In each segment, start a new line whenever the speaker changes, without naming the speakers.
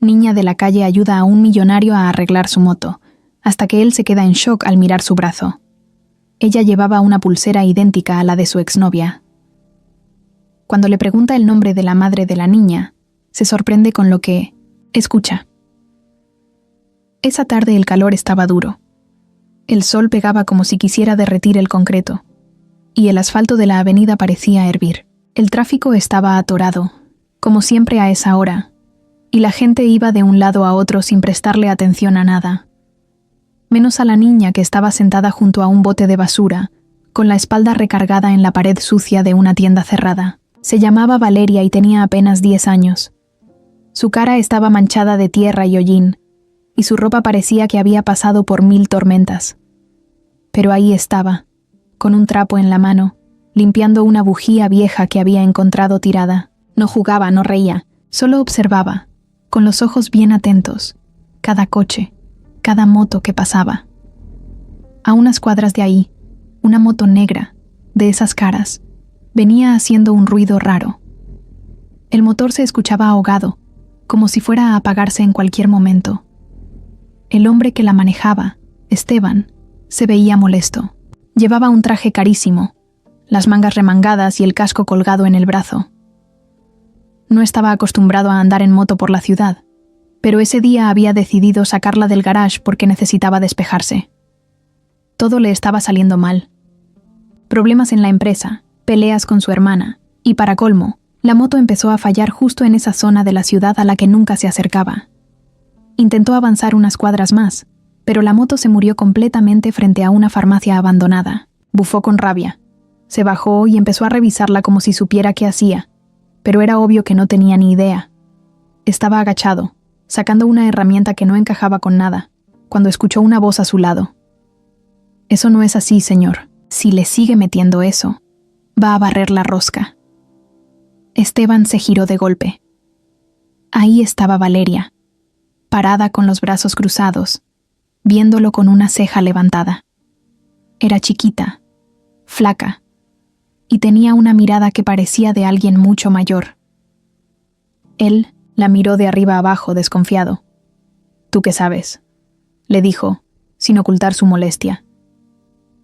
niña de la calle ayuda a un millonario a arreglar su moto, hasta que él se queda en shock al mirar su brazo. Ella llevaba una pulsera idéntica a la de su exnovia. Cuando le pregunta el nombre de la madre de la niña, se sorprende con lo que escucha. Esa tarde el calor estaba duro. El sol pegaba como si quisiera derretir el concreto, y el asfalto de la avenida parecía hervir. El tráfico estaba atorado, como siempre a esa hora, y la gente iba de un lado a otro sin prestarle atención a nada. Menos a la niña que estaba sentada junto a un bote de basura, con la espalda recargada en la pared sucia de una tienda cerrada. Se llamaba Valeria y tenía apenas 10 años. Su cara estaba manchada de tierra y hollín, y su ropa parecía que había pasado por 1000 tormentas. Pero ahí estaba, con un trapo en la mano, limpiando una bujía vieja que había encontrado tirada. No jugaba, no reía, solo observaba, con los ojos bien atentos, cada coche, cada moto que pasaba. A unas cuadras de ahí, una moto negra, de esas caras, venía haciendo un ruido raro. El motor se escuchaba ahogado, como si fuera a apagarse en cualquier momento. El hombre que la manejaba, Esteban, se veía molesto. Llevaba un traje carísimo, las mangas remangadas y el casco colgado en el brazo. No estaba acostumbrado a andar en moto por la ciudad, pero ese día había decidido sacarla del garage porque necesitaba despejarse. Todo le estaba saliendo mal. Problemas en la empresa, peleas con su hermana, y para colmo, la moto empezó a fallar justo en esa zona de la ciudad a la que nunca se acercaba. Intentó avanzar unas cuadras más, pero la moto se murió completamente frente a una farmacia abandonada. Bufó con rabia. Se bajó y empezó a revisarla como si supiera qué hacía, pero era obvio que no tenía ni idea. Estaba agachado, sacando una herramienta que no encajaba con nada, cuando escuchó una voz a su lado. «Eso no es así, señor. Si le sigue metiendo eso, va a barrer la rosca». Esteban se giró de golpe. Ahí estaba Valeria, parada con los brazos cruzados, viéndolo con una ceja levantada. Era chiquita, flaca, y tenía una mirada que parecía de alguien mucho mayor. Él la miró de arriba abajo, desconfiado. «¿Tú qué sabes?», le dijo, sin ocultar su molestia.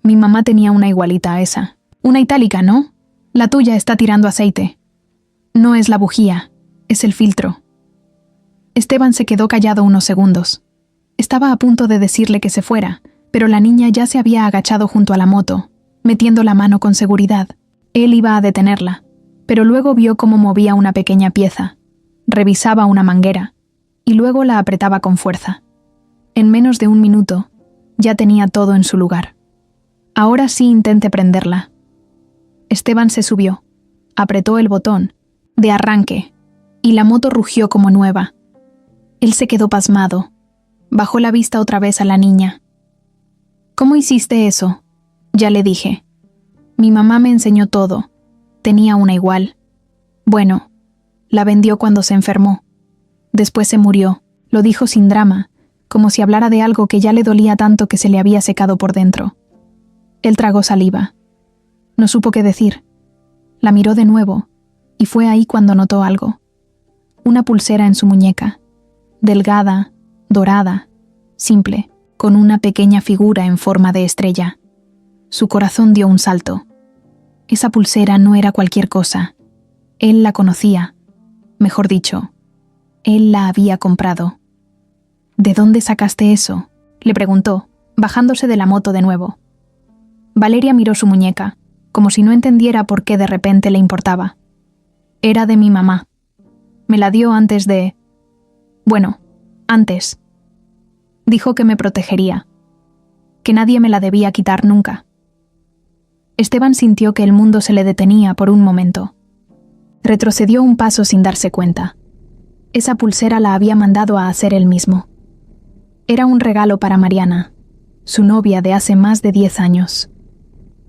«Mi mamá tenía una igualita a esa. Una itálica, ¿no? La tuya está tirando aceite. No es la bujía, es el filtro». Esteban se quedó callado unos segundos. Estaba a punto de decirle que se fuera, pero la niña ya se había agachado junto a la moto, metiendo la mano con seguridad. Él iba a detenerla, pero luego vio cómo movía una pequeña pieza, revisaba una manguera, y luego la apretaba con fuerza. En menos de 1 minuto, ya tenía todo en su lugar. «Ahora sí intente prenderla». Esteban se subió, apretó el botón, de arranque, y la moto rugió como nueva. Él se quedó pasmado. Bajó la vista otra vez a la niña. «¿Cómo hiciste eso?», ya le dije. «Mi mamá me enseñó todo. Tenía una igual. Bueno, la vendió cuando se enfermó. Después se murió», lo dijo sin drama, como si hablara de algo que ya le dolía tanto que se le había secado por dentro. Él tragó saliva. No supo qué decir. La miró de nuevo, y fue ahí cuando notó algo. Una pulsera en su muñeca, delgada, dorada, simple, con una pequeña figura en forma de estrella. Su corazón dio un salto. Esa pulsera no era cualquier cosa. Él la conocía. Mejor dicho, él la había comprado. «¿De dónde sacaste eso?», le preguntó, bajándose de la moto de nuevo. Valeria miró su muñeca, como si no entendiera por qué de repente le importaba. «Era de mi mamá. Me la dio antes de... Bueno, antes. Dijo que me protegería, que nadie me la debía quitar nunca». Esteban sintió que el mundo se le detenía por un momento. Retrocedió un paso sin darse cuenta. Esa pulsera la había mandado a hacer él mismo. Era un regalo para Mariana, su novia de hace más de 10 años.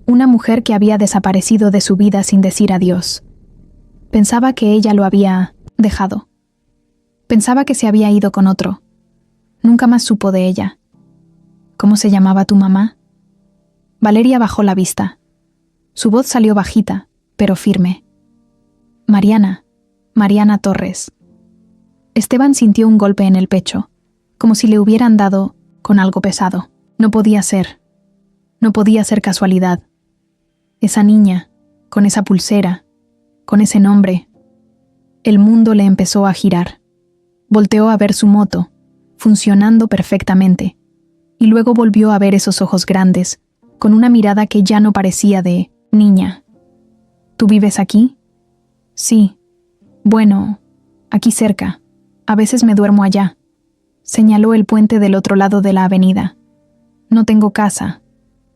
Una mujer que había desaparecido de su vida sin decir adiós. Pensaba que ella lo había dejado. Pensaba que se había ido con otro. Nunca más supo de ella. «¿Cómo se llamaba tu mamá?». Valeria bajó la vista. Su voz salió bajita, pero firme. «Mariana Torres». Esteban sintió un golpe en el pecho, como si le hubieran dado con algo pesado. No podía ser casualidad. Esa niña, con esa pulsera, con ese nombre. El mundo le empezó a girar. Volteó a ver su moto, funcionando perfectamente, y luego volvió a ver esos ojos grandes, con una mirada que ya no parecía de niña. ¿Tú vives aquí? Sí. Bueno, aquí cerca. A veces me duermo allá. Señaló el puente del otro lado de la avenida. No tengo casa.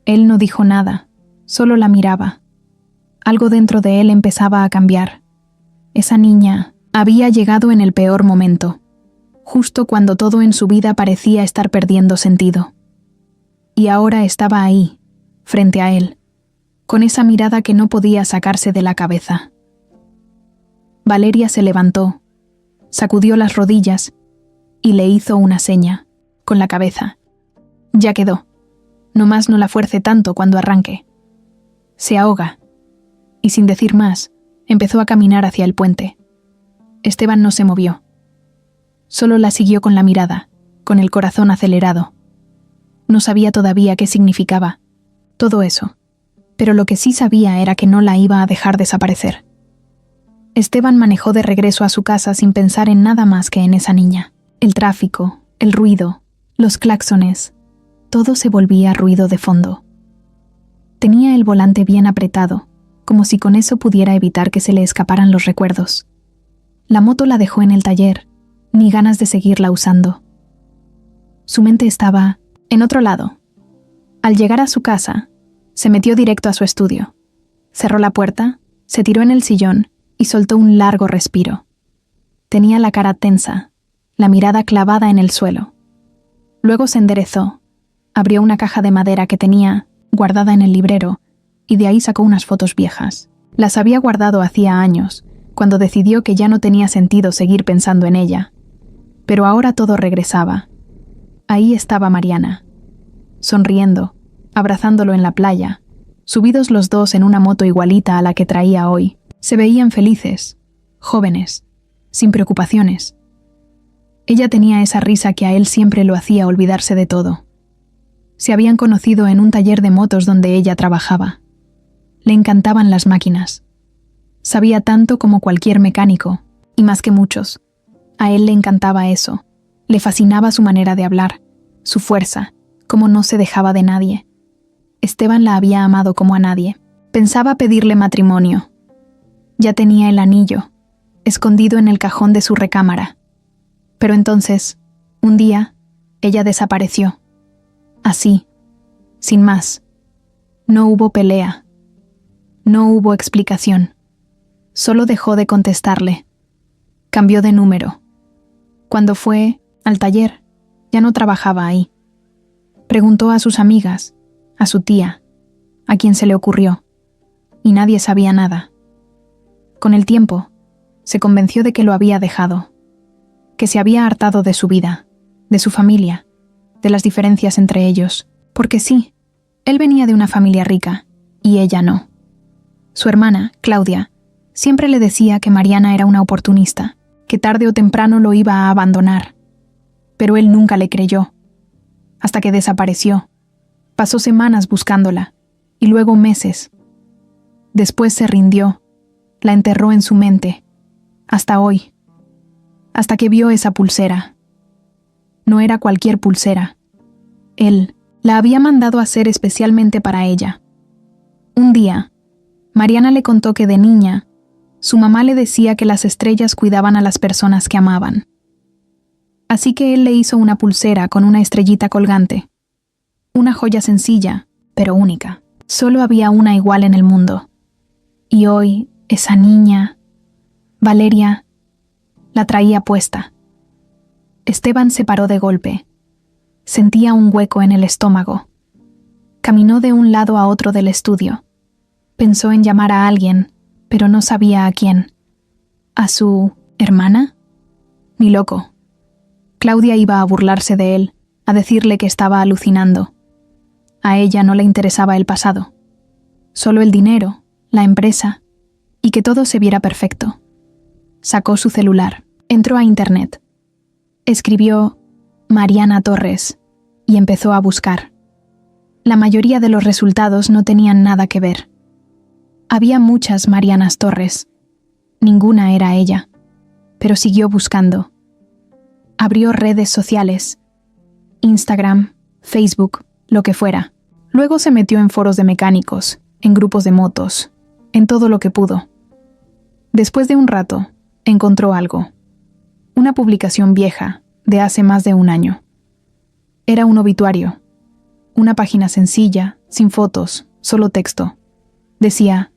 Él no dijo nada, solo la miraba. Algo dentro de él empezaba a cambiar. Esa niña había llegado en el peor momento, justo cuando todo en su vida parecía estar perdiendo sentido. Y ahora estaba ahí, frente a él, con esa mirada que no podía sacarse de la cabeza. Valeria se levantó, sacudió las rodillas y le hizo una seña, con la cabeza. Ya quedó. Nomás no la fuerce tanto cuando arranque. Se ahoga. Y sin decir más, empezó a caminar hacia el puente. Esteban no se movió. Solo la siguió con la mirada, con el corazón acelerado. No sabía todavía qué significaba todo eso, pero lo que sí sabía era que no la iba a dejar desaparecer. Esteban manejó de regreso a su casa sin pensar en nada más que en esa niña. El tráfico, el ruido, los claxones, todo se volvía ruido de fondo. Tenía el volante bien apretado, como si con eso pudiera evitar que se le escaparan los recuerdos. La moto la dejó en el taller, ni ganas de seguirla usando. Su mente estaba en otro lado. Al llegar a su casa, se metió directo a su estudio. Cerró la puerta, se tiró en el sillón y soltó un largo respiro. Tenía la cara tensa, la mirada clavada en el suelo. Luego se enderezó, abrió una caja de madera que tenía guardada en el librero y de ahí sacó unas fotos viejas. Las había guardado hacía años, cuando decidió que ya no tenía sentido seguir pensando en ella. Pero ahora todo regresaba. Ahí estaba Mariana, sonriendo, abrazándolo en la playa, subidos los dos en una moto igualita a la que traía hoy. Se veían felices, jóvenes, sin preocupaciones. Ella tenía esa risa que a él siempre lo hacía olvidarse de todo. Se habían conocido en un taller de motos donde ella trabajaba. Le encantaban las máquinas. Sabía tanto como cualquier mecánico, y más que muchos. A él le encantaba eso. Le fascinaba su manera de hablar, su fuerza, cómo no se dejaba de nadie. Esteban la había amado como a nadie. Pensaba pedirle matrimonio. Ya tenía el anillo, escondido en el cajón de su recámara. Pero entonces, un día, ella desapareció. Así, sin más. No hubo pelea. No hubo explicación. Solo dejó de contestarle. Cambió de número. Cuando fue al taller, ya no trabajaba ahí. Preguntó a sus amigas, a su tía, a quien se le ocurrió, y nadie sabía nada. Con el tiempo, se convenció de que lo había dejado, que se había hartado de su vida, de su familia, de las diferencias entre ellos, porque sí, él venía de una familia rica, y ella no. Su hermana, Claudia, siempre le decía que Mariana era una oportunista, que tarde o temprano lo iba a abandonar. Pero él nunca le creyó, hasta que desapareció. Pasó semanas buscándola, y luego meses. Después se rindió, la enterró en su mente, hasta hoy, hasta que vio esa pulsera. No era cualquier pulsera. Él la había mandado hacer especialmente para ella. Un día, Mariana le contó que de niña, su mamá le decía que las estrellas cuidaban a las personas que amaban. Así que él le hizo una pulsera con una estrellita colgante. Una joya sencilla, pero única. Solo había una igual en el mundo. Y hoy, esa niña, Valeria, la traía puesta. Esteban se paró de golpe. Sentía un hueco en el estómago. Caminó de un lado a otro del estudio. Pensó en llamar a alguien, pero no sabía a quién. ¿A su hermana? Ni loco. Claudia iba a burlarse de él, a decirle que estaba alucinando. A ella no le interesaba el pasado. Solo el dinero, la empresa, y que todo se viera perfecto. Sacó su celular, entró a internet, Escribió Mariana Torres y empezó a buscar. La mayoría de los resultados no tenían nada que ver. Había muchas Marianas Torres. Ninguna era ella, pero siguió buscando. Abrió redes sociales, Instagram, Facebook, lo que fuera. Luego se metió en foros de mecánicos, en grupos de motos, en todo lo que pudo. Después de un rato, encontró algo. Una publicación vieja, de hace más de un año. Era un obituario. Una página sencilla, sin fotos, solo texto. Decía: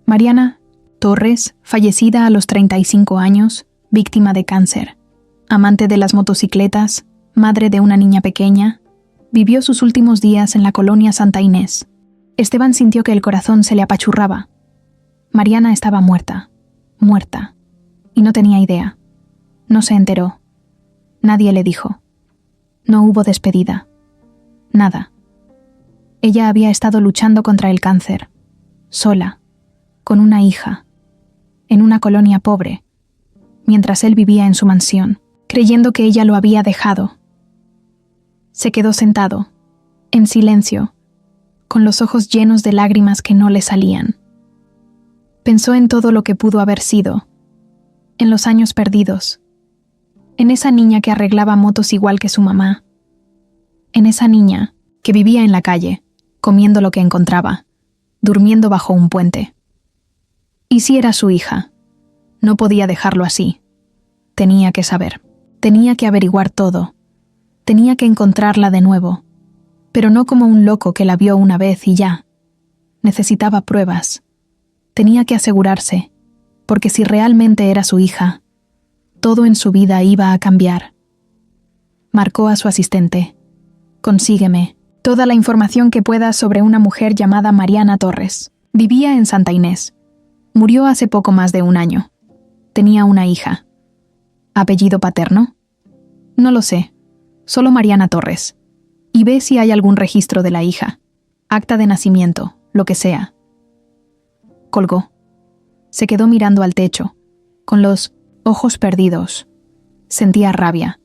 Mariana Torres, fallecida a los 35 años, víctima de cáncer. Amante de las motocicletas, madre de una niña pequeña, vivió sus últimos días en la colonia Santa Inés. Esteban sintió que el corazón se le apachurraba. Mariana estaba muerta, y no tenía idea. No se enteró. Nadie le dijo. No hubo despedida. Nada. Ella había estado luchando contra el cáncer, sola, con una hija, en una colonia pobre, mientras él vivía en su mansión, creyendo que ella lo había dejado. Se quedó sentado, en silencio, con los ojos llenos de lágrimas que no le salían. Pensó en todo lo que pudo haber sido, en los años perdidos, en esa niña que arreglaba motos igual que su mamá, en esa niña que vivía en la calle, comiendo lo que encontraba, durmiendo bajo un puente. Y si era su hija, no podía dejarlo así. Tenía que saber, tenía que averiguar todo, tenía que encontrarla de nuevo, pero no como un loco que la vio una vez y ya. Necesitaba pruebas. Tenía que asegurarse, porque si realmente era su hija, todo en su vida iba a cambiar. Marcó a su asistente. Consígueme toda la información que puedas sobre una mujer llamada Mariana Torres. Vivía en Santa Inés. Murió hace poco más de un año. Tenía una hija. ¿Apellido paterno? No lo sé. Solo Mariana Torres. Y ve si hay algún registro de la hija. Acta de nacimiento, lo que sea. Colgó. Se quedó mirando al techo, con los ojos perdidos. Sentía rabia,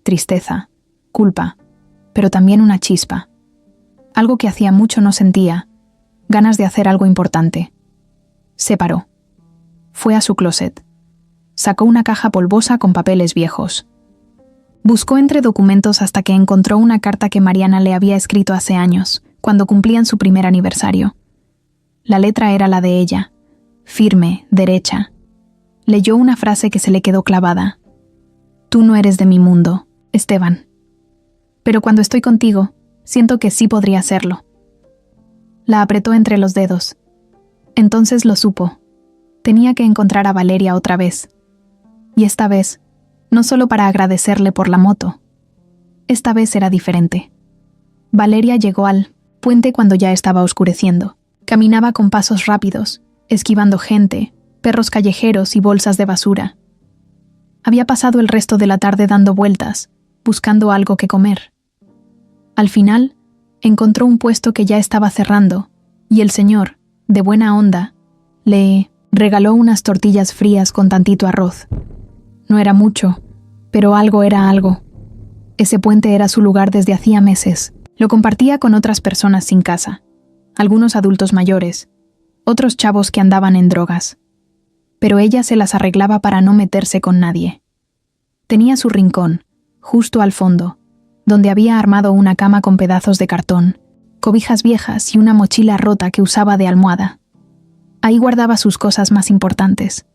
tristeza, culpa, pero también una chispa. Algo que hacía mucho no sentía, ganas de hacer algo importante. Se paró. Fue a su closet. Sacó una caja polvosa con papeles viejos. Buscó entre documentos hasta que encontró una carta que Mariana le había escrito hace años, cuando cumplían su primer aniversario. La letra era la de ella, firme, derecha. Leyó una frase que se le quedó clavada. Tú no eres de mi mundo, Esteban. Pero cuando estoy contigo, siento que sí podría serlo. La apretó entre los dedos. Entonces lo supo. Tenía que encontrar a Valeria otra vez. Y esta vez, no solo para agradecerle por la moto. Esta vez era diferente. Valeria llegó al puente cuando ya estaba oscureciendo. Caminaba con pasos rápidos, esquivando gente, perros callejeros y bolsas de basura. Había pasado el resto de la tarde dando vueltas, buscando algo que comer. Al final, encontró un puesto que ya estaba cerrando, y el señor, de buena onda, le regaló unas tortillas frías con tantito arroz. No era mucho, pero algo era algo. Ese puente era su lugar desde hacía meses. Lo compartía con otras personas sin casa, algunos adultos mayores, otros chavos que andaban en drogas. Pero ella se las arreglaba para no meterse con nadie. Tenía su rincón, justo al fondo, donde había armado una cama con pedazos de cartón, cobijas viejas y una mochila rota que usaba de almohada. Ahí guardaba sus cosas más importantes.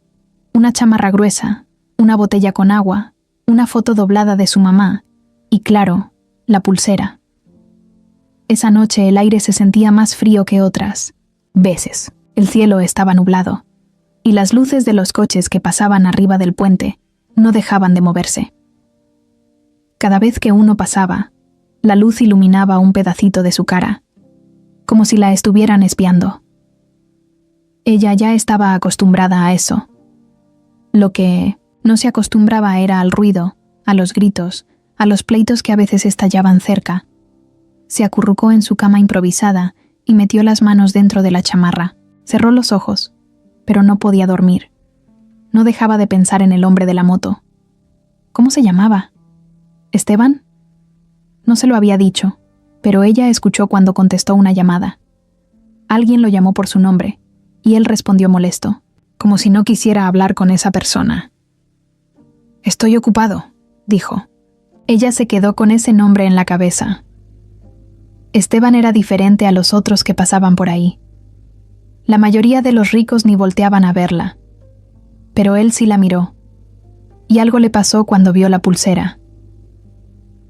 Una chamarra gruesa, una botella con agua, una foto doblada de su mamá y, claro, la pulsera. Esa noche el aire se sentía más frío que otras veces. El cielo estaba nublado, y las luces de los coches que pasaban arriba del puente no dejaban de moverse. Cada vez que uno pasaba, la luz iluminaba un pedacito de su cara, como si la estuvieran espiando. Ella ya estaba acostumbrada a eso. Lo que no se acostumbraba era al ruido, a los gritos, a los pleitos que a veces estallaban cerca. Se acurrucó en su cama improvisada y metió las manos dentro de la chamarra. Cerró los ojos, pero no podía dormir. No dejaba de pensar en el hombre de la moto. ¿Cómo se llamaba? ¿Esteban? No se lo había dicho, pero ella escuchó cuando contestó una llamada. Alguien lo llamó por su nombre, y él respondió molesto, como si no quisiera hablar con esa persona. «Estoy ocupado», dijo. Ella se quedó con ese nombre en la cabeza. Esteban era diferente a los otros que pasaban por ahí. La mayoría de los ricos ni volteaban a verla, pero él sí la miró, y algo le pasó cuando vio la pulsera.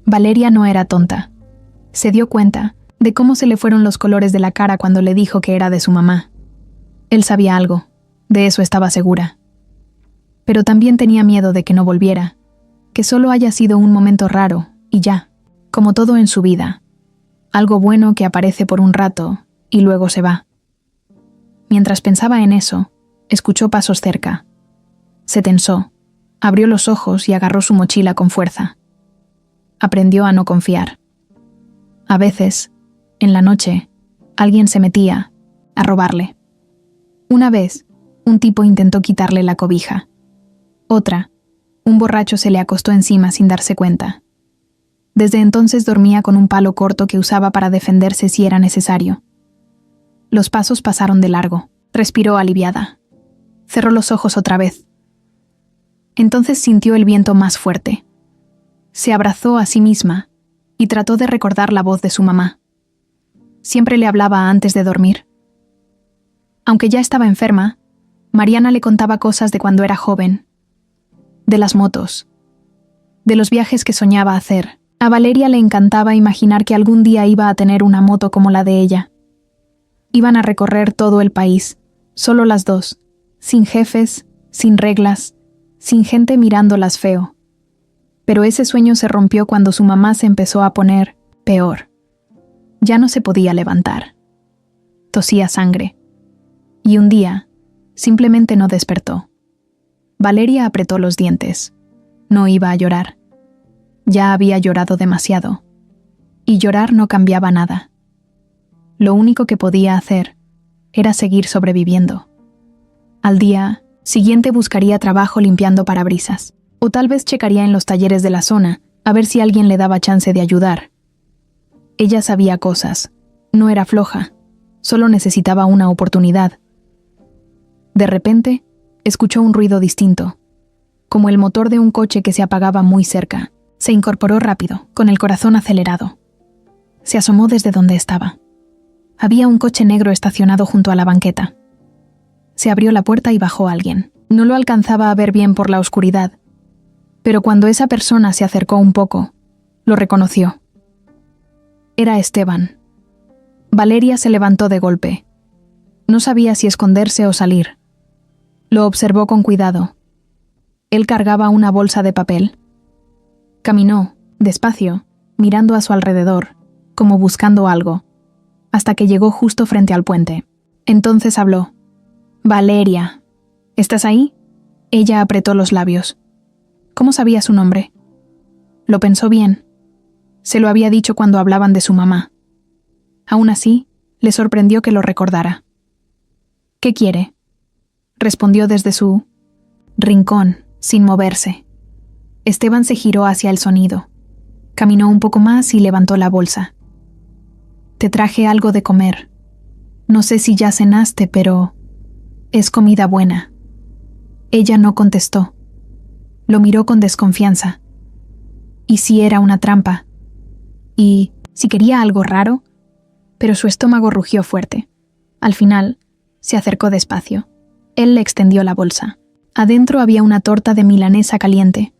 Valeria no era tonta. Se dio cuenta de cómo se le fueron los colores de la cara cuando le dijo que era de su mamá. Él sabía algo, de eso estaba segura. Pero también tenía miedo de que no volviera, que solo haya sido un momento raro, y ya, como todo en su vida. Algo bueno que aparece por un rato, y luego se va. Mientras pensaba en eso, escuchó pasos cerca. Se tensó, abrió los ojos y agarró su mochila con fuerza. Aprendió a no confiar. A veces, en la noche, alguien se metía a robarle. Una vez, un tipo intentó quitarle la cobija. Otra, un borracho se le acostó encima sin darse cuenta. Desde entonces dormía con un palo corto que usaba para defenderse si era necesario. Los pasos pasaron de largo. Respiró aliviada. Cerró los ojos otra vez. Entonces sintió el viento más fuerte. Se abrazó a sí misma y trató de recordar la voz de su mamá. Siempre le hablaba antes de dormir. Aunque ya estaba enferma, Mariana le contaba cosas de cuando era joven. De las motos. De los viajes que soñaba hacer. A Valeria le encantaba imaginar que algún día iba a tener una moto como la de ella. Iban a recorrer todo el país, solo las dos, sin jefes, sin reglas, sin gente mirándolas feo. Pero ese sueño se rompió cuando su mamá se empezó a poner peor. Ya no se podía levantar. Tosía sangre. Y un día, simplemente no despertó. Valeria apretó los dientes. No iba a llorar. Ya había llorado demasiado. Y llorar no cambiaba nada. Lo único que podía hacer era seguir sobreviviendo. Al día siguiente buscaría trabajo limpiando parabrisas, o tal vez checaría en los talleres de la zona a ver si alguien le daba chance de ayudar. Ella sabía cosas, no era floja, solo necesitaba una oportunidad. De repente, escuchó un ruido distinto, como el motor de un coche que se apagaba muy cerca. Se incorporó rápido, con el corazón acelerado. Se asomó desde donde estaba. Había un coche negro estacionado junto a la banqueta. Se abrió la puerta y bajó alguien. No lo alcanzaba a ver bien por la oscuridad, pero cuando esa persona se acercó un poco, lo reconoció. Era Esteban. Valeria se levantó de golpe. No sabía si esconderse o salir. Lo observó con cuidado. Él cargaba una bolsa de papel. Caminó, despacio, mirando a su alrededor, como buscando algo, hasta que llegó justo frente al puente. Entonces habló. «Valeria, ¿estás ahí?» Ella apretó los labios. ¿Cómo sabía su nombre? Lo pensó bien. Se lo había dicho cuando hablaban de su mamá. Aún así, le sorprendió que lo recordara. «¿Qué quiere?», respondió desde su rincón, sin moverse. Esteban se giró hacia el sonido. Caminó un poco más y levantó la bolsa. «Te traje algo de comer. No sé si ya cenaste, pero es comida buena». Ella no contestó. Lo miró con desconfianza. ¿Y si era una trampa? ¿Y si quería algo raro? Pero su estómago rugió fuerte. Al final, se acercó despacio. Él le extendió la bolsa. Adentro había una torta de milanesa caliente,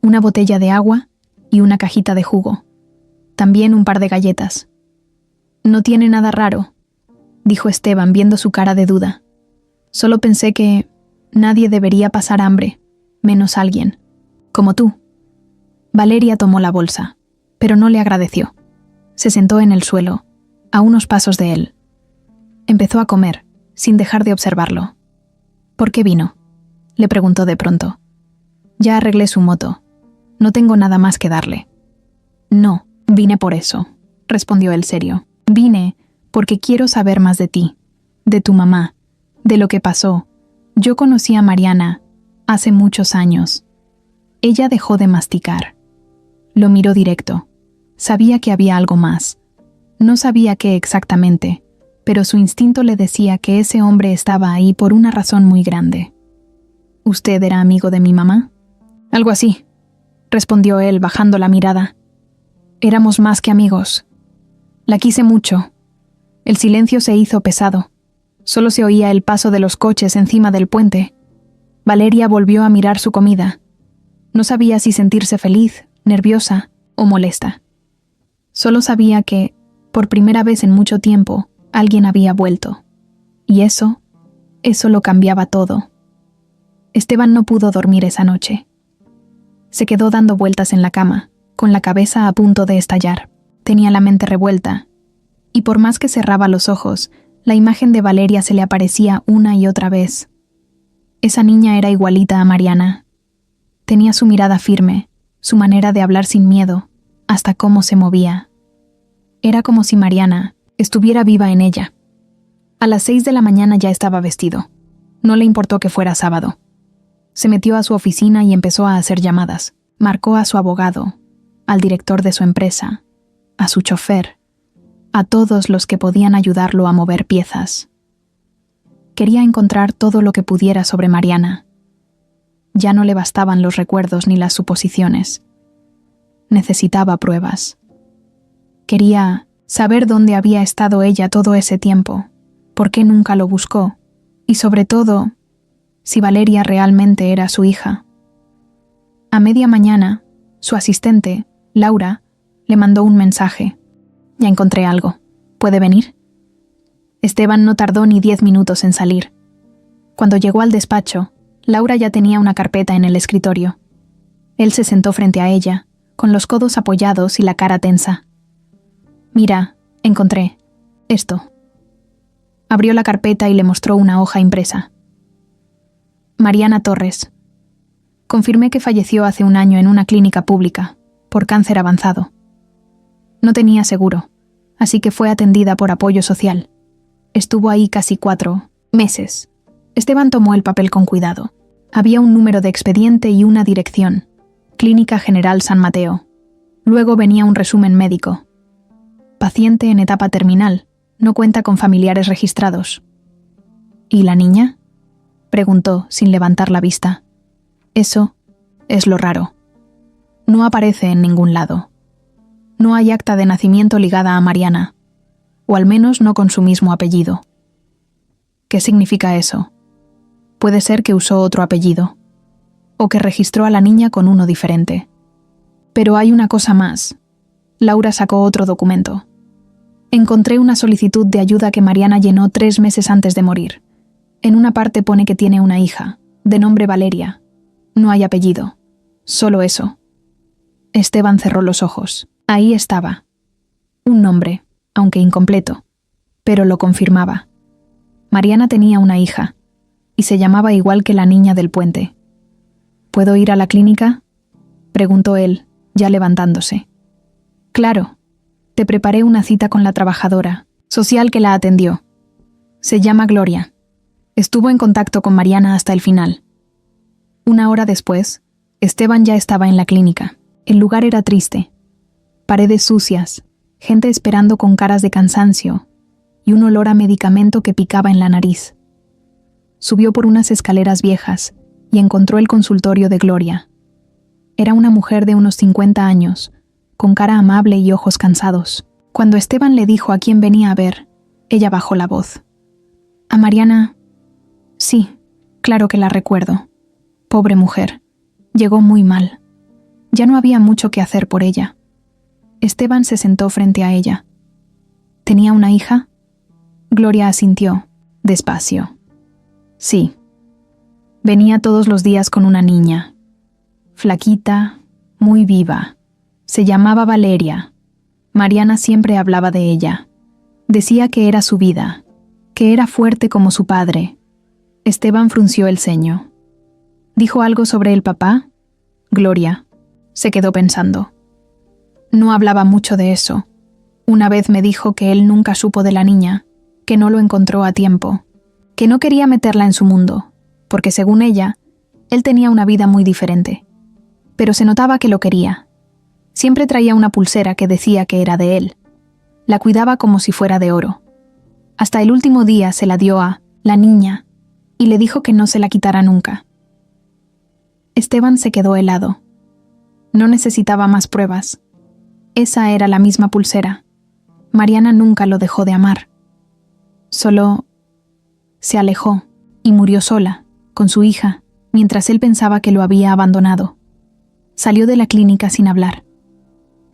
una botella de agua y una cajita de jugo. También un par de galletas. «No tiene nada raro», dijo Esteban viendo su cara de duda. «Solo pensé que nadie debería pasar hambre, menos alguien, como tú». Valeria tomó la bolsa, pero no le agradeció. Se sentó en el suelo, a unos pasos de él. Empezó a comer, sin dejar de observarlo. «¿Por qué vino?», le preguntó de pronto. «Ya arreglé su moto. No tengo nada más que darle». «No, vine por eso», respondió él serio. «Vine porque quiero saber más de ti, de tu mamá, de lo que pasó. Yo conocí a Mariana hace muchos años». Ella dejó de masticar. Lo miró directo. Sabía que había algo más. No sabía qué exactamente, pero su instinto le decía que ese hombre estaba ahí por una razón muy grande. ¿Usted era amigo de mi mamá? Algo así, respondió él bajando la mirada. Éramos más que amigos. La quise mucho. El silencio se hizo pesado. Solo se oía el paso de los coches encima del puente. Valeria volvió a mirar su comida. No sabía si sentirse feliz, nerviosa o molesta. Solo sabía que, por primera vez en mucho tiempo, alguien había vuelto. Y eso lo cambiaba todo. Esteban no pudo dormir esa noche. Se quedó dando vueltas en la cama, con la cabeza a punto de estallar. Tenía la mente revuelta, y por más que cerraba los ojos, la imagen de Valeria se le aparecía una y otra vez. Esa niña era igualita a Mariana. Tenía su mirada firme, su manera de hablar sin miedo, hasta cómo se movía. Era como si Mariana estuviera viva en ella. A las 6 de la mañana ya estaba vestido. No le importó que fuera sábado. Se metió a su oficina y empezó a hacer llamadas. Marcó a su abogado, al director de su empresa, a su chofer, a todos los que podían ayudarlo a mover piezas. Quería encontrar todo lo que pudiera sobre Mariana. Ya no le bastaban los recuerdos ni las suposiciones. Necesitaba pruebas. Quería saber dónde había estado ella todo ese tiempo, por qué nunca lo buscó, y sobre todo, si Valeria realmente era su hija. A media mañana, su asistente, Laura, le mandó un mensaje. «Ya encontré algo. ¿Puede venir?» Esteban no tardó ni 10 minutos en salir. Cuando llegó al despacho, Laura ya tenía una carpeta en el escritorio. Él se sentó frente a ella, con los codos apoyados y la cara tensa. «Mira, encontré esto». Abrió la carpeta y le mostró una hoja impresa. Mariana Torres. Confirmé que falleció hace un año en una clínica pública, por cáncer avanzado. No tenía seguro, así que fue atendida por apoyo social. Estuvo ahí casi 4 meses. Esteban tomó el papel con cuidado. Había un número de expediente y una dirección. Clínica General San Mateo. Luego venía un resumen médico. Paciente en etapa terminal. No cuenta con familiares registrados. ¿Y la niña?, preguntó sin levantar la vista. Eso es lo raro. No aparece en ningún lado. No hay acta de nacimiento ligada a Mariana, o al menos no con su mismo apellido. ¿Qué significa eso? Puede ser que usó otro apellido, o que registró a la niña con uno diferente. Pero hay una cosa más. Laura sacó otro documento. Encontré una solicitud de ayuda que Mariana llenó 3 meses antes de morir. En una parte pone que tiene una hija, de nombre Valeria. No hay apellido. Solo eso. Esteban cerró los ojos. Ahí estaba. Un nombre, aunque incompleto, pero lo confirmaba. Mariana tenía una hija, y se llamaba igual que la niña del puente. ¿Puedo ir a la clínica?, preguntó él, ya levantándose. Claro. Te preparé una cita con la trabajadora social que la atendió. Se llama Gloria. Estuvo en contacto con Mariana hasta el final. 1 hora después, Esteban ya estaba en la clínica. El lugar era triste. Paredes sucias, gente esperando con caras de cansancio y un olor a medicamento que picaba en la nariz. Subió por unas escaleras viejas y encontró el consultorio de Gloria. Era una mujer de unos 50 años, con cara amable y ojos cansados. Cuando Esteban le dijo a quién venía a ver, ella bajó la voz. «¿A Mariana?» «Sí, claro que la recuerdo. Pobre mujer. Llegó muy mal. Ya no había mucho que hacer por ella». Esteban se sentó frente a ella. ¿Tenía una hija? Gloria asintió, despacio. Sí. Venía todos los días con una niña. Flaquita, muy viva. Se llamaba Valeria. Mariana siempre hablaba de ella. Decía que era su vida, que era fuerte como su padre. Esteban frunció el ceño. ¿Dijo algo sobre el papá? Gloria se quedó pensando. No hablaba mucho de eso. Una vez me dijo que él nunca supo de la niña, que no lo encontró a tiempo, que no quería meterla en su mundo, porque según ella, él tenía una vida muy diferente. Pero se notaba que lo quería. Siempre traía una pulsera que decía que era de él. La cuidaba como si fuera de oro. Hasta el último día se la dio a la niña y le dijo que no se la quitara nunca. Esteban se quedó helado. No necesitaba más pruebas. Esa era la misma pulsera. Mariana nunca lo dejó de amar. Solo se alejó y murió sola, con su hija, mientras él pensaba que lo había abandonado. Salió de la clínica sin hablar.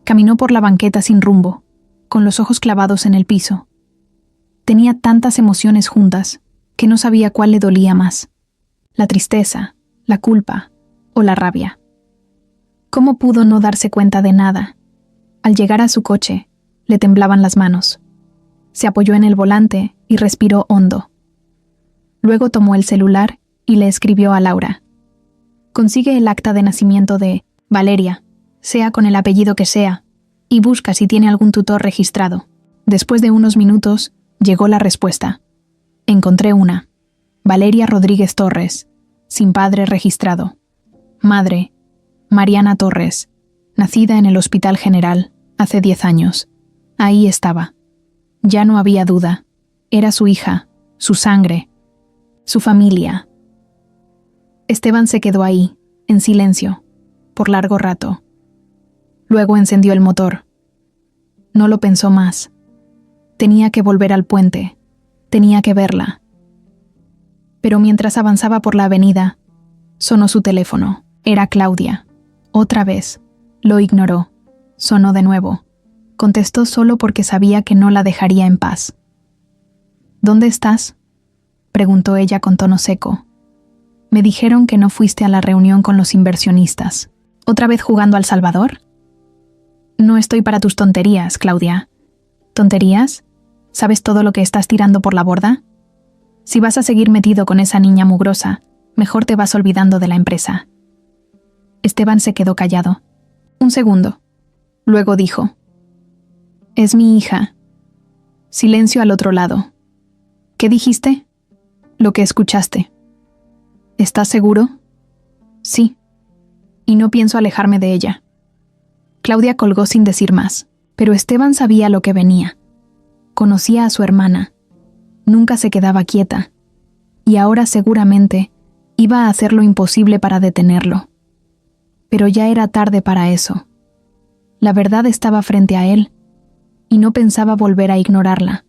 Caminó por la banqueta sin rumbo, con los ojos clavados en el piso. Tenía tantas emociones juntas que no sabía cuál le dolía más: la tristeza, la culpa o la rabia. ¿Cómo pudo no darse cuenta de nada? Al llegar a su coche, le temblaban las manos. Se apoyó en el volante y respiró hondo. Luego tomó el celular y le escribió a Laura. Consigue el acta de nacimiento de Valeria, sea con el apellido que sea, y busca si tiene algún tutor registrado. Después de unos minutos, llegó la respuesta. Encontré una. Valeria Rodríguez Torres, sin padre registrado. Madre, Mariana Torres, nacida en el Hospital General hace 10 años. Ahí estaba. Ya no había duda. Era su hija, su sangre, su familia. Esteban se quedó ahí, en silencio, por largo rato. Luego encendió el motor. No lo pensó más. Tenía que volver al puente. Tenía que verla. Pero mientras avanzaba por la avenida, sonó su teléfono. Era Claudia. Otra vez. Lo ignoró. Sonó de nuevo. Contestó solo porque sabía que no la dejaría en paz. ¿Dónde estás?, preguntó ella con tono seco. Me dijeron que no fuiste a la reunión con los inversionistas. ¿Otra vez jugando al Salvador? No estoy para tus tonterías, Claudia. ¿Tonterías? ¿Sabes todo lo que estás tirando por la borda? Si vas a seguir metido con esa niña mugrosa, mejor te vas olvidando de la empresa. Esteban se quedó callado. Un segundo. Luego dijo: es mi hija. Silencio al otro lado. ¿Qué dijiste? Lo que escuchaste. ¿Estás seguro? Sí. Y no pienso alejarme de ella. Claudia colgó sin decir más, pero Esteban sabía lo que venía. Conocía a su hermana. Nunca se quedaba quieta. Y ahora seguramente iba a hacer lo imposible para detenerlo. Pero ya era tarde para eso. La verdad estaba frente a él, y no pensaba volver a ignorarla.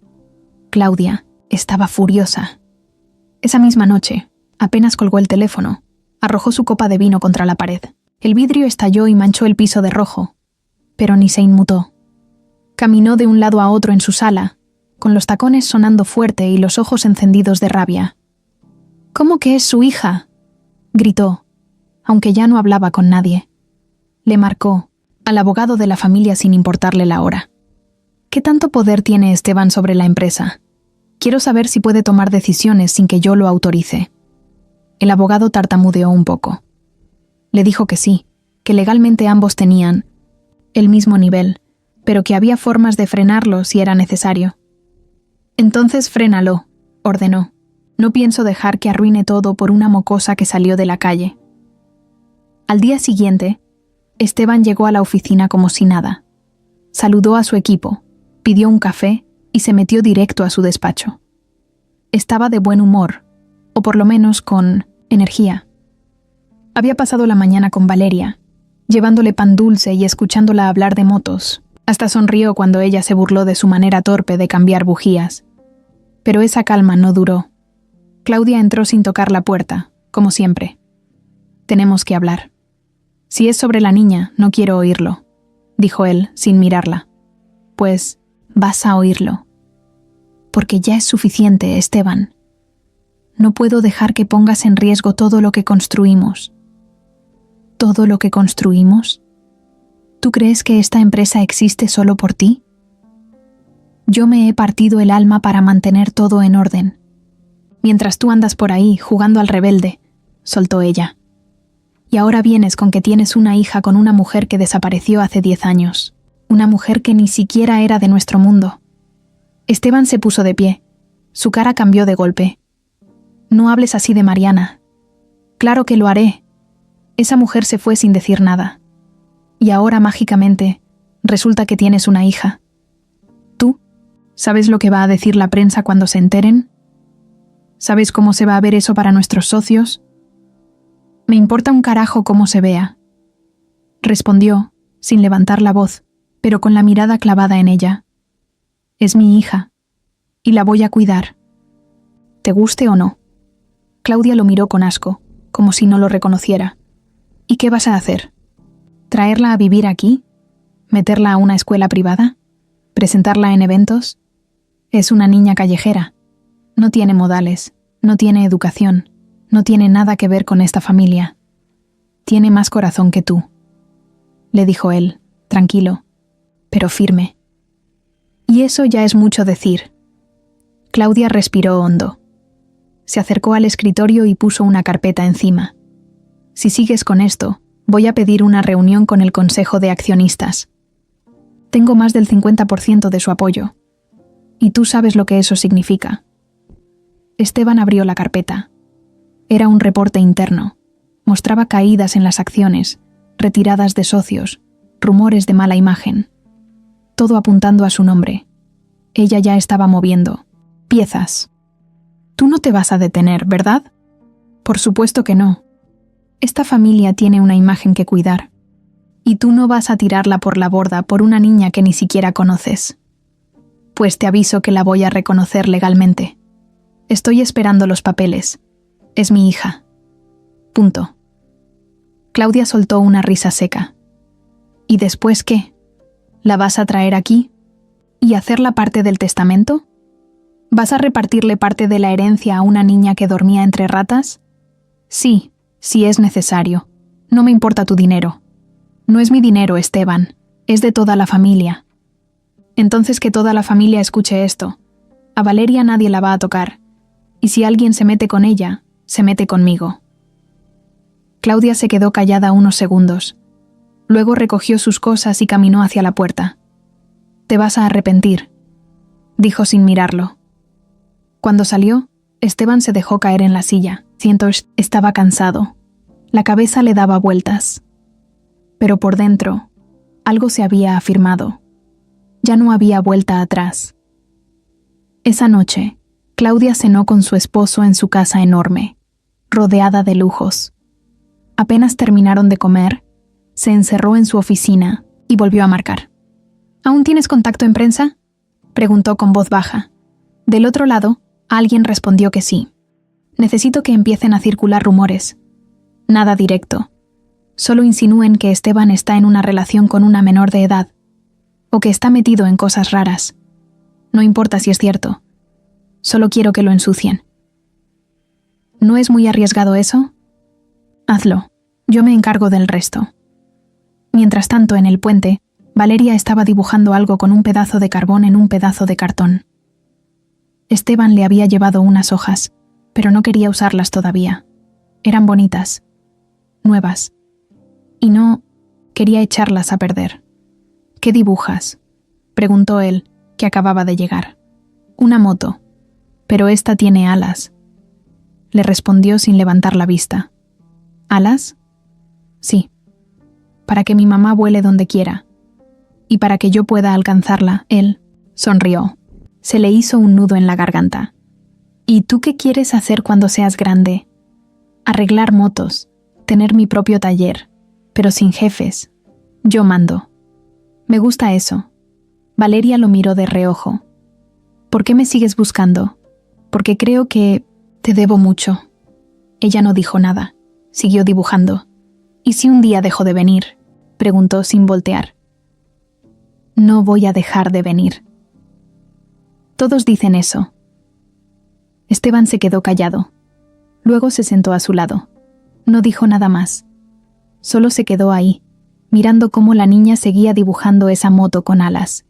Claudia estaba furiosa. Esa misma noche, apenas colgó el teléfono, arrojó su copa de vino contra la pared. El vidrio estalló y manchó el piso de rojo, pero ni se inmutó. Caminó de un lado a otro en su sala, con los tacones sonando fuerte y los ojos encendidos de rabia. «¿Cómo que es su hija?», gritó, aunque ya no hablaba con nadie. Le marcó, al abogado de la familia sin importarle la hora. ¿Qué tanto poder tiene Esteban sobre la empresa? Quiero saber si puede tomar decisiones sin que yo lo autorice. El abogado tartamudeó un poco. Le dijo que sí, que legalmente ambos tenían el mismo nivel, pero que había formas de frenarlo si era necesario. Entonces frénalo, ordenó. No pienso dejar que arruine todo por una mocosa que salió de la calle. Al día siguiente, Esteban llegó a la oficina como si nada. Saludó a su equipo, pidió un café y se metió directo a su despacho. Estaba de buen humor, o por lo menos con energía. Había pasado la mañana con Valeria, llevándole pan dulce y escuchándola hablar de motos. Hasta sonrió cuando ella se burló de su manera torpe de cambiar bujías. Pero esa calma no duró. Claudia entró sin tocar la puerta, como siempre. Tenemos que hablar. Si es sobre la niña, no quiero oírlo, dijo él, sin mirarla. Pues vas a oírlo. Porque ya es suficiente, Esteban. No puedo dejar que pongas en riesgo todo lo que construimos. ¿Todo lo que construimos? ¿Tú crees que esta empresa existe solo por ti? Yo me he partido el alma para mantener todo en orden. Mientras tú andas por ahí, jugando al rebelde, soltó ella. Y ahora vienes con que tienes una hija con una mujer que desapareció hace 10 años. Una mujer que ni siquiera era de nuestro mundo. Esteban se puso de pie. Su cara cambió de golpe. No hables así de Mariana. Claro que lo haré. Esa mujer se fue sin decir nada. Y ahora, mágicamente, resulta que tienes una hija. ¿Tú? ¿Sabes lo que va a decir la prensa cuando se enteren? ¿Sabes cómo se va a ver eso para nuestros socios? Me importa un carajo cómo se vea. Respondió, sin levantar la voz, pero con la mirada clavada en ella. Es mi hija, y la voy a cuidar. ¿Te guste o no? Claudia lo miró con asco, como si no lo reconociera. ¿Y qué vas a hacer? ¿Traerla a vivir aquí? ¿Meterla a una escuela privada? ¿Presentarla en eventos? Es una niña callejera. No tiene modales, no tiene educación, no tiene nada que ver con esta familia. Tiene más corazón que tú, le dijo él, tranquilo, pero firme. Y eso ya es mucho decir. Claudia respiró hondo. Se acercó al escritorio y puso una carpeta encima. Si sigues con esto, voy a pedir una reunión con el Consejo de Accionistas. Tengo más del 50% de su apoyo. Y tú sabes lo que eso significa. Esteban abrió la carpeta. Era un reporte interno. Mostraba caídas en las acciones, retiradas de socios, rumores de mala imagen. Todo apuntando a su nombre. Ella ya estaba moviendo. Piezas. Tú no te vas a detener, ¿verdad? Por supuesto que no. Esta familia tiene una imagen que cuidar. Y tú no vas a tirarla por la borda por una niña que ni siquiera conoces. Pues te aviso que la voy a reconocer legalmente. Estoy esperando los papeles. Es mi hija. Punto. Claudia soltó una risa seca. ¿Y después qué? ¿La vas a traer aquí? ¿Y hacerla parte del testamento? ¿Vas a repartirle parte de la herencia a una niña que dormía entre ratas? Sí, si es necesario. No me importa tu dinero. No es mi dinero, Esteban. Es de toda la familia. Entonces que toda la familia escuche esto. A Valeria nadie la va a tocar. Y si alguien se mete con ella, se mete conmigo. Claudia se quedó callada unos segundos. Luego recogió sus cosas y caminó hacia la puerta. «Te vas a arrepentir», dijo sin mirarlo. Cuando salió, Esteban se dejó caer en la silla. Estaba cansado. La cabeza le daba vueltas. Pero por dentro, algo se había afirmado. Ya no había vuelta atrás. Esa noche, Claudia cenó con su esposo en su casa enorme, rodeada de lujos. Apenas terminaron de comer, se encerró en su oficina y volvió a marcar. ¿Aún tienes contacto en prensa?, preguntó con voz baja. Del otro lado, alguien respondió que sí. Necesito que empiecen a circular rumores. Nada directo. Solo insinúen que Esteban está en una relación con una menor de edad, o que está metido en cosas raras. No importa si es cierto. Solo quiero que lo ensucien. ¿No es muy arriesgado eso? Hazlo. Yo me encargo del resto. Mientras tanto, en el puente, Valeria estaba dibujando algo con un pedazo de carbón en un pedazo de cartón. Esteban le había llevado unas hojas, pero no quería usarlas todavía. Eran bonitas, nuevas, y no quería echarlas a perder. ¿Qué dibujas?, preguntó él, que acababa de llegar. Una moto, pero esta tiene alas, le respondió sin levantar la vista. ¿Alas? Sí. Para que mi mamá vuele donde quiera. Y para que yo pueda alcanzarla, él sonrió. Se le hizo un nudo en la garganta. ¿Y tú qué quieres hacer cuando seas grande? Arreglar motos, tener mi propio taller, pero sin jefes. Yo mando. Me gusta eso. Valeria lo miró de reojo. ¿Por qué me sigues buscando? Porque creo que te debo mucho. Ella no dijo nada. Siguió dibujando. ¿Y si un día dejo de venir?, preguntó sin voltear. No voy a dejar de venir. Todos dicen eso. Esteban se quedó callado. Luego se sentó a su lado. No dijo nada más. Solo se quedó ahí, mirando cómo la niña seguía dibujando esa moto con alas.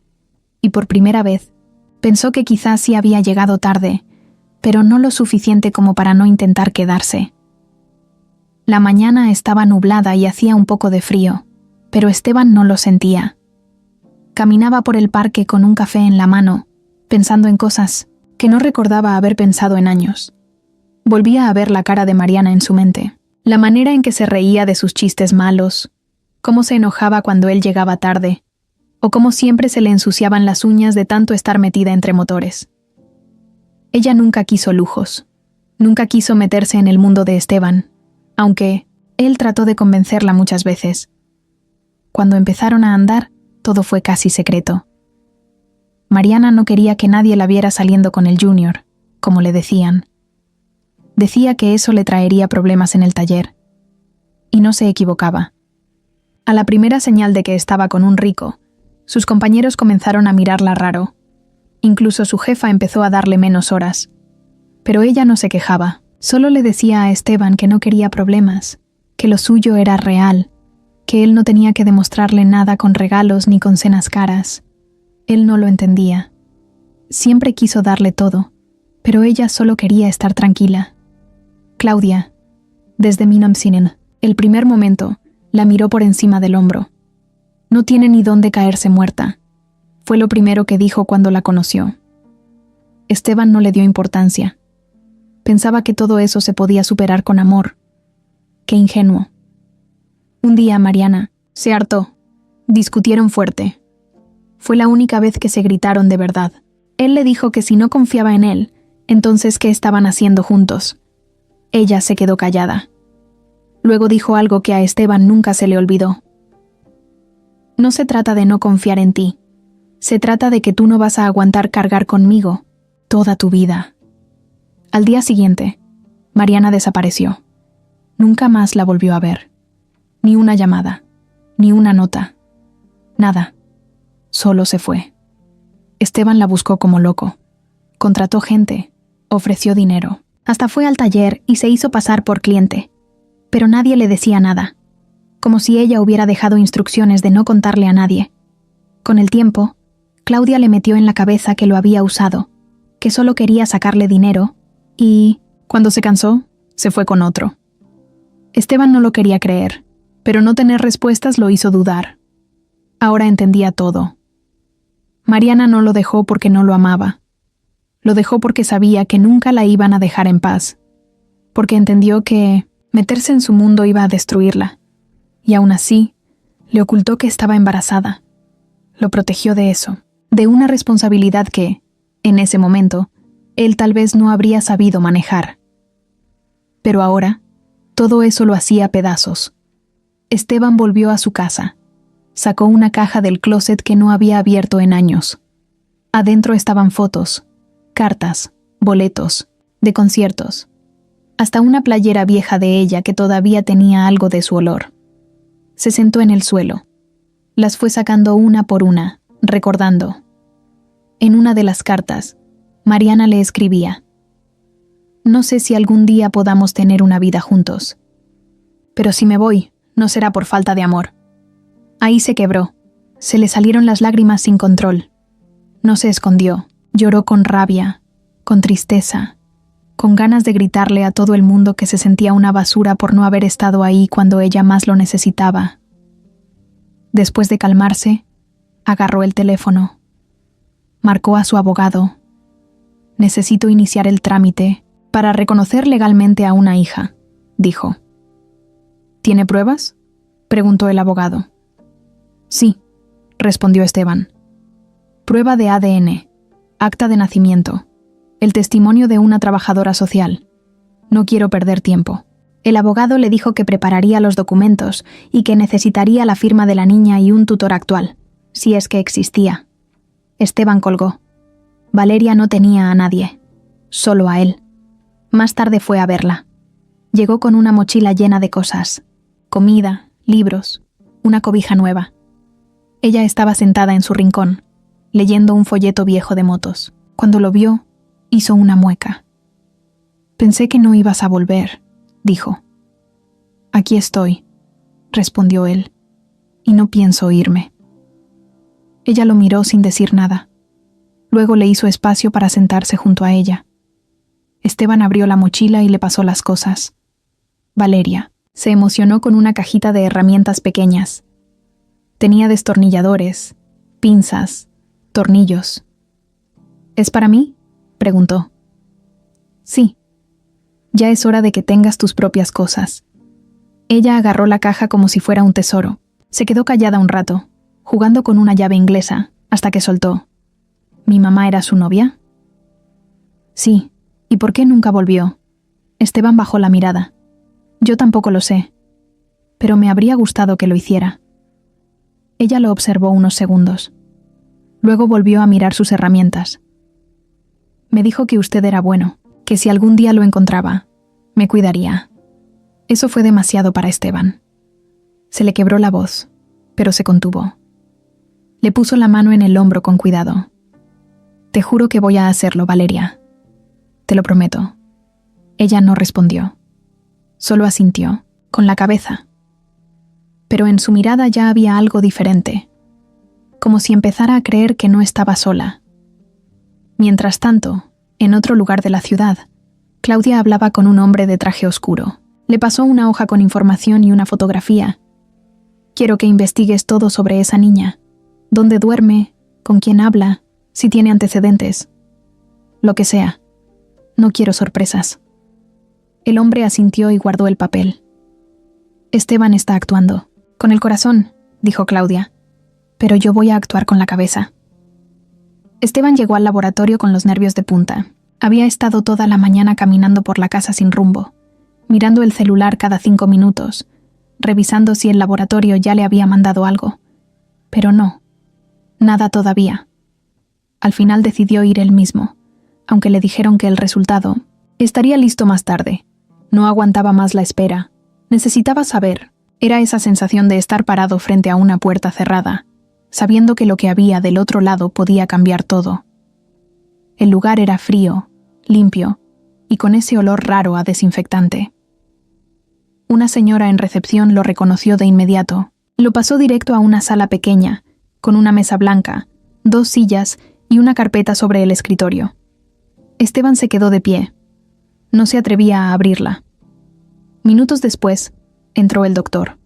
Y por primera vez, pensó que quizás sí había llegado tarde, pero no lo suficiente como para no intentar quedarse. La mañana estaba nublada y hacía un poco de frío, pero Esteban no lo sentía. Caminaba por el parque con un café en la mano, pensando en cosas que no recordaba haber pensado en años. Volvía a ver la cara de Mariana en su mente, la manera en que se reía de sus chistes malos, cómo se enojaba cuando él llegaba tarde, o cómo siempre se le ensuciaban las uñas de tanto estar metida entre motores. Ella nunca quiso lujos, nunca quiso meterse en el mundo de Esteban, aunque él trató de convencerla muchas veces. Cuando empezaron a andar, todo fue casi secreto. Mariana no quería que nadie la viera saliendo con el Junior, como le decían. Decía que eso le traería problemas en el taller. Y no se equivocaba. A la primera señal de que estaba con un rico, sus compañeros comenzaron a mirarla raro. Incluso su jefa empezó a darle menos horas. Pero ella no se quejaba. Solo le decía a Esteban que no quería problemas, que lo suyo era real, que él no tenía que demostrarle nada con regalos ni con cenas caras. Él no lo entendía. Siempre quiso darle todo, pero ella solo quería estar tranquila. Claudia, desde Minamsinen, el primer momento, la miró por encima del hombro. No tiene ni dónde caerse muerta. Fue lo primero que dijo cuando la conoció. Esteban no le dio importancia. Pensaba que todo eso se podía superar con amor. Qué ingenuo. Un día Mariana se hartó. Discutieron fuerte. Fue la única vez que se gritaron de verdad. Él le dijo que si no confiaba en él, entonces ¿qué estaban haciendo juntos? Ella se quedó callada. Luego dijo algo que a Esteban nunca se le olvidó. No se trata de no confiar en ti. Se trata de que tú no vas a aguantar cargar conmigo toda tu vida. Al día siguiente, Mariana desapareció. Nunca más la volvió a ver. Ni una llamada, ni una nota. Nada. Solo se fue. Esteban la buscó como loco. Contrató gente, ofreció dinero. Hasta fue al taller y se hizo pasar por cliente. Pero nadie le decía nada. Como si ella hubiera dejado instrucciones de no contarle a nadie. Con el tiempo, Claudia le metió en la cabeza que lo había usado, que solo quería sacarle dinero, y, cuando se cansó, se fue con otro. Esteban no lo quería creer, pero no tener respuestas lo hizo dudar. Ahora entendía todo. Mariana no lo dejó porque no lo amaba. Lo dejó porque sabía que nunca la iban a dejar en paz, porque entendió que meterse en su mundo iba a destruirla, y aún así, le ocultó que estaba embarazada. Lo protegió de eso, de una responsabilidad que, en ese momento, él tal vez no habría sabido manejar. Pero ahora, todo eso lo hacía a pedazos. Esteban volvió a su casa. Sacó una caja del closet que no había abierto en años. Adentro estaban fotos, cartas, boletos, de conciertos. Hasta una playera vieja de ella que todavía tenía algo de su olor. Se sentó en el suelo. Las fue sacando una por una, recordando. En una de las cartas, Mariana le escribía: «No sé si algún día podamos tener una vida juntos. Pero si me voy, no será por falta de amor». Ahí se quebró. Se le salieron las lágrimas sin control. No se escondió. Lloró con rabia, con tristeza, con ganas de gritarle a todo el mundo que se sentía una basura por no haber estado ahí cuando ella más lo necesitaba. Después de calmarse, agarró el teléfono. Marcó a su abogado. «Necesito iniciar el trámite para reconocer legalmente a una hija», dijo. «¿Tiene pruebas?», preguntó el abogado. «Sí», respondió Esteban. «Prueba de ADN, acta de nacimiento, el testimonio de una trabajadora social. No quiero perder tiempo». El abogado le dijo que prepararía los documentos y que necesitaría la firma de la niña y un tutor actual, si es que existía. Esteban colgó. Valeria no tenía a nadie, solo a él. Más tarde fue a verla. Llegó con una mochila llena de cosas, comida, libros, una cobija nueva. Ella estaba sentada en su rincón, leyendo un folleto viejo de motos. Cuando lo vio, hizo una mueca. «Pensé que no ibas a volver», dijo. «Aquí estoy», respondió él, «y no pienso irme». Ella lo miró sin decir nada. Luego le hizo espacio para sentarse junto a ella. Esteban abrió la mochila y le pasó las cosas. Valeria se emocionó con una cajita de herramientas pequeñas. Tenía destornilladores, pinzas, tornillos. «¿Es para mí?», preguntó. «Sí. Ya es hora de que tengas tus propias cosas». Ella agarró la caja como si fuera un tesoro. Se quedó callada un rato, jugando con una llave inglesa, hasta que soltó. ¿Mi mamá era su novia? Sí. ¿Y por qué nunca volvió? Esteban bajó la mirada. Yo tampoco lo sé. Pero me habría gustado que lo hiciera. Ella lo observó unos segundos. Luego volvió a mirar sus herramientas. Me dijo que usted era bueno, que si algún día lo encontraba, me cuidaría. Eso fue demasiado para Esteban. Se le quebró la voz, pero se contuvo. Le puso la mano en el hombro con cuidado. Te juro que voy a hacerlo, Valeria. Te lo prometo. Ella no respondió. Solo asintió, con la cabeza. Pero en su mirada ya había algo diferente, como si empezara a creer que no estaba sola. Mientras tanto, en otro lugar de la ciudad, Claudia hablaba con un hombre de traje oscuro. Le pasó una hoja con información y una fotografía. Quiero que investigues todo sobre esa niña. ¿Dónde duerme? ¿Con quién habla? Si tiene antecedentes. Lo que sea. No quiero sorpresas. El hombre asintió y guardó el papel. Esteban está actuando. Con el corazón, dijo Claudia. Pero yo voy a actuar con la cabeza. Esteban llegó al laboratorio con los nervios de punta. Había estado toda la mañana caminando por la casa sin rumbo, mirando el celular cada 5 minutos, revisando si el laboratorio ya le había mandado algo. Pero no, nada todavía. Al final decidió ir él mismo, aunque le dijeron que el resultado estaría listo más tarde. No aguantaba más la espera. Necesitaba saber. Era esa sensación de estar parado frente a una puerta cerrada, sabiendo que lo que había del otro lado podía cambiar todo. El lugar era frío, limpio, y con ese olor raro a desinfectante. Una señora en recepción lo reconoció de inmediato. Lo pasó directo a una sala pequeña, con una mesa blanca, 2 sillas y una carpeta sobre el escritorio. Esteban se quedó de pie. No se atrevía a abrirla. Minutos después, entró el doctor.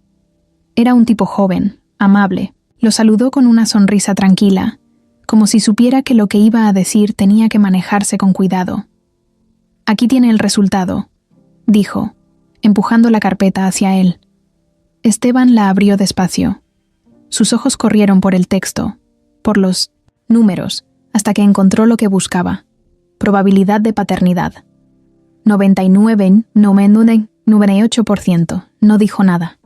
Era un tipo joven, amable. Lo saludó con una sonrisa tranquila, como si supiera que lo que iba a decir tenía que manejarse con cuidado. Aquí tiene el resultado, dijo, empujando la carpeta hacia él. Esteban la abrió despacio. Sus ojos corrieron por el texto, por los números, hasta que encontró lo que buscaba. Probabilidad de paternidad. 98%. No dijo nada.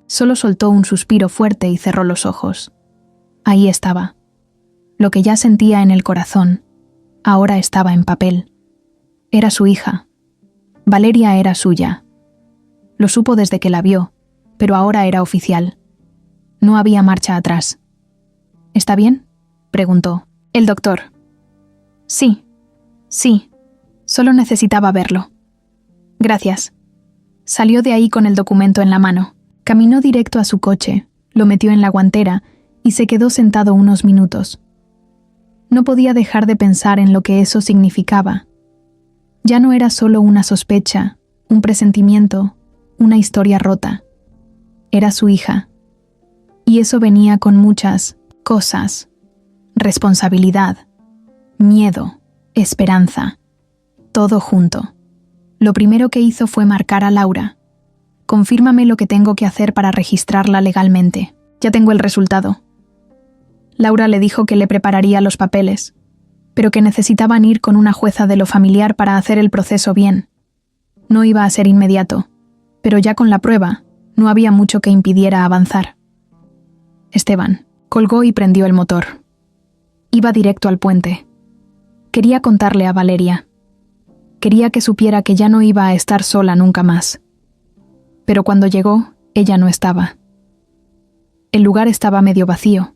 Solo soltó un suspiro fuerte y cerró los ojos. Ahí estaba. Lo que ya sentía en el corazón, ahora estaba en papel. Era su hija. Valeria era suya. Lo supo desde que la vio, pero ahora era oficial. No había marcha atrás. ¿Está bien?, preguntó. El doctor. Sí. Solo necesitaba verlo. Gracias. Salió de ahí con el documento en la mano. Caminó directo a su coche, lo metió en la guantera y se quedó sentado unos minutos. No podía dejar de pensar en lo que eso significaba. Ya no era solo una sospecha, un presentimiento, una historia rota. Era su hija. Y eso venía con muchas cosas. Responsabilidad, miedo, esperanza. Todo junto. Lo primero que hizo fue marcar a Laura. Confírmame lo que tengo que hacer para registrarla legalmente. Ya tengo el resultado. Laura le dijo que le prepararía los papeles, pero que necesitaban ir con una jueza de lo familiar para hacer el proceso bien. No iba a ser inmediato, pero ya con la prueba, no había mucho que impidiera avanzar. Esteban colgó y prendió el motor. Iba directo al puente. Quería contarle a Valeria. Quería que supiera que ya no iba a estar sola nunca más. Pero cuando llegó, ella no estaba. El lugar estaba medio vacío.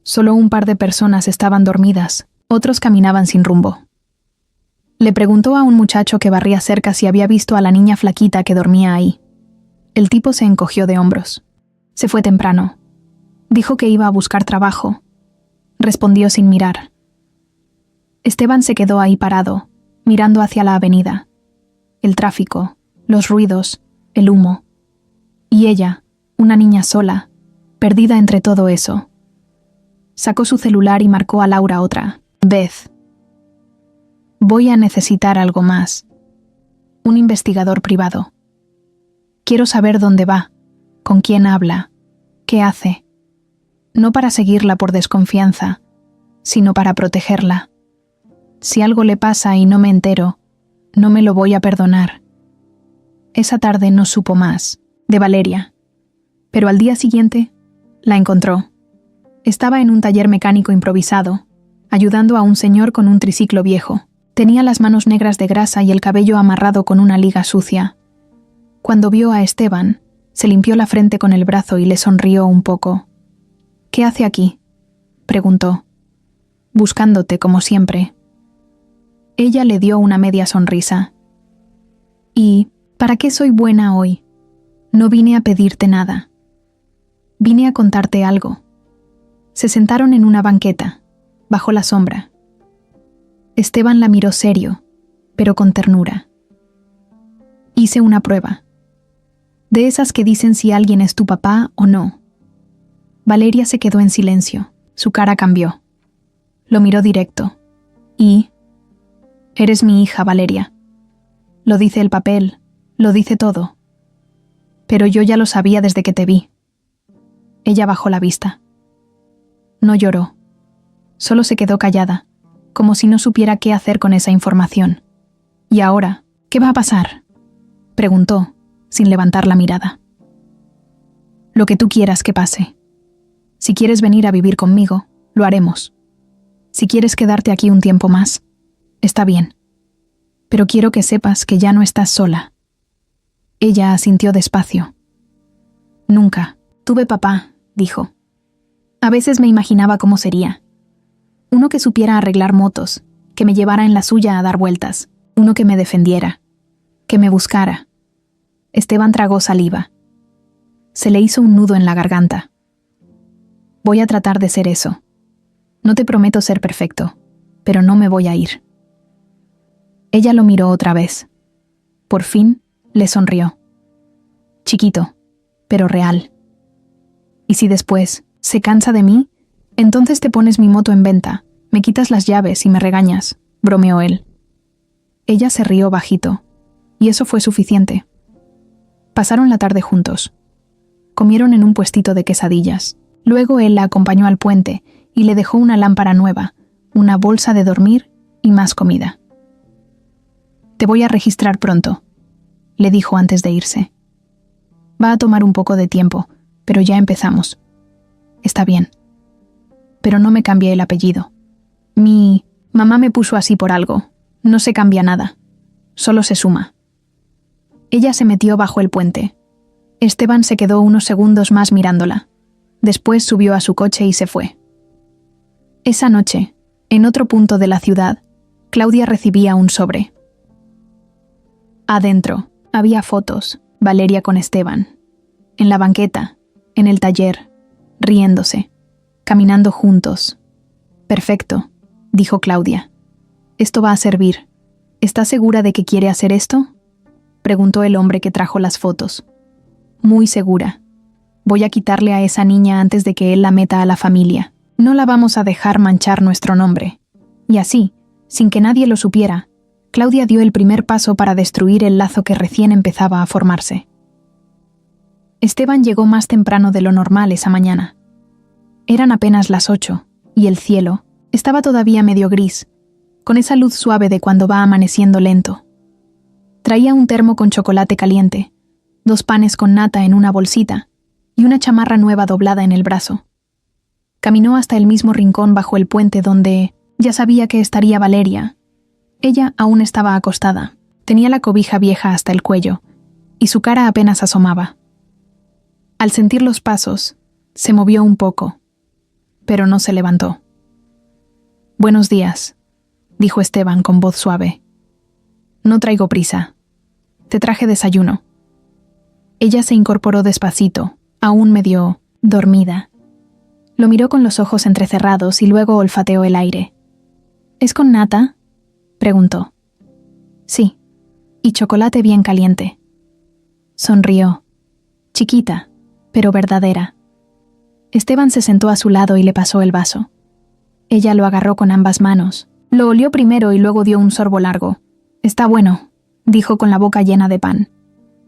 Solo un par de personas estaban dormidas, otros caminaban sin rumbo. Le preguntó a un muchacho que barría cerca si había visto a la niña flaquita que dormía ahí. El tipo se encogió de hombros. Se fue temprano. Dijo que iba a buscar trabajo. Respondió sin mirar. Esteban se quedó ahí parado, mirando hacia la avenida. El tráfico, los ruidos, el humo. Y ella, una niña sola, perdida entre todo eso. Sacó su celular y marcó a Laura otra vez. Voy a necesitar algo más. Un investigador privado. Quiero saber dónde va, con quién habla, ¿Qué hace? No para seguirla por desconfianza, sino para protegerla. Si algo le pasa y no me entero, no me lo voy a perdonar. Esa tarde no supo más de Valeria, pero al día siguiente la encontró. Estaba en un taller mecánico improvisado, ayudando a un señor con un triciclo viejo. Tenía las manos negras de grasa y el cabello amarrado con una liga sucia. Cuando vio a Esteban, se limpió la frente con el brazo y le sonrió un poco. «¿Qué hace aquí?», preguntó. «Buscándote, como siempre». Ella le dio una media sonrisa. «¿Y para qué soy buena hoy? No vine a pedirte nada. Vine a contarte algo». Se sentaron en una banqueta, bajo la sombra. Esteban la miró serio, pero con ternura. «Hice una prueba. De esas que dicen si alguien es tu papá o no». Valeria se quedó en silencio. Su cara cambió. Lo miró directo. «¿Y? Eres mi hija, Valeria. Lo dice el papel, lo dice todo. Pero yo ya lo sabía desde que te vi». Ella bajó la vista. No lloró. Solo se quedó callada, como si no supiera qué hacer con esa información. «¿Y ahora, qué va a pasar?», preguntó, sin levantar la mirada. «Lo que tú quieras que pase. Si quieres venir a vivir conmigo, lo haremos. Si quieres quedarte aquí un tiempo más, está bien. Pero quiero que sepas que ya no estás sola». Ella asintió despacio. «Nunca tuve papá», dijo. «A veces me imaginaba cómo sería. Uno que supiera arreglar motos, que me llevara en la suya a dar vueltas, uno que me defendiera, que me buscara». Esteban tragó saliva. Se le hizo un nudo en la garganta. «Voy a tratar de ser eso. No te prometo ser perfecto, pero no me voy a ir». Ella lo miró otra vez. Por fin, le sonrió. «Chiquito, pero real. Y si después se cansa de mí, entonces te pones mi moto en venta, me quitas las llaves y me regañas», bromeó él. Ella se rió bajito, y eso fue suficiente. Pasaron la tarde juntos. Comieron en un puestito de quesadillas. Luego él la acompañó al puente y le dejó una lámpara nueva, una bolsa de dormir y más comida. «Te voy a registrar pronto», le dijo antes de irse. «Va a tomar un poco de tiempo, pero ya empezamos. Está bien. Pero no me cambié el apellido. Mi mamá me puso así por algo. No se cambia nada. Solo se suma». Ella se metió bajo el puente. Esteban se quedó unos segundos más mirándola. Después subió a su coche y se fue. Esa noche, en otro punto de la ciudad, Claudia recibía un sobre. Adentro había fotos, Valeria con Esteban. En la banqueta, en el taller, riéndose, caminando juntos. «Perfecto», dijo Claudia. «Esto va a servir. ¿Estás segura de que quiere hacer esto?», preguntó el hombre que trajo las fotos. «Muy segura. Voy a quitarle a esa niña antes de que él la meta a la familia. No la vamos a dejar manchar nuestro nombre». Y así, sin que nadie lo supiera, Claudia dio el primer paso para destruir el lazo que recién empezaba a formarse. Esteban llegó más temprano de lo normal esa mañana. Eran apenas las 8, y el cielo estaba todavía medio gris, con esa luz suave de cuando va amaneciendo lento. Traía un termo con chocolate caliente, 2 panes con nata en una bolsita y una chamarra nueva doblada en el brazo. Caminó hasta el mismo rincón bajo el puente donde ya sabía que estaría Valeria. Ella aún estaba acostada, tenía la cobija vieja hasta el cuello, y su cara apenas asomaba. Al sentir los pasos, se movió un poco, pero no se levantó. «Buenos días», dijo Esteban con voz suave. «No traigo prisa. Te traje desayuno». Ella se incorporó despacito, aún medio dormida. Lo miró con los ojos entrecerrados y luego olfateó el aire. «¿Es con nata?», preguntó. «Sí, y chocolate bien caliente». Sonrió. Chiquita, pero verdadera. Esteban se sentó a su lado y le pasó el vaso. Ella lo agarró con ambas manos. Lo olió primero y luego dio un sorbo largo. «Está bueno», dijo con la boca llena de pan.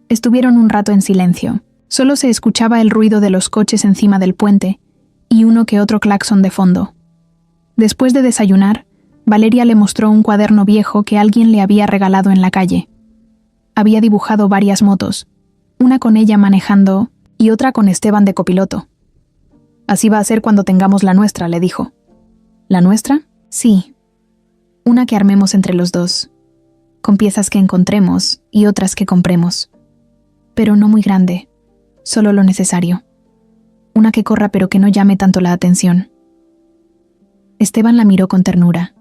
Estuvieron un rato en silencio. Solo se escuchaba el ruido de los coches encima del puente y uno que otro claxon de fondo. Después de desayunar, Valeria le mostró un cuaderno viejo que alguien le había regalado en la calle. Había dibujado varias motos, una con ella manejando y otra con Esteban de copiloto. «Así va a ser cuando tengamos la nuestra», le dijo. «¿La nuestra?» «Sí. Una que armemos entre los dos, con piezas que encontremos y otras que compremos. Pero no muy grande, solo lo necesario. Una que corra pero que no llame tanto la atención». Esteban la miró con ternura.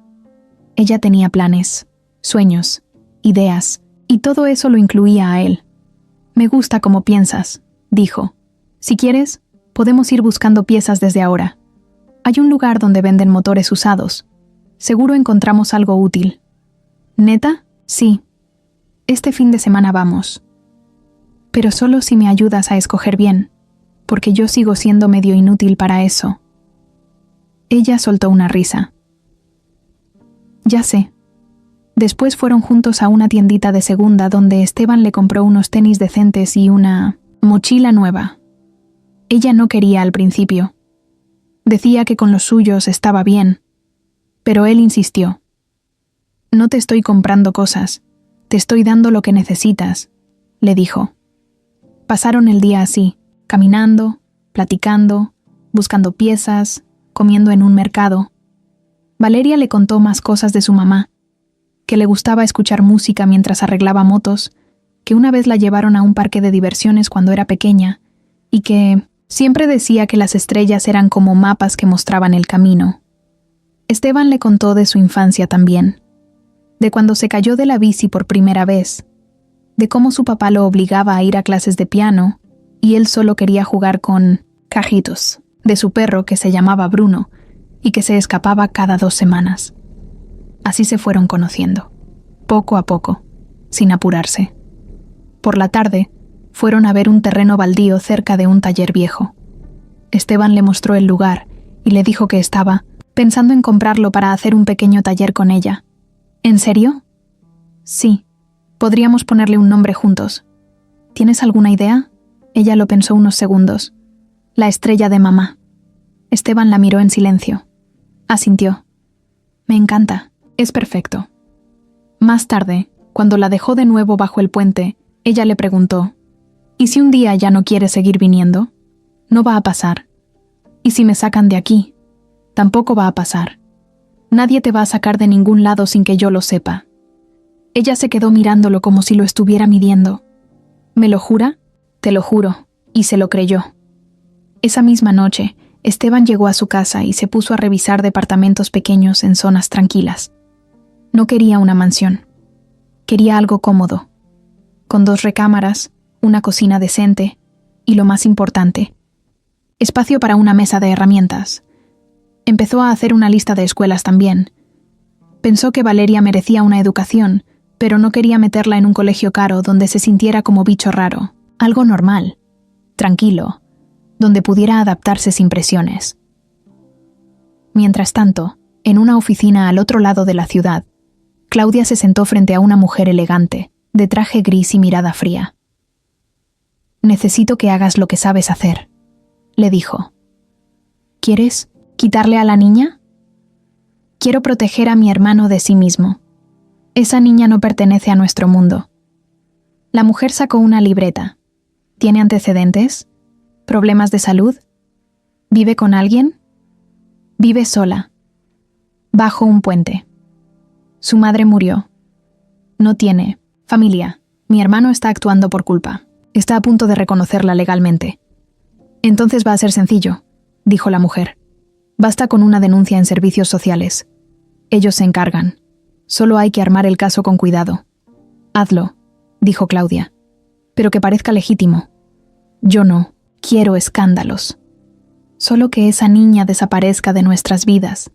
Ella tenía planes, sueños, ideas, y todo eso lo incluía a él. «Me gusta cómo piensas», dijo. «Si quieres, podemos ir buscando piezas desde ahora. Hay un lugar donde venden motores usados. Seguro encontramos algo útil». «¿Neta?» «Sí. Este fin de semana vamos. Pero solo si me ayudas a escoger bien, porque yo sigo siendo medio inútil para eso». Ella soltó una risa. «Ya sé». Después fueron juntos a una tiendita de segunda donde Esteban le compró unos tenis decentes y una mochila nueva. Ella no quería al principio. Decía que con los suyos estaba bien, pero él insistió. «No te estoy comprando cosas, te estoy dando lo que necesitas», le dijo. Pasaron el día así, caminando, platicando, buscando piezas, comiendo en un mercado. Valeria le contó más cosas de su mamá, que le gustaba escuchar música mientras arreglaba motos, que una vez la llevaron a un parque de diversiones cuando era pequeña, y que siempre decía que las estrellas eran como mapas que mostraban el camino. Esteban le contó de su infancia también, de cuando se cayó de la bici por primera vez, de cómo su papá lo obligaba a ir a clases de piano y él solo quería jugar con Cajitos, de su perro que se llamaba Bruno y que se escapaba cada 2 semanas. Así se fueron conociendo, poco a poco, sin apurarse. Por la tarde, fueron a ver un terreno baldío cerca de un taller viejo. Esteban le mostró el lugar y le dijo que estaba pensando en comprarlo para hacer un pequeño taller con ella. ¿En serio? Sí. Podríamos ponerle un nombre juntos. ¿Tienes alguna idea? Ella lo pensó unos segundos. La estrella de mamá. Esteban la miró en silencio. Asintió. Me encanta. Es perfecto. Más tarde, cuando la dejó de nuevo bajo el puente, ella le preguntó, ¿y si un día ya no quieres seguir viniendo? No va a pasar. ¿Y si me sacan de aquí? Tampoco va a pasar. Nadie te va a sacar de ningún lado sin que yo lo sepa. Ella se quedó mirándolo como si lo estuviera midiendo. ¿Me lo jura? Te lo juro. Y se lo creyó. Esa misma noche, Esteban llegó a su casa y se puso a revisar departamentos pequeños en zonas tranquilas. No quería una mansión. Quería algo cómodo, con 2 recámaras, una cocina decente y, lo más importante, espacio para una mesa de herramientas. Empezó a hacer una lista de escuelas también. Pensó que Valeria merecía una educación, pero no quería meterla en un colegio caro donde se sintiera como bicho raro. Algo normal, tranquilo, donde pudiera adaptarse sin presiones. Mientras tanto, en una oficina al otro lado de la ciudad, Claudia se sentó frente a una mujer elegante, de traje gris y mirada fría. «Necesito que hagas lo que sabes hacer», le dijo. «¿Quieres quitarle a la niña?» «Quiero proteger a mi hermano de sí mismo. Esa niña no pertenece a nuestro mundo». La mujer sacó una libreta. ¿Tiene antecedentes? ¿Problemas de salud? ¿Vive con alguien? Vive sola. Bajo un puente. Su madre murió. No tiene familia. Mi hermano está actuando por culpa. Está a punto de reconocerla legalmente. Entonces va a ser sencillo, dijo la mujer. Basta con una denuncia en servicios sociales. Ellos se encargan. Solo hay que armar el caso con cuidado. Hazlo, dijo Claudia. Pero que parezca legítimo. Yo no quiero escándalos. Solo que esa niña desaparezca de nuestras vidas.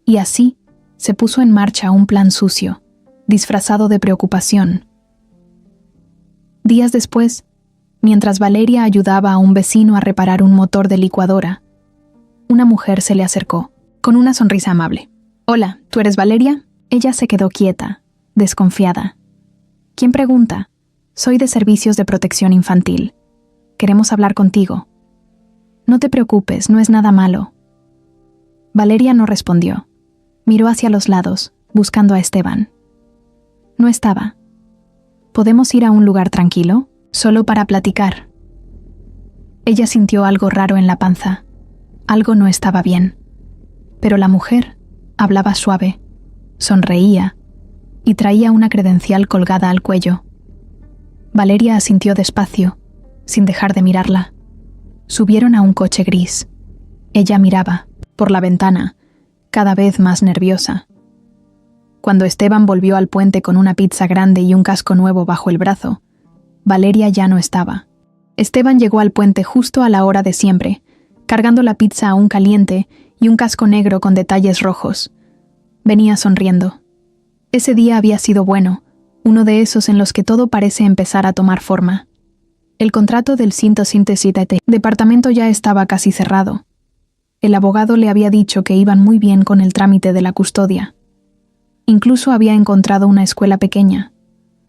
Y así se puso en marcha un plan sucio, disfrazado de preocupación. Días después, mientras Valeria ayudaba a un vecino a reparar un motor de licuadora, una mujer se le acercó, con una sonrisa amable. «Hola, ¿tú eres Valeria?» Ella se quedó quieta, desconfiada. «¿Quién pregunta? Soy de Servicios de Protección Infantil». queremos hablar contigo. No te preocupes, no es nada malo. Valeria no respondió. Miró hacia los lados, buscando a Esteban. No estaba. ¿Podemos ir a un lugar tranquilo? Solo para platicar. Ella sintió algo raro en la panza. Algo no estaba bien. Pero la mujer hablaba suave, sonreía y traía una credencial colgada al cuello. Valeria asintió despacio, sin dejar de mirarla. Subieron a un coche gris. Ella miraba, por la ventana, cada vez más nerviosa. Cuando Esteban volvió al puente con una pizza grande y un casco nuevo bajo el brazo, Valeria ya no estaba. Esteban llegó al puente justo a la hora de siempre, cargando la pizza aún caliente y un casco negro con detalles rojos. Venía sonriendo. Ese día había sido bueno, uno de esos en los que todo parece empezar a tomar forma. El contrato del departamento ya estaba casi cerrado. El abogado le había dicho que iban muy bien con el trámite de la custodia. Incluso había encontrado una escuela pequeña,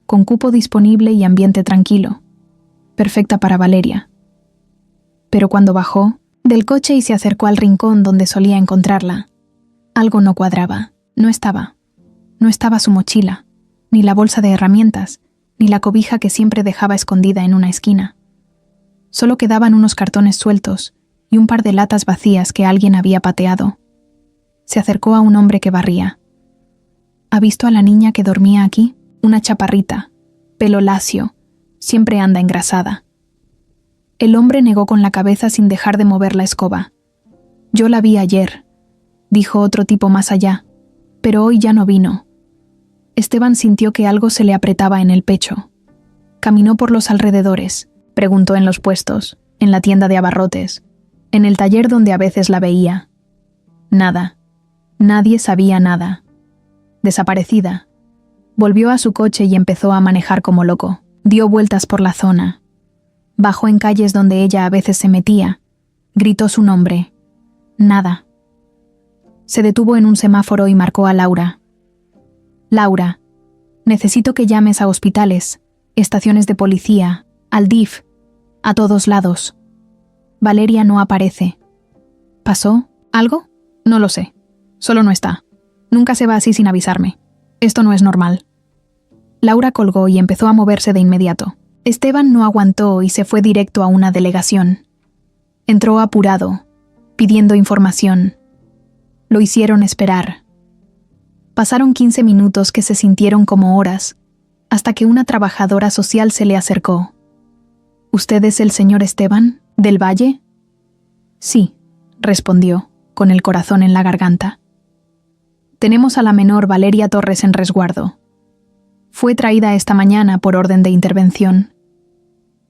con cupo disponible y ambiente tranquilo, perfecta para Valeria. Pero cuando bajó del coche y se acercó al rincón donde solía encontrarla, algo no cuadraba. No estaba. No estaba su mochila, ni la bolsa de herramientas, ni la cobija que siempre dejaba escondida en una esquina. Solo quedaban unos cartones sueltos y un par de latas vacías que alguien había pateado. Se acercó a un hombre que barría. ¿Ha visto a la niña que dormía aquí? Una chaparrita, pelo lacio, siempre anda engrasada. El hombre negó con la cabeza sin dejar de mover la escoba. Yo la vi ayer, dijo otro tipo más allá, pero hoy ya no vino. Esteban sintió que algo se le apretaba en el pecho. Caminó por los alrededores, preguntó en los puestos, en la tienda de abarrotes, en el taller donde a veces la veía. Nada. Nadie sabía nada. Desaparecida. Volvió a su coche y empezó a manejar como loco. Dio vueltas por la zona. Bajó en calles donde ella a veces se metía. Gritó su nombre. Nada. Se detuvo en un semáforo y marcó a Laura. Laura, necesito que llames a hospitales, estaciones de policía, al DIF, a todos lados. Valeria no aparece. ¿Pasó algo? No lo sé. Solo no está. Nunca se va así sin avisarme. Esto no es normal. Laura colgó y empezó a moverse de inmediato. Esteban no aguantó y se fue directo a una delegación. Entró apurado, pidiendo información. Lo hicieron esperar. Pasaron 15 minutos que se sintieron como horas, hasta que una trabajadora social se le acercó. ¿Usted es el señor Esteban, del Valle? Sí, respondió, con el corazón en la garganta. Tenemos a la menor Valeria Torres en resguardo. Fue traída esta mañana por orden de intervención.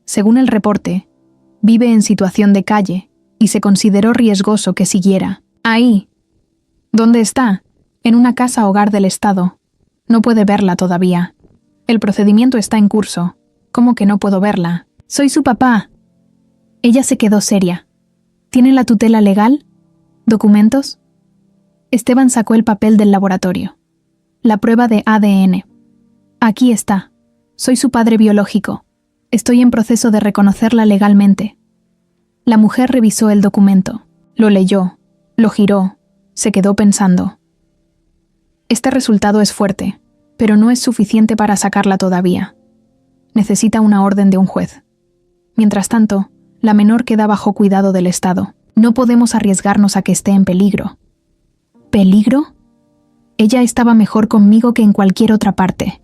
Según el reporte, vive en situación de calle y se consideró riesgoso que siguiera. Ahí. ¿Dónde está? En una casa hogar del Estado. No puede verla todavía. El procedimiento está en curso. ¿Cómo que no puedo verla? Soy su papá. Ella se quedó seria. ¿Tiene la tutela legal? ¿Documentos? Esteban sacó el papel del laboratorio. La prueba de ADN. Aquí está. Soy su padre biológico. Estoy en proceso de reconocerla legalmente. La mujer revisó el documento. Lo leyó. Lo giró. Se quedó pensando. Este resultado es fuerte, pero no es suficiente para sacarla todavía. Necesita una orden de un juez. Mientras tanto, la menor queda bajo cuidado del Estado. No podemos arriesgarnos a que esté en peligro. ¿Peligro? Ella estaba mejor conmigo que en cualquier otra parte.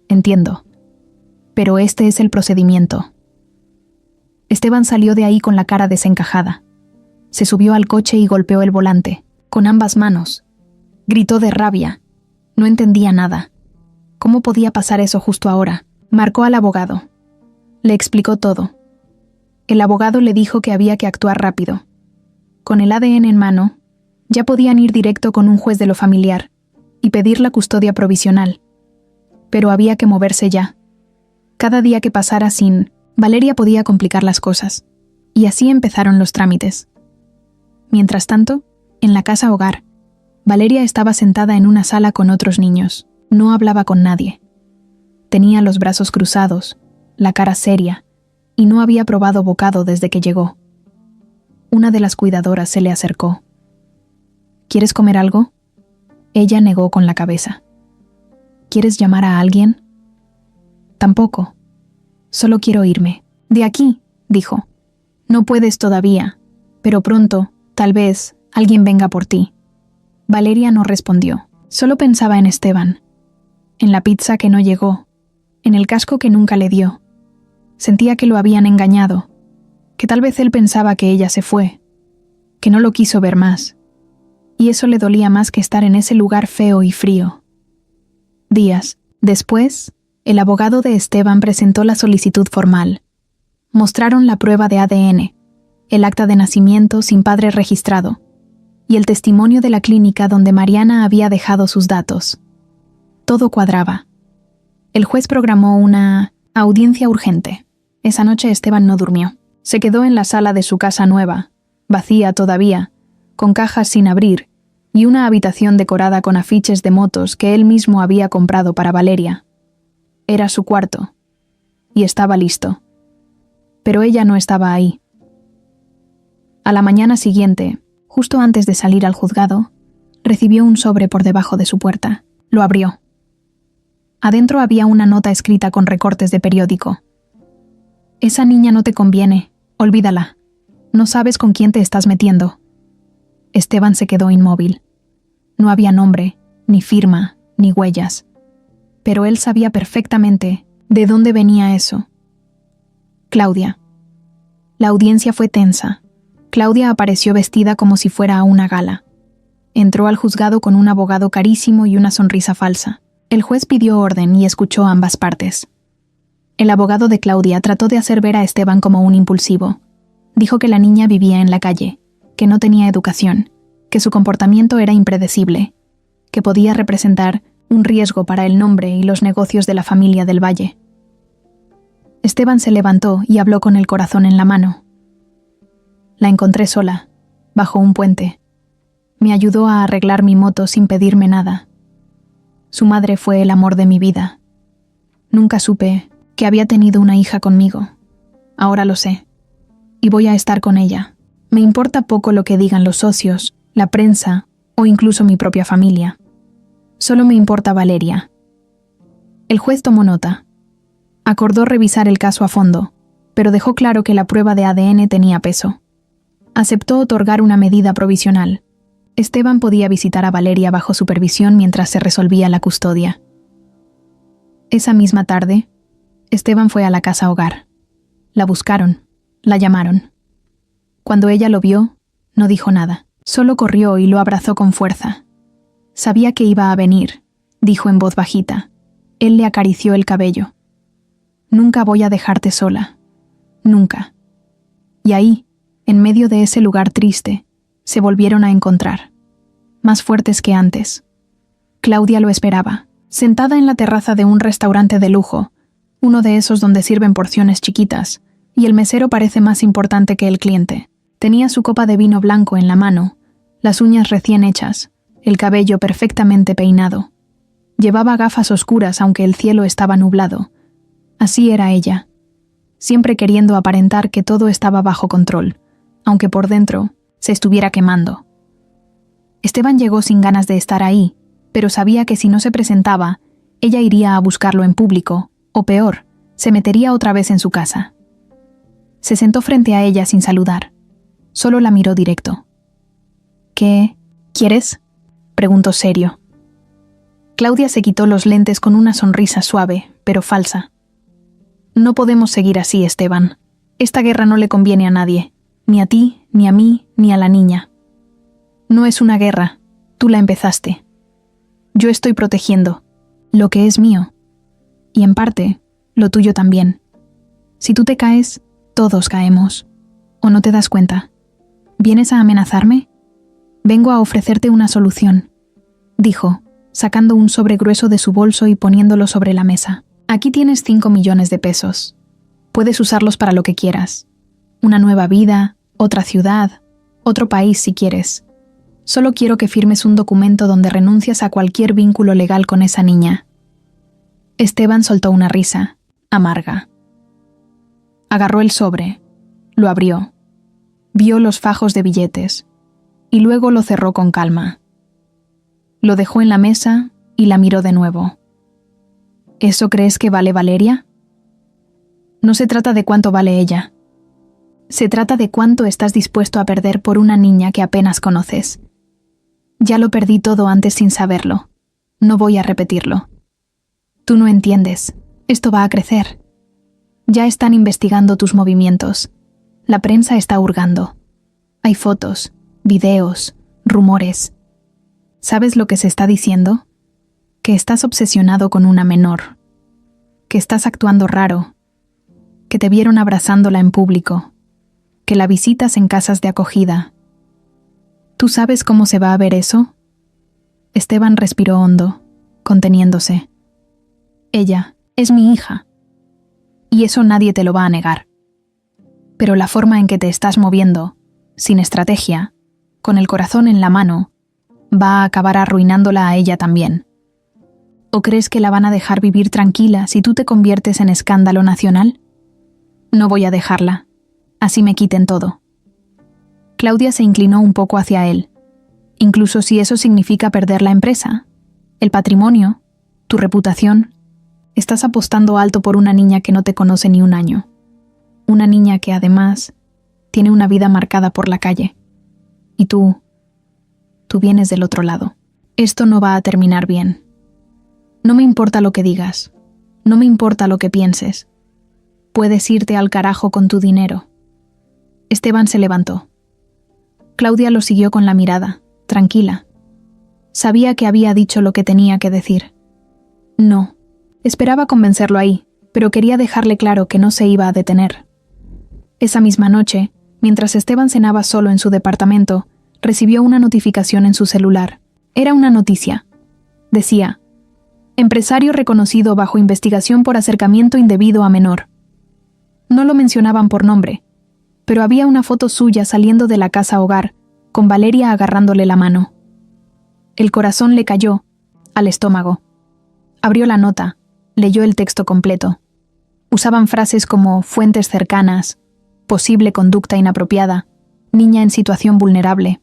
Entiendo. Pero este es el procedimiento. Esteban salió de ahí con la cara desencajada. Se subió al coche y golpeó el volante, con ambas manos. Gritó de rabia. No entendía nada. ¿Cómo podía pasar eso justo ahora? Marcó al abogado. Le explicó todo. El abogado le dijo que había que actuar rápido. Con el ADN en mano, ya podían ir directo con un juez de lo familiar y pedir la custodia provisional. Pero había que moverse ya. Cada día que pasara sin Valeria podía complicar las cosas, y así empezaron los trámites. Mientras tanto, en la casa hogar, Valeria estaba sentada en una sala con otros niños. No hablaba con nadie. Tenía los brazos cruzados, la cara seria, y no había probado bocado desde que llegó. Una de las cuidadoras se le acercó. ¿Quieres comer algo? Ella negó con la cabeza. ¿Quieres llamar a alguien? Tampoco. Solo quiero irme. De aquí, dijo. No puedes todavía, pero pronto, tal vez, alguien venga por ti. Valeria no respondió. Solo pensaba en Esteban, en la pizza que no llegó, en el casco que nunca le dio. Sentía que lo habían engañado, que tal vez él pensaba que ella se fue, que no lo quiso ver más, y eso le dolía más que estar en ese lugar feo y frío. Días después, el abogado de Esteban presentó la solicitud formal. Mostraron la prueba de ADN, el acta de nacimiento sin padre registrado, y el testimonio de la clínica donde Mariana había dejado sus datos. Todo cuadraba. El juez programó una audiencia urgente. Esa noche Esteban no durmió. Se quedó en la sala de su casa nueva, vacía todavía, con cajas sin abrir, y una habitación decorada con afiches de motos que él mismo había comprado para Valeria. Era su cuarto, y estaba listo. Pero ella no estaba ahí. A la mañana siguiente, justo antes de salir al juzgado, recibió un sobre por debajo de su puerta. Lo abrió. Adentro había una nota escrita con recortes de periódico. Esa niña no te conviene, olvídala. No sabes con quién te estás metiendo. Esteban se quedó inmóvil. No había nombre, ni firma, ni huellas. Pero él sabía perfectamente de dónde venía eso. Claudia. La audiencia fue tensa. Claudia apareció vestida como si fuera a una gala. Entró al juzgado con un abogado carísimo y una sonrisa falsa. El juez pidió orden y escuchó ambas partes. El abogado de Claudia trató de hacer ver a Esteban como un impulsivo. Dijo que la niña vivía en la calle, que no tenía educación, que su comportamiento era impredecible, que podía representar un riesgo para el nombre y los negocios de la familia del Valle. Esteban se levantó y habló con el corazón en la mano. La encontré sola, bajo un puente. Me ayudó a arreglar mi moto sin pedirme nada. Su madre fue el amor de mi vida. Nunca supe que había tenido una hija conmigo. Ahora lo sé. Y voy a estar con ella. Me importa poco lo que digan los socios, la prensa o incluso mi propia familia. Solo me importa Valeria. El juez tomó nota. Acordó revisar el caso a fondo, pero dejó claro que la prueba de ADN tenía peso. Aceptó otorgar una medida provisional. Esteban podía visitar a Valeria bajo supervisión mientras se resolvía la custodia. Esa misma tarde, Esteban fue a la casa hogar. La buscaron, la llamaron. Cuando ella lo vio, no dijo nada. Solo corrió y lo abrazó con fuerza. Sabía que iba a venir, dijo en voz bajita. Él le acarició el cabello. Nunca voy a dejarte sola. Nunca. Y ahí, en medio de ese lugar triste, se volvieron a encontrar. Más fuertes que antes. Claudia lo esperaba, sentada en la terraza de un restaurante de lujo, uno de esos donde sirven porciones chiquitas, y el mesero parece más importante que el cliente. Tenía su copa de vino blanco en la mano, las uñas recién hechas, el cabello perfectamente peinado. Llevaba gafas oscuras aunque el cielo estaba nublado. Así era ella, siempre queriendo aparentar que todo estaba bajo control, aunque por dentro se estuviera quemando. Esteban llegó sin ganas de estar ahí, pero sabía que si no se presentaba, ella iría a buscarlo en público, o peor, se metería otra vez en su casa. Se sentó frente a ella sin saludar. Solo la miró directo. ¿Qué quieres?, preguntó serio. Claudia se quitó los lentes con una sonrisa suave, pero falsa. No podemos seguir así, Esteban. Esta guerra no le conviene a nadie, ni a ti, ni a mí, ni a la niña. No es una guerra, tú la empezaste. Yo estoy protegiendo lo que es mío, y en parte, lo tuyo también. Si tú te caes, todos caemos. ¿O no te das cuenta? ¿Vienes a amenazarme? Vengo a ofrecerte una solución, dijo, sacando un sobre grueso de su bolso y poniéndolo sobre la mesa. Aquí tienes 5 millones de pesos. Puedes usarlos para lo que quieras. Una nueva vida, otra ciudad, otro país si quieres. Solo quiero que firmes un documento donde renuncias a cualquier vínculo legal con esa niña. Esteban soltó una risa, amarga. Agarró el sobre, lo abrió, vio los fajos de billetes y luego lo cerró con calma. Lo dejó en la mesa y la miró de nuevo. ¿Eso crees que vale Valeria? No se trata de cuánto vale ella. Se trata de cuánto estás dispuesto a perder por una niña que apenas conoces. Ya lo perdí todo antes sin saberlo. No voy a repetirlo. Tú no entiendes. Esto va a crecer. Ya están investigando tus movimientos. La prensa está hurgando. Hay fotos, videos, rumores. ¿Sabes lo que se está diciendo? Que estás obsesionado con una menor. Que estás actuando raro. Que te vieron abrazándola en público. Que la visitas en casas de acogida. ¿Tú sabes cómo se va a ver eso? Esteban respiró hondo, conteniéndose. Ella es mi hija. Y eso nadie te lo va a negar. Pero la forma en que te estás moviendo, sin estrategia, con el corazón en la mano, va a acabar arruinándola a ella también. ¿O crees que la van a dejar vivir tranquila si tú te conviertes en escándalo nacional? No voy a dejarla. Así me quiten todo. Claudia se inclinó un poco hacia él. Incluso si eso significa perder la empresa, el patrimonio, tu reputación. Estás apostando alto por una niña que no te conoce ni un año. Una niña que, además, tiene una vida marcada por la calle. Y tú vienes del otro lado. Esto no va a terminar bien. No me importa lo que digas. No me importa lo que pienses. Puedes irte al carajo con tu dinero. Esteban se levantó. Claudia lo siguió con la mirada, tranquila. Sabía que había dicho lo que tenía que decir. No. Esperaba convencerlo ahí, pero quería dejarle claro que no se iba a detener. Esa misma noche, mientras Esteban cenaba solo en su departamento, recibió una notificación en su celular. Era una noticia. Decía: empresario reconocido bajo investigación por acercamiento indebido a menor. No lo mencionaban por nombre, pero había una foto suya saliendo de la casa hogar, con Valeria agarrándole la mano. El corazón le cayó al estómago. Abrió la nota, leyó el texto completo. Usaban frases como fuentes cercanas, posible conducta inapropiada, niña en situación vulnerable.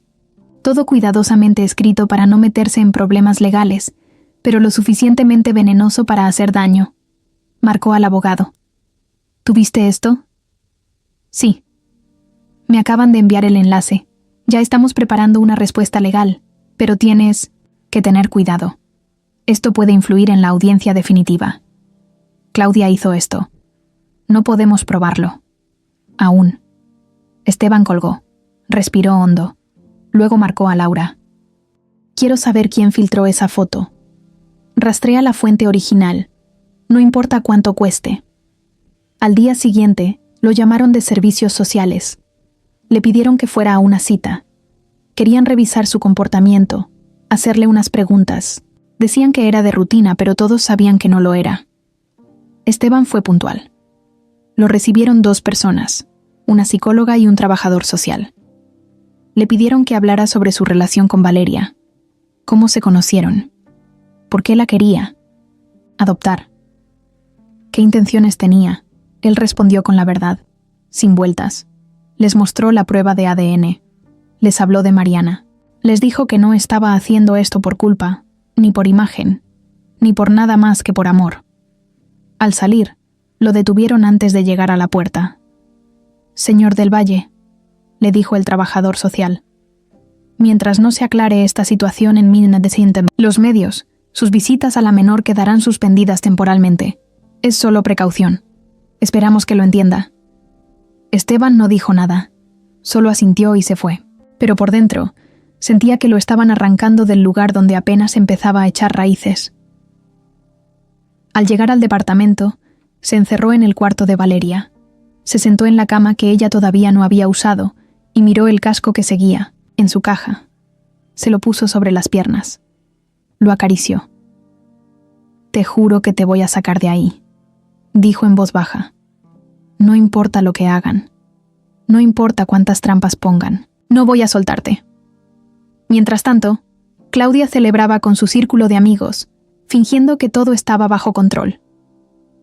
Todo cuidadosamente escrito para no meterse en problemas legales, pero lo suficientemente venenoso para hacer daño. Marcó al abogado. ¿Tuviste esto? Sí. Me acaban de enviar el enlace. Ya estamos preparando una respuesta legal, pero tienes que tener cuidado. Esto puede influir en la audiencia definitiva. Claudia hizo esto. No podemos probarlo. Aún. Esteban colgó. Respiró hondo. Luego marcó a Laura. Quiero saber quién filtró esa foto. Rastrea la fuente original. No importa cuánto cueste. Al día siguiente, lo llamaron de servicios sociales. Le pidieron que fuera a una cita. Querían revisar su comportamiento, hacerle unas preguntas. Decían que era de rutina, pero todos sabían que no lo era. Esteban fue puntual. Lo recibieron 2 personas, una psicóloga y un trabajador social. Le pidieron que hablara sobre su relación con Valeria. ¿Cómo se conocieron? ¿Por qué la quería? Adoptar. ¿Qué intenciones tenía? Él respondió con la verdad, sin vueltas. Les mostró la prueba de ADN. Les habló de Mariana. Les dijo que no estaba haciendo esto por culpa, ni por imagen, ni por nada más que por amor. Al salir, lo detuvieron antes de llegar a la puerta. «Señor del Valle», le dijo el trabajador social. «Mientras no se aclare esta situación en los medios, sus visitas a la menor quedarán suspendidas temporalmente. Es solo precaución. Esperamos que lo entienda». Esteban no dijo nada, solo asintió y se fue. Pero por dentro, sentía que lo estaban arrancando del lugar donde apenas empezaba a echar raíces. Al llegar al departamento, se encerró en el cuarto de Valeria. Se sentó en la cama que ella todavía no había usado y miró el casco que seguía, en su caja. Se lo puso sobre las piernas. Lo acarició. «Te juro que te voy a sacar de ahí», dijo en voz baja. «No importa lo que hagan. No importa cuántas trampas pongan. No voy a soltarte». Mientras tanto, Claudia celebraba con su círculo de amigos, fingiendo que todo estaba bajo control.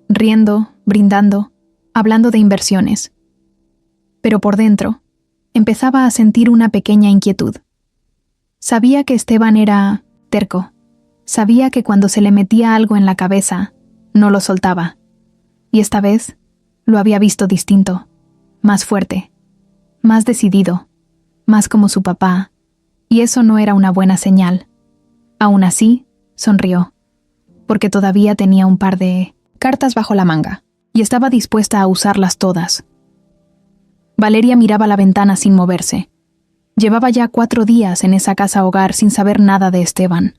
Riendo, brindando, hablando de inversiones. Pero por dentro, empezaba a sentir una pequeña inquietud. Sabía que Esteban era terco. Sabía que cuando se le metía algo en la cabeza, no lo soltaba. Y esta vez lo había visto distinto, más fuerte, más decidido, más como su papá, y eso no era una buena señal. Aún así, sonrió, porque todavía tenía un par de cartas bajo la manga, y estaba dispuesta a usarlas todas. Valeria miraba la ventana sin moverse. Llevaba ya 4 días en esa casa hogar sin saber nada de Esteban.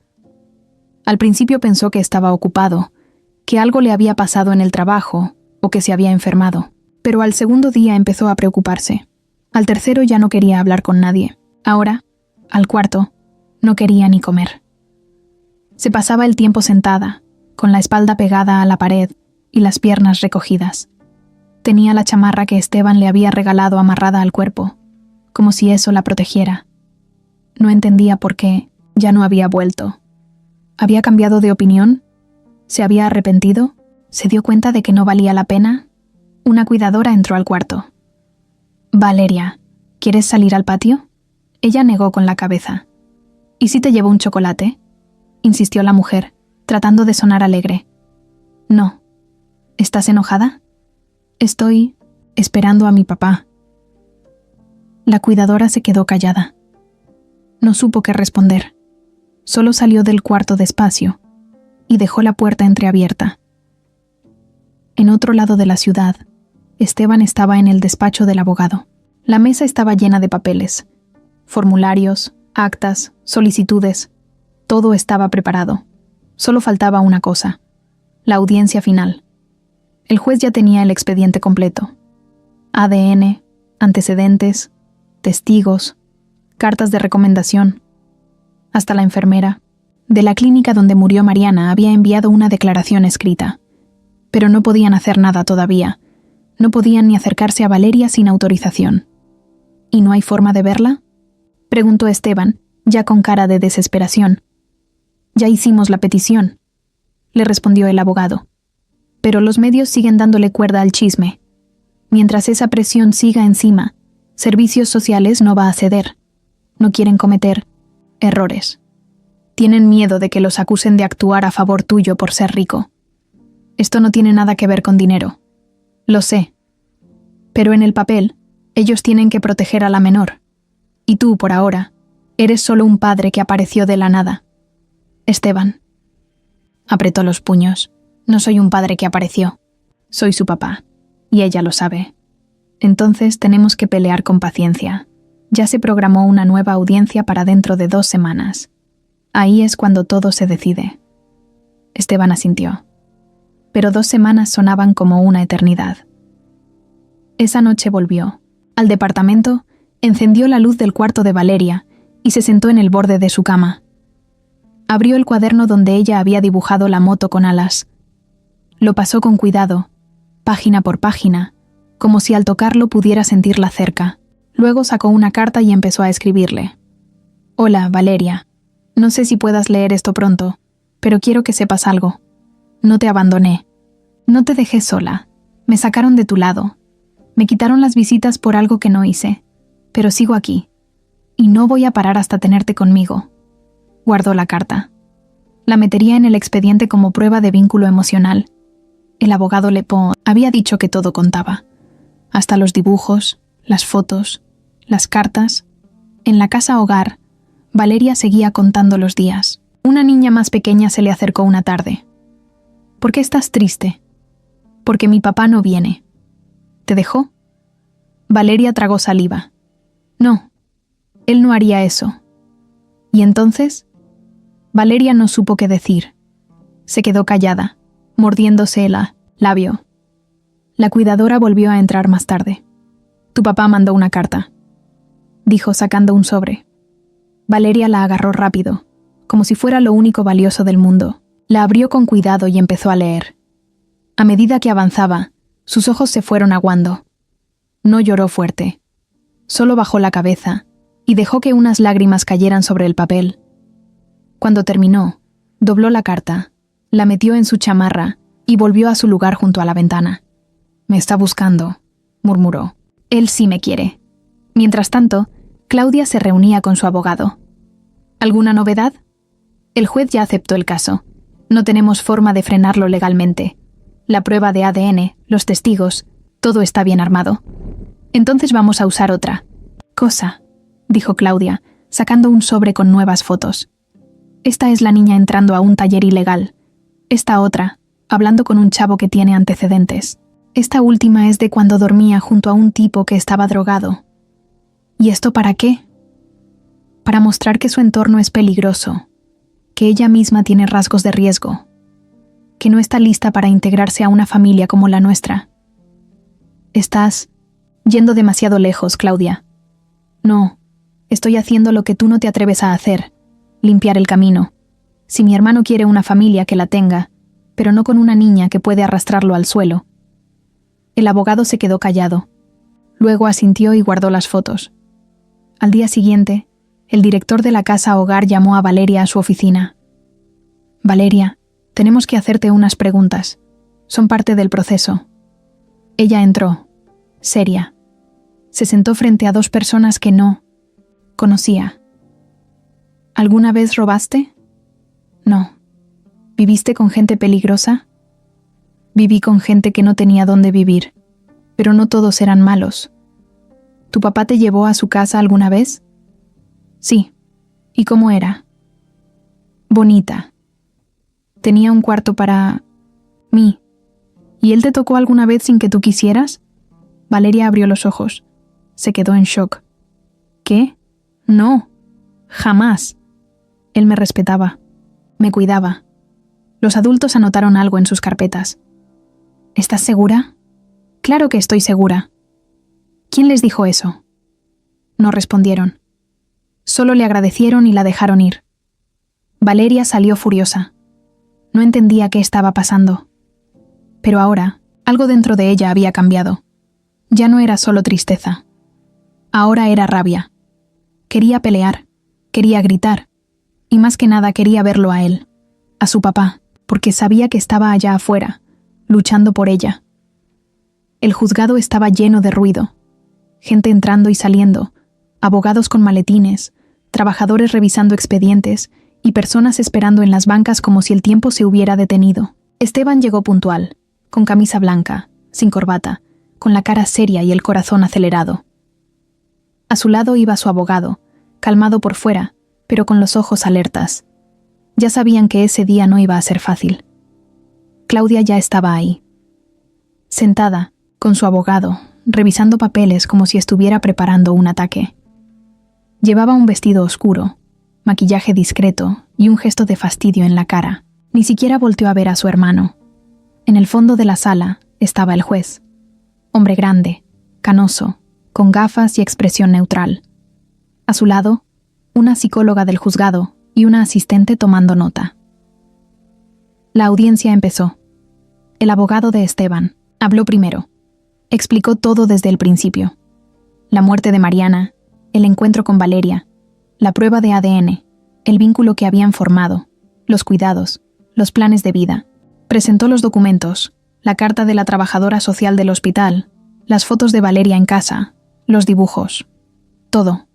Al principio pensó que estaba ocupado, que algo le había pasado en el trabajo o que se había enfermado, pero al segundo día empezó a preocuparse. Al tercero ya no quería hablar con nadie. Ahora, al cuarto, no quería ni comer. Se pasaba el tiempo sentada, con la espalda pegada a la pared y las piernas recogidas. Tenía la chamarra que Esteban le había regalado amarrada al cuerpo, como si eso la protegiera. No entendía por qué ya no había vuelto. ¿Había cambiado de opinión? ¿Se había arrepentido? ¿Se dio cuenta de que no valía la pena? Una cuidadora entró al cuarto. «Valeria, ¿quieres salir al patio?» Ella negó con la cabeza. «¿Y si te llevo un chocolate?», insistió la mujer, tratando de sonar alegre. «No. ¿Estás enojada?» «Estoy esperando a mi papá». La cuidadora se quedó callada. No supo qué responder. Solo salió del cuarto despacio y dejó la puerta entreabierta. En otro lado de la ciudad, Esteban estaba en el despacho del abogado. La mesa estaba llena de papeles, formularios, actas, solicitudes. Todo estaba preparado. Solo faltaba una cosa: la audiencia final. El juez ya tenía el expediente completo. ADN, antecedentes, testigos, cartas de recomendación. Hasta la enfermera de la clínica donde murió Mariana había enviado una declaración escrita. Pero no podían hacer nada todavía. No podían ni acercarse a Valeria sin autorización. ¿Y no hay forma de verla?, preguntó Esteban, ya con cara de desesperación. «Ya hicimos la petición», le respondió el abogado. «Pero los medios siguen dándole cuerda al chisme. Mientras esa presión siga encima, Servicios Sociales no va a ceder. No quieren cometer errores. Tienen miedo de que los acusen de actuar a favor tuyo por ser rico. Esto no tiene nada que ver con dinero. Lo sé. Pero en el papel, ellos tienen que proteger a la menor. Y tú, por ahora, eres solo un padre que apareció de la nada. Esteban». Apretó los puños. «No soy un padre que apareció. Soy su papá. Y ella lo sabe. Entonces tenemos que pelear con paciencia. Ya se programó una nueva audiencia para dentro de 2 semanas. Ahí es cuando todo se decide». Esteban asintió. Pero 2 semanas sonaban como una eternidad. Esa noche volvió. Al departamento, encendió la luz del cuarto de Valeria y se sentó en el borde de su cama. Abrió el cuaderno donde ella había dibujado la moto con alas. Lo pasó con cuidado, página por página, como si al tocarlo pudiera sentirla cerca. Luego sacó una carta y empezó a escribirle. «Hola, Valeria. No sé si puedas leer esto pronto, pero quiero que sepas algo. No te abandoné. No te dejé sola. Me sacaron de tu lado. Me quitaron las visitas por algo que no hice, pero sigo aquí. Y no voy a parar hasta tenerte conmigo». Guardó la carta. La metería en el expediente como prueba de vínculo emocional. El abogado Lepont había dicho que todo contaba. Hasta los dibujos, las fotos, las cartas. En la casa hogar, Valeria seguía contando los días. Una niña más pequeña se le acercó una tarde. «¿Por qué estás triste?» «Porque mi papá no viene». «¿Te dejó?» Valeria tragó saliva. «No, él no haría eso». «¿Y entonces?» Valeria no supo qué decir. Se quedó callada, mordiéndose el labio. La cuidadora volvió a entrar más tarde. «Tu papá mandó una carta», dijo sacando un sobre. Valeria la agarró rápido, como si fuera lo único valioso del mundo. La abrió con cuidado y empezó a leer. A medida que avanzaba, sus ojos se fueron aguando. No lloró fuerte. Solo bajó la cabeza y dejó que unas lágrimas cayeran sobre el papel. Cuando terminó, dobló la carta, la metió en su chamarra y volvió a su lugar junto a la ventana. Me está buscando, murmuró. Él sí me quiere. Mientras tanto, Claudia se reunía con su abogado. ¿Alguna novedad? El juez ya aceptó el caso. No tenemos forma de frenarlo legalmente. La prueba de ADN, los testigos, todo está bien armado. Entonces vamos a usar otra cosa, dijo Claudia, sacando un sobre con nuevas fotos. Esta es la niña entrando a un taller ilegal. Esta otra, hablando con un chavo que tiene antecedentes. Esta última es de cuando dormía junto a un tipo que estaba drogado. ¿Y esto para qué? Para mostrar que su entorno es peligroso, que ella misma tiene rasgos de riesgo, que no está lista para integrarse a una familia como la nuestra. Estás yendo demasiado lejos, Claudia. No, estoy haciendo lo que tú no te atreves a hacer, limpiar el camino. Si mi hermano quiere una familia, que la tenga, pero no con una niña que puede arrastrarlo al suelo. El abogado se quedó callado. Luego asintió y guardó las fotos. Al día siguiente, el director de la casa hogar llamó a Valeria a su oficina. Valeria, tenemos que hacerte unas preguntas. Son parte del proceso. Ella entró, seria. Se sentó frente a dos personas que no conocía. ¿Alguna vez robaste? No. ¿Viviste con gente peligrosa? Viví con gente que no tenía dónde vivir, pero no todos eran malos. ¿Tu papá te llevó a su casa alguna vez? Sí. ¿Y cómo era? Bonita. Tenía un cuarto para mí. ¿Y él te tocó alguna vez sin que tú quisieras? Valeria abrió los ojos. Se quedó en shock. ¿Qué? No. Jamás. Él me respetaba. Me cuidaba. Los adultos anotaron algo en sus carpetas. ¿Estás segura? Claro que estoy segura. ¿Quién les dijo eso? No respondieron. Solo le agradecieron y la dejaron ir. Valeria salió furiosa. No entendía qué estaba pasando. Pero ahora, algo dentro de ella había cambiado. Ya no era solo tristeza. Ahora era rabia. Quería pelear, quería gritar, y más que nada quería verlo a él, a su papá, porque sabía que estaba allá afuera, luchando por ella. El juzgado estaba lleno de ruido. Gente entrando y saliendo, abogados con maletines, trabajadores revisando expedientes y personas esperando en las bancas como si el tiempo se hubiera detenido. Esteban llegó puntual, con camisa blanca, sin corbata, con la cara seria y el corazón acelerado. A su lado iba su abogado, calmado por fuera, pero con los ojos alertas. Ya sabían que ese día no iba a ser fácil. Claudia ya estaba ahí, sentada, con su abogado, revisando papeles como si estuviera preparando un ataque. Llevaba un vestido oscuro, maquillaje discreto y un gesto de fastidio en la cara. Ni siquiera volteó a ver a su hermano. En el fondo de la sala estaba el juez. Hombre grande, canoso, con gafas y expresión neutral. A su lado, una psicóloga del juzgado y una asistente tomando nota. La audiencia empezó. El abogado de Esteban habló primero. Explicó todo desde el principio. La muerte de Mariana, el encuentro con Valeria, la prueba de ADN, el vínculo que habían formado, los cuidados, los planes de vida. Presentó los documentos, la carta de la trabajadora social del hospital, las fotos de Valeria en casa, los dibujos. Todo.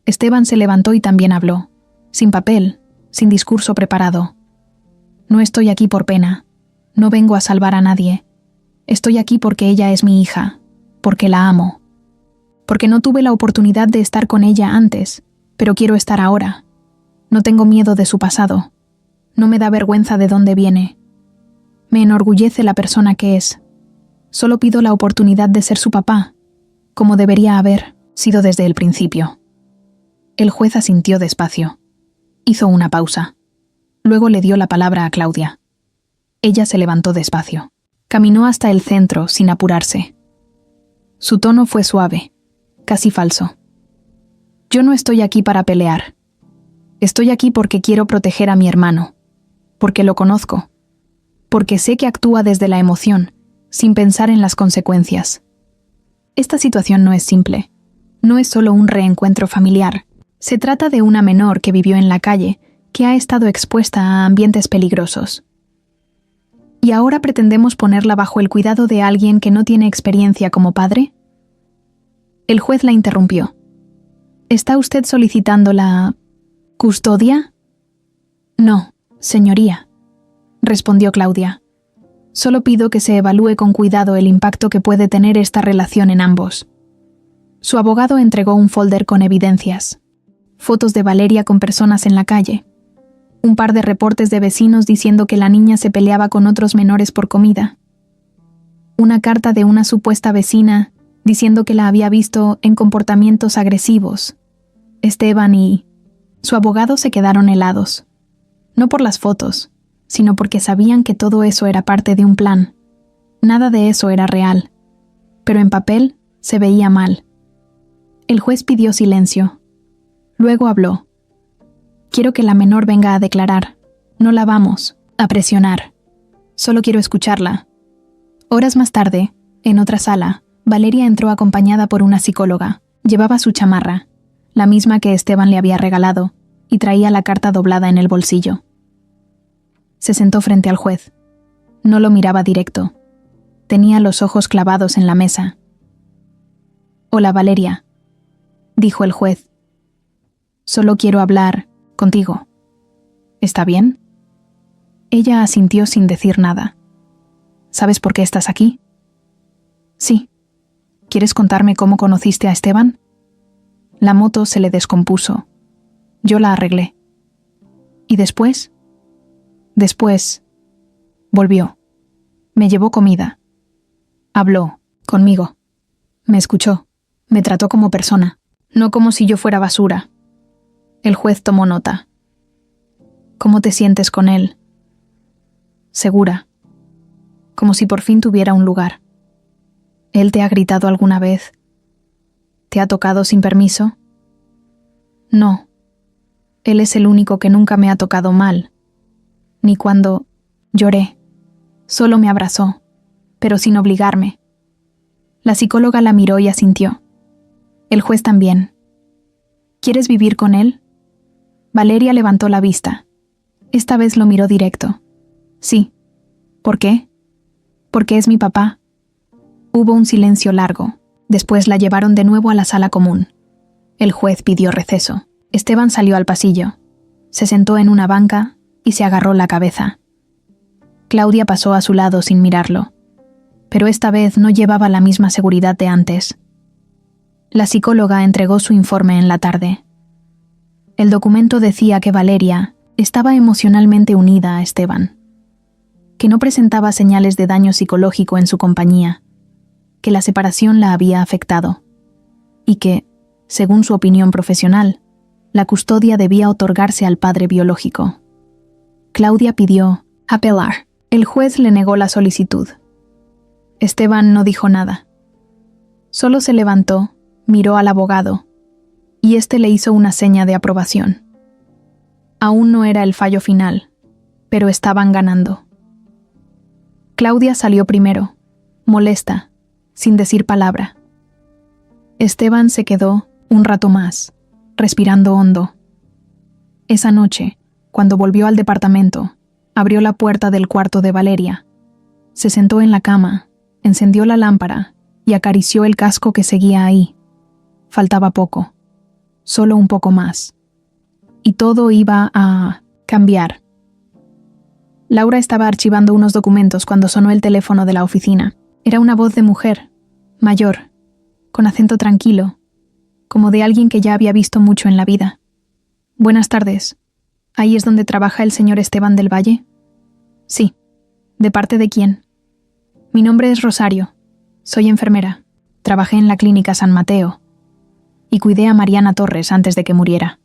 Esteban se levantó y también habló, sin papel, sin discurso preparado. No estoy aquí por pena, no vengo a salvar a nadie. Estoy aquí porque ella es mi hija, porque la amo. Porque no tuve la oportunidad de estar con ella antes, pero quiero estar ahora. No tengo miedo de su pasado. No me da vergüenza de dónde viene. Me enorgullece la persona que es. Solo pido la oportunidad de ser su papá, como debería haber sido desde el principio. El juez asintió despacio. Hizo una pausa. Luego le dio la palabra a Claudia. Ella se levantó despacio. Caminó hasta el centro sin apurarse. Su tono fue suave, casi falso. Yo no estoy aquí para pelear. Estoy aquí porque quiero proteger a mi hermano, porque lo conozco, porque sé que actúa desde la emoción, sin pensar en las consecuencias. Esta situación no es simple. No es solo un reencuentro familiar. Se trata de una menor que vivió en la calle, que ha estado expuesta a ambientes peligrosos. ¿Y ahora pretendemos ponerla bajo el cuidado de alguien que no tiene experiencia como padre? El juez la interrumpió. ¿Está usted solicitando la custodia? No, señoría, respondió Claudia. Solo pido que se evalúe con cuidado el impacto que puede tener esta relación en ambos. Su abogado entregó un folder con evidencias, fotos de Valeria con personas en la calle, un par de reportes de vecinos diciendo que la niña se peleaba con otros menores por comida, una carta de una supuesta vecina diciendo que la había visto en comportamientos agresivos. Esteban y su abogado se quedaron helados, no por las fotos, sino porque sabían que todo eso era parte de un plan. Nada de eso era real, pero en papel se veía mal. El juez pidió silencio. Luego habló. Quiero que la menor venga a declarar. No la vamos a presionar. Solo quiero escucharla. Horas más tarde, en otra sala, Valeria entró acompañada por una psicóloga. Llevaba su chamarra, la misma que Esteban le había regalado, y traía la carta doblada en el bolsillo. Se sentó frente al juez. No lo miraba directo. Tenía los ojos clavados en la mesa. «Hola, Valeria», dijo el juez. «Solo quiero hablar contigo. ¿Está bien?» Ella asintió sin decir nada. «¿Sabes por qué estás aquí?» «Sí. ¿Quieres contarme cómo conociste a Esteban?» «La moto se le descompuso. Yo la arreglé. ¿Y después?» «Después volvió. Me llevó comida. Habló conmigo. Me escuchó. Me trató como persona, no como si yo fuera basura». El juez tomó nota. «¿Cómo te sientes con él?» «Segura. Como si por fin tuviera un lugar». «¿Él te ha gritado alguna vez? ¿Te ha tocado sin permiso?» «No. Él es el único que nunca me ha tocado mal. Ni cuando lloré. Solo me abrazó, pero sin obligarme». La psicóloga la miró y asintió. El juez también. «¿Quieres vivir con él?» Valeria levantó la vista. Esta vez lo miró directo. «Sí». «¿Por qué?» «Porque es mi papá». Hubo un silencio largo. Después la llevaron de nuevo a la sala común. El juez pidió receso. Esteban salió al pasillo. Se sentó en una banca y se agarró la cabeza. Claudia pasó a su lado sin mirarlo, pero esta vez no llevaba la misma seguridad de antes. La psicóloga entregó su informe en la tarde. El documento decía que Valeria estaba emocionalmente unida a Esteban, que no presentaba señales de daño psicológico en su compañía, que la separación la había afectado, y que, según su opinión profesional, la custodia debía otorgarse al padre biológico. Claudia pidió apelar. El juez le negó la solicitud. Esteban no dijo nada. Solo se levantó, miró al abogado, y éste le hizo una seña de aprobación. Aún no era el fallo final, pero estaban ganando. Claudia salió primero, molesta, sin decir palabra. Esteban se quedó un rato más, respirando hondo. Esa noche, cuando volvió al departamento, abrió la puerta del cuarto de Valeria. Se sentó en la cama, encendió la lámpara y acarició el casco que seguía ahí. Faltaba poco, solo un poco más. Y todo iba a cambiar. Laura estaba archivando unos documentos cuando sonó el teléfono de la oficina. Era una voz de mujer, mayor, con acento tranquilo, como de alguien que ya había visto mucho en la vida. «Buenas tardes. ¿Ahí es donde trabaja el señor Esteban del Valle?» «Sí». «¿De parte de quién?» «Mi nombre es Rosario. Soy enfermera. Trabajé en la clínica San Mateo. Y cuidé a Mariana Torres antes de que muriera.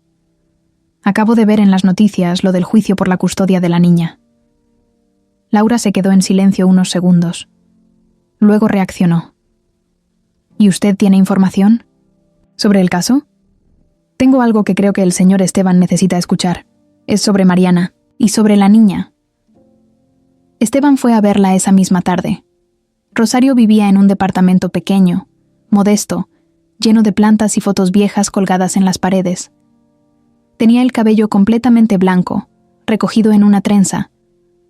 Acabo de ver en las noticias lo del juicio por la custodia de la niña». Laura se quedó en silencio unos segundos. Luego reaccionó. «¿Y usted tiene información? ¿Sobre el caso?» «Tengo algo que creo que el señor Esteban necesita escuchar. Es sobre Mariana y sobre la niña». Esteban fue a verla esa misma tarde. Rosario vivía en un departamento pequeño, modesto, lleno de plantas y fotos viejas colgadas en las paredes. Tenía el cabello completamente blanco, recogido en una trenza,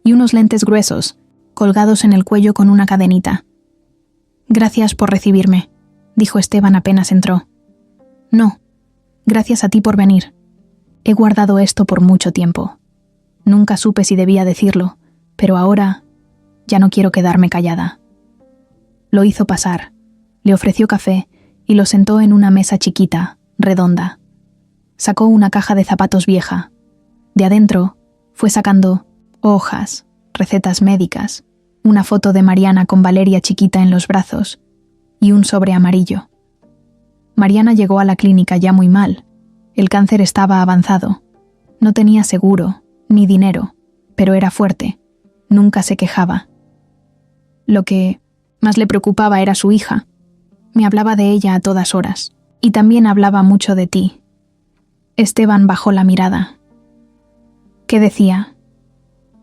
y unos lentes gruesos, colgados en el cuello con una cadenita. «Gracias por recibirme», dijo Esteban apenas entró. «No, gracias a ti por venir. He guardado esto por mucho tiempo. Nunca supe si debía decirlo, pero ahora ya no quiero quedarme callada». Lo hizo pasar, le ofreció café y lo sentó en una mesa chiquita, redonda. Sacó una caja de zapatos vieja. De adentro fue sacando hojas, recetas médicas, una foto de Mariana con Valeria chiquita en los brazos y un sobre amarillo. Mariana llegó a la clínica ya muy mal. El cáncer estaba avanzado. No tenía seguro, ni dinero, pero era fuerte. Nunca se quejaba. Lo que más le preocupaba era su hija. Me hablaba de ella a todas horas, y también hablaba mucho de ti. Esteban bajó la mirada. ¿Qué decía?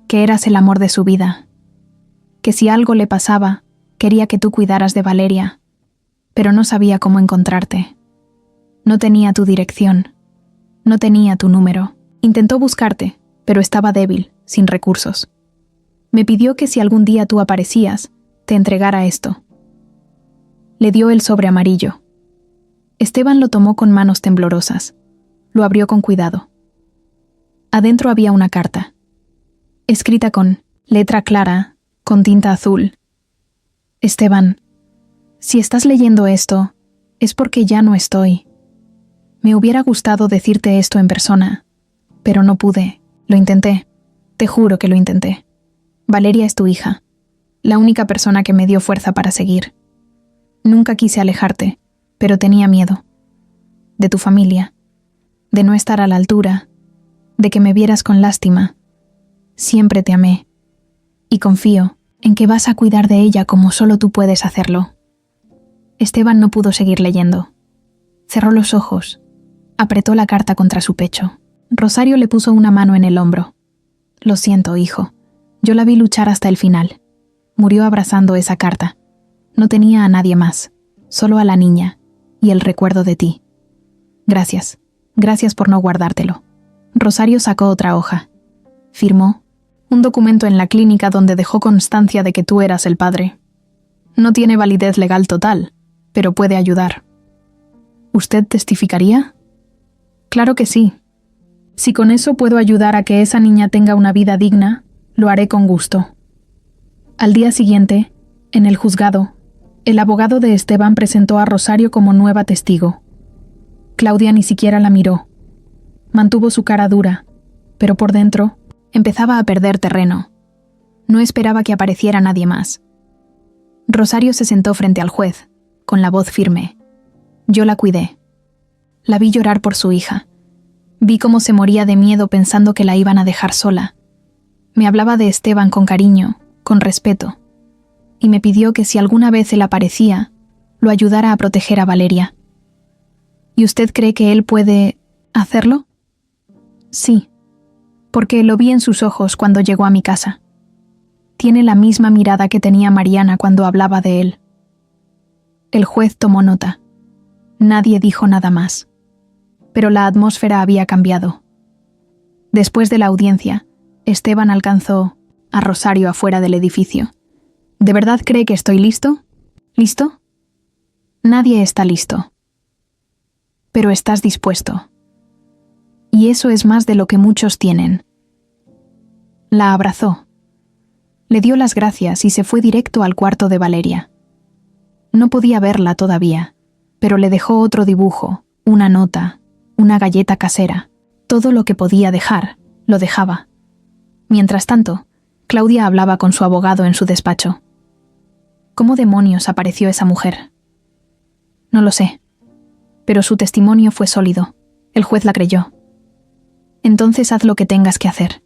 Que eras el amor de su vida. Que si algo le pasaba, quería que tú cuidaras de Valeria, pero no sabía cómo encontrarte. No tenía tu dirección. No tenía tu número. Intentó buscarte, pero estaba débil, sin recursos. Me pidió que si algún día tú aparecías, te entregara esto. Le dio el sobre amarillo. Esteban lo tomó con manos temblorosas. Lo abrió con cuidado. Adentro había una carta, escrita con letra clara, con tinta azul. Esteban, si estás leyendo esto, es porque ya no estoy. Me hubiera gustado decirte esto en persona, pero no pude. Lo intenté. Te juro que lo intenté. Valeria es tu hija, la única persona que me dio fuerza para seguir. Nunca quise alejarte, pero tenía miedo. De tu familia, de no estar a la altura, de que me vieras con lástima. Siempre te amé, y confío en que vas a cuidar de ella como solo tú puedes hacerlo. Esteban no pudo seguir leyendo. Cerró los ojos, apretó la carta contra su pecho. Rosario le puso una mano en el hombro. Lo siento, hijo. Yo la vi luchar hasta el final. Murió abrazando esa carta. No tenía a nadie más, solo a la niña y el recuerdo de ti. Gracias. Gracias por no guardártelo. Rosario sacó otra hoja. Firmó un documento en la clínica donde dejó constancia de que tú eras el padre. No tiene validez legal total, pero puede ayudar. ¿Usted testificaría? Claro que sí. Si con eso puedo ayudar a que esa niña tenga una vida digna, lo haré con gusto. Al día siguiente, en el juzgado, el abogado de Esteban presentó a Rosario como nueva testigo. Claudia ni siquiera la miró. Mantuvo su cara dura, pero por dentro empezaba a perder terreno. No esperaba que apareciera nadie más. Rosario se sentó frente al juez, con la voz firme. Yo la cuidé. La vi llorar por su hija. Vi cómo se moría de miedo pensando que la iban a dejar sola. Me hablaba de Esteban con cariño, con respeto, y me pidió que si alguna vez él aparecía, lo ayudara a proteger a Valeria. ¿Y usted cree que él puede hacerlo? Sí, porque lo vi en sus ojos cuando llegó a mi casa. Tiene la misma mirada que tenía Mariana cuando hablaba de él. El juez tomó nota. Nadie dijo nada más. Pero la atmósfera había cambiado. Después de la audiencia, Esteban alcanzó a Rosario afuera del edificio. ¿De verdad cree que estoy listo? ¿Listo? Nadie está listo. Pero estás dispuesto. Y eso es más de lo que muchos tienen. La abrazó. Le dio las gracias y se fue directo al cuarto de Valeria. No podía verla todavía, pero le dejó otro dibujo, una nota, una galleta casera. Todo lo que podía dejar, lo dejaba. Mientras tanto, Claudia hablaba con su abogado en su despacho. ¿Cómo demonios apareció esa mujer? No lo sé, pero su testimonio fue sólido. El juez la creyó. Entonces haz lo que tengas que hacer.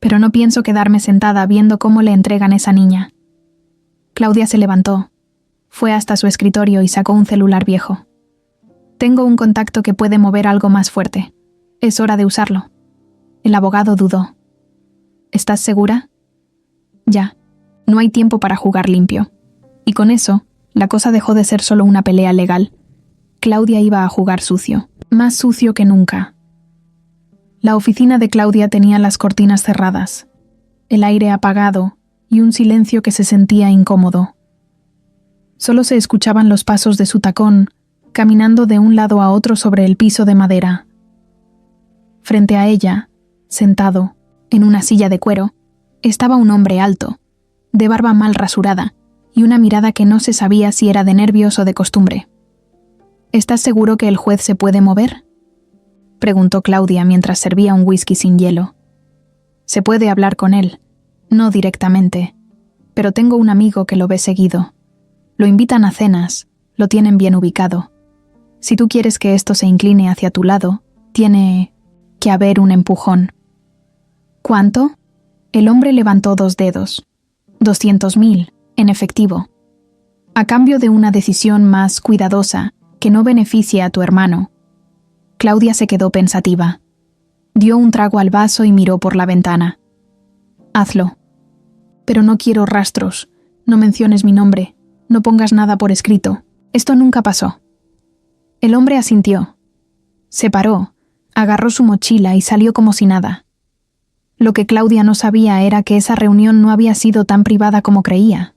Pero no pienso quedarme sentada viendo cómo le entregan esa niña. Claudia se levantó, fue hasta su escritorio y sacó un celular viejo. Tengo un contacto que puede mover algo más fuerte. Es hora de usarlo. El abogado dudó. ¿Estás segura? Ya, no hay tiempo para jugar limpio. Y con eso, la cosa dejó de ser solo una pelea legal. Claudia iba a jugar sucio, más sucio que nunca. La oficina de Claudia tenía las cortinas cerradas, el aire apagado y un silencio que se sentía incómodo. Solo se escuchaban los pasos de su tacón, caminando de un lado a otro sobre el piso de madera. Frente a ella, sentado, en una silla de cuero, estaba un hombre alto, de barba mal rasurada, y una mirada que no se sabía si era de nervios o de costumbre. ¿Estás seguro que el juez se puede mover?, preguntó Claudia mientras servía un whisky sin hielo. Se puede hablar con él, no directamente, pero tengo un amigo que lo ve seguido. Lo invitan a cenas, lo tienen bien ubicado. Si tú quieres que esto se incline hacia tu lado, tiene que haber un empujón. ¿Cuánto? El hombre levantó 2 dedos. 200.000, en efectivo. A cambio de una decisión más cuidadosa que no beneficie a tu hermano. Claudia se quedó pensativa. Dio un trago al vaso y miró por la ventana. Hazlo. Pero no quiero rastros. No menciones mi nombre. No pongas nada por escrito. Esto nunca pasó. El hombre asintió. Se paró, agarró su mochila y salió como si nada. Lo que Claudia no sabía era que esa reunión no había sido tan privada como creía.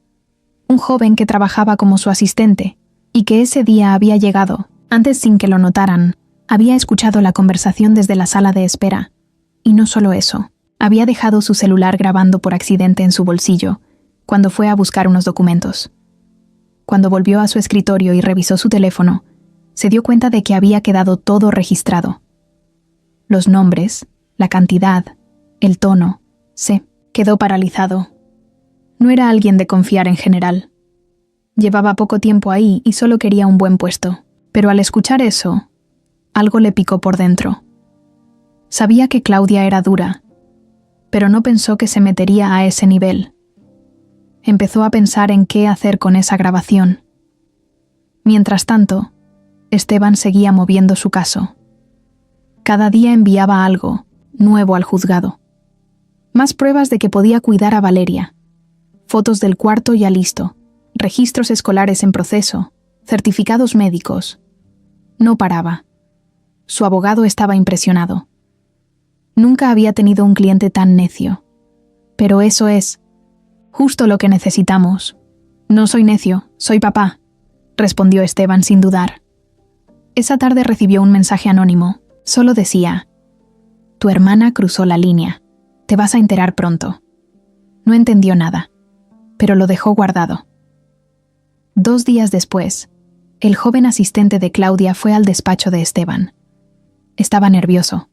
Un joven que trabajaba como su asistente y que ese día había llegado, antes sin que lo notaran, había escuchado la conversación desde la sala de espera. Y no solo eso, había dejado su celular grabando por accidente en su bolsillo, cuando fue a buscar unos documentos. Cuando volvió a su escritorio y revisó su teléfono, se dio cuenta de que había quedado todo registrado. Los nombres, la cantidad, el tono, se quedó paralizado. No era alguien de confiar en general. Llevaba poco tiempo ahí y solo quería un buen puesto, pero al escuchar eso, algo le picó por dentro. Sabía que Claudia era dura, pero no pensó que se metería a ese nivel. Empezó a pensar en qué hacer con esa grabación. Mientras tanto, Esteban seguía moviendo su caso. Cada día enviaba algo nuevo al juzgado. Más pruebas de que podía cuidar a Valeria. Fotos del cuarto ya listo, registros escolares en proceso, certificados médicos. No paraba. Su abogado estaba impresionado. Nunca había tenido un cliente tan necio. Pero eso es justo lo que necesitamos. No soy necio, soy papá, respondió Esteban sin dudar. Esa tarde recibió un mensaje anónimo. Solo decía: tu hermana cruzó la línea. Te vas a enterar pronto. No entendió nada, pero lo dejó guardado. 2 días después, el joven asistente de Claudia fue al despacho de Esteban. Estaba nervioso.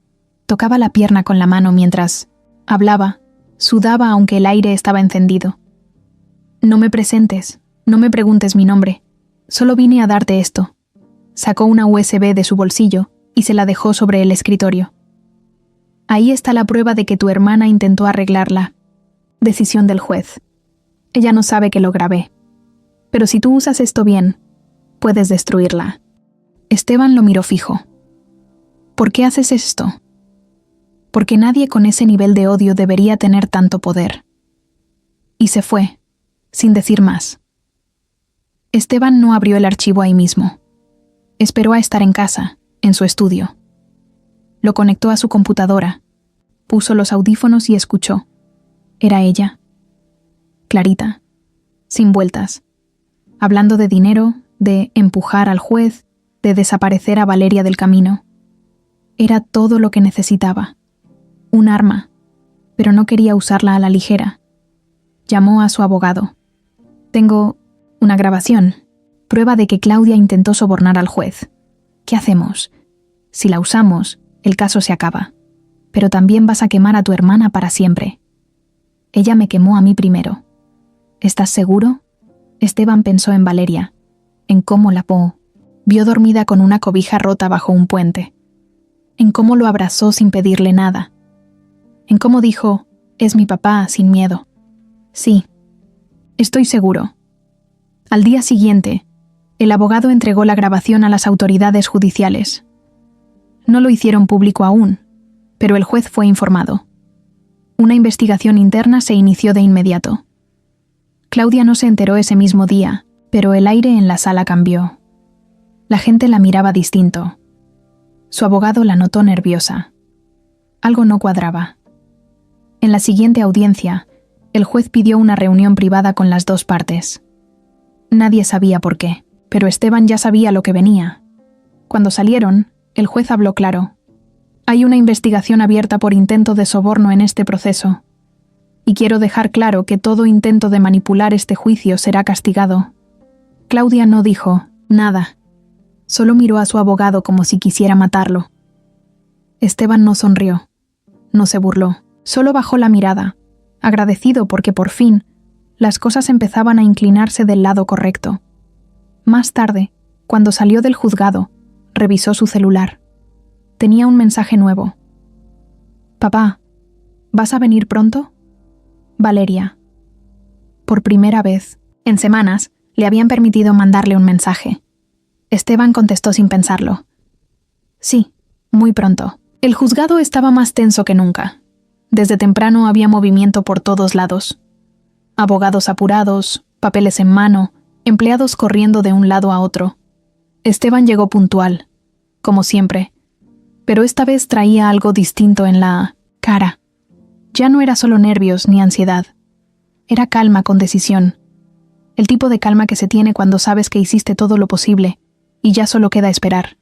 Tocaba la pierna con la mano mientras hablaba. Sudaba aunque el aire estaba encendido. No me presentes, no me preguntes mi nombre. Solo vine a darte esto. Sacó una USB de su bolsillo y se la dejó sobre el escritorio. Ahí está la prueba de que tu hermana intentó arreglarla. Decisión del juez. Ella no sabe que lo grabé. Pero si tú usas esto bien, puedes destruirla. Esteban lo miró fijo. ¿Por qué haces esto? Porque nadie con ese nivel de odio debería tener tanto poder. Y se fue, sin decir más. Esteban no abrió el archivo ahí mismo. Esperó a estar en casa, en su estudio. Lo conectó a su computadora, puso los audífonos y escuchó. Era ella. Clarita, sin vueltas, hablando de dinero, de empujar al juez, de desaparecer a Valeria del camino. Era todo lo que necesitaba. Un arma, pero no quería usarla a la ligera. Llamó a su abogado. Tengo una grabación, prueba de que Claudia intentó sobornar al juez. ¿Qué hacemos? Si la usamos, el caso se acaba. Pero también vas a quemar a tu hermana para siempre. Ella me quemó a mí primero. ¿Estás seguro? Esteban pensó en Valeria, en cómo la vio dormida con una cobija rota bajo un puente, en cómo lo abrazó sin pedirle nada, en cómo dijo, es mi papá, sin miedo. Sí, estoy seguro. Al día siguiente, el abogado entregó la grabación a las autoridades judiciales. No lo hicieron público aún, pero el juez fue informado. Una investigación interna se inició de inmediato. Claudia no se enteró ese mismo día, pero el aire en la sala cambió. La gente la miraba distinto. Su abogado la notó nerviosa. Algo no cuadraba. En la siguiente audiencia, El juez pidió una reunión privada con las dos partes. Nadie sabía por qué, pero Esteban ya sabía lo que venía. Cuando salieron, el juez habló claro. Hay una investigación abierta por intento de soborno en este proceso. Y quiero dejar claro que todo intento de manipular este juicio será castigado. Claudia no dijo nada. Solo miró a su abogado como si quisiera matarlo. Esteban no sonrió. No se burló. Solo bajó la mirada, agradecido porque por fin las cosas empezaban a inclinarse del lado correcto. Más tarde, cuando salió del juzgado, revisó su celular. Tenía un mensaje nuevo. «Papá, ¿vas a venir pronto?» Valeria. Por primera vez, en semanas, le habían permitido mandarle un mensaje. Esteban contestó sin pensarlo. «Sí, muy pronto». El juzgado estaba más tenso que nunca. Desde temprano había movimiento por todos lados. Abogados apurados, papeles en mano, empleados corriendo de un lado a otro. Esteban llegó puntual, como siempre, pero esta vez traía algo distinto en la cara. Ya no era solo nervios ni ansiedad. Era calma con decisión. El tipo de calma que se tiene cuando sabes que hiciste todo lo posible y ya solo queda esperar.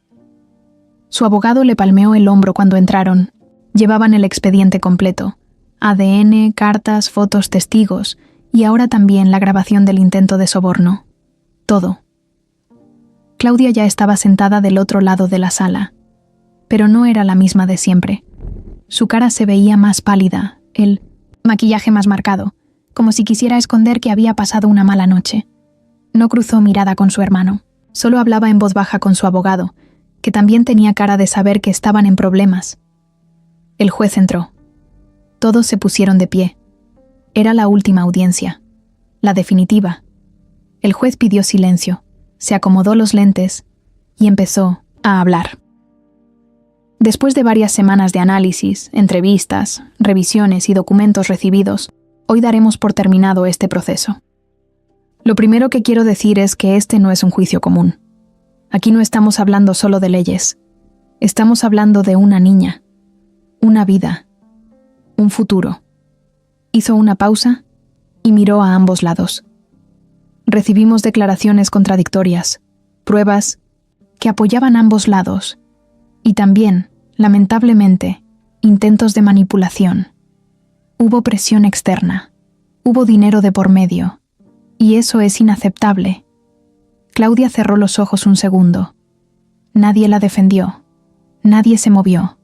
Su abogado le palmeó el hombro cuando entraron. Llevaban el expediente completo. ADN, cartas, fotos, testigos y ahora también la grabación del intento de soborno. Todo. Claudia ya estaba sentada del otro lado de la sala, pero no era la misma de siempre. Su cara se veía más pálida, el maquillaje más marcado, como si quisiera esconder que había pasado una mala noche. No cruzó mirada con su hermano, solo hablaba en voz baja con su abogado, que también tenía cara de saber que estaban en problemas. El juez entró. Todos se pusieron de pie. Era la última audiencia, la definitiva. El juez pidió silencio, se acomodó los lentes y empezó a hablar. Después de varias semanas de análisis, entrevistas, revisiones y documentos recibidos, hoy daremos por terminado este proceso. Lo primero que quiero decir es que este no es un juicio común. Aquí no estamos hablando solo de leyes. Estamos hablando de una niña, una vida, un futuro. Hizo una pausa y miró a ambos lados. Recibimos declaraciones contradictorias, pruebas que apoyaban ambos lados y también, lamentablemente, intentos de manipulación. Hubo presión externa, hubo dinero de por medio, y eso es inaceptable. Claudia cerró los ojos un segundo. Nadie la defendió. Nadie se movió.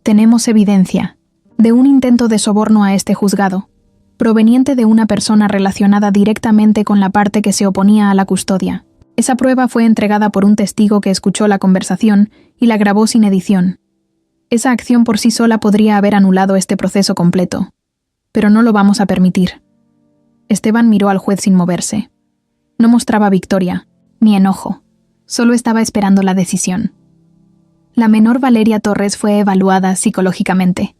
Tenemos evidencia de un intento de soborno a este juzgado, proveniente de una persona relacionada directamente con la parte que se oponía a la custodia. Esa prueba fue entregada por un testigo que escuchó la conversación y la grabó sin edición. Esa acción por sí sola podría haber anulado este proceso completo, pero no lo vamos a permitir. Esteban miró al juez sin moverse. No mostraba victoria, ni enojo, solo estaba esperando la decisión. La menor Valeria Torres fue evaluada psicológicamente.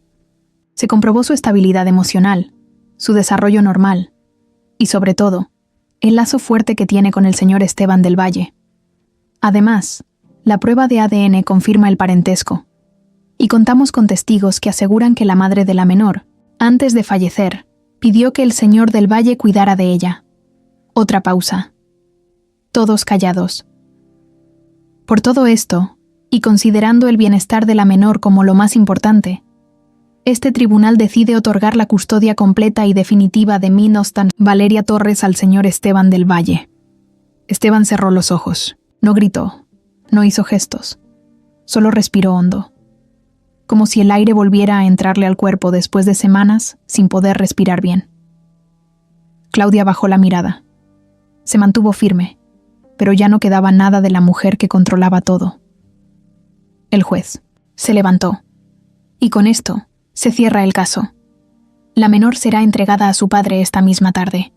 Se comprobó su estabilidad emocional, su desarrollo normal, y sobre todo, el lazo fuerte que tiene con el señor Esteban del Valle. Además, la prueba de ADN confirma el parentesco, y contamos con testigos que aseguran que la madre de la menor, antes de fallecer, pidió que el señor del Valle cuidara de ella. Otra pausa. Todos callados. Por todo esto, y considerando el bienestar de la menor como lo más importante, este tribunal decide otorgar la custodia completa y definitiva de Minostan Valeria Torres al señor Esteban del Valle. Esteban cerró los ojos. No gritó, no hizo gestos. Solo respiró hondo, como si el aire volviera a entrarle al cuerpo después de semanas sin poder respirar bien. Claudia bajó la mirada. Se mantuvo firme, pero ya no quedaba nada de la mujer que controlaba todo. El juez se levantó. Y con esto se cierra el caso. La menor será entregada a su padre esta misma tarde.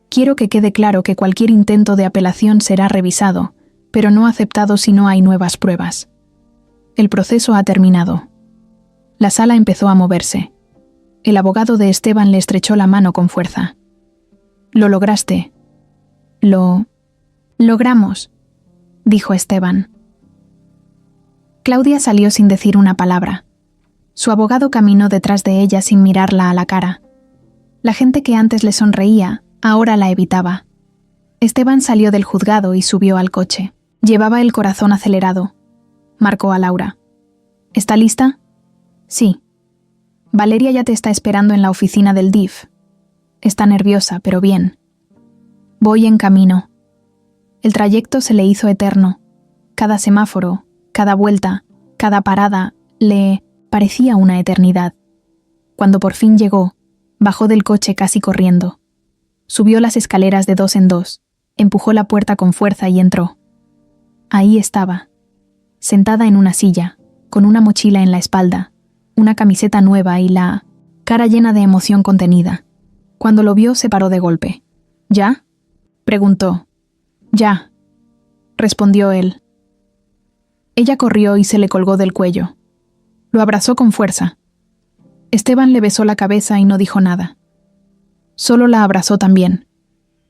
Quiero que quede claro que cualquier intento de apelación será revisado, pero no aceptado si no hay nuevas pruebas. El proceso ha terminado. La sala empezó a moverse. El abogado de Esteban le estrechó la mano con fuerza. «Lo lograste». «Lo logramos», dijo Esteban. Claudia salió sin decir una palabra. Su abogado caminó detrás de ella sin mirarla a la cara. La gente que antes le sonreía, ahora la evitaba. Esteban salió del juzgado y subió al coche. Llevaba el corazón acelerado. Marcó a Laura. ¿Está lista? Sí. Valeria ya te está esperando en la oficina del DIF. Está nerviosa, pero bien. Voy en camino. El trayecto se le hizo eterno. Cada semáforo, cada vuelta, cada parada, le parecía una eternidad. Cuando por fin llegó, bajó del coche casi corriendo. Subió las escaleras de 2 en 2, empujó la puerta con fuerza y entró. Ahí estaba, sentada en una silla, con una mochila en la espalda, una camiseta nueva y la cara llena de emoción contenida. Cuando lo vio, se paró de golpe. ¿Ya?, preguntó. «Ya», respondió él. Ella corrió y se le colgó del cuello. Lo abrazó con fuerza. Esteban le besó la cabeza y no dijo nada. Solo la abrazó también,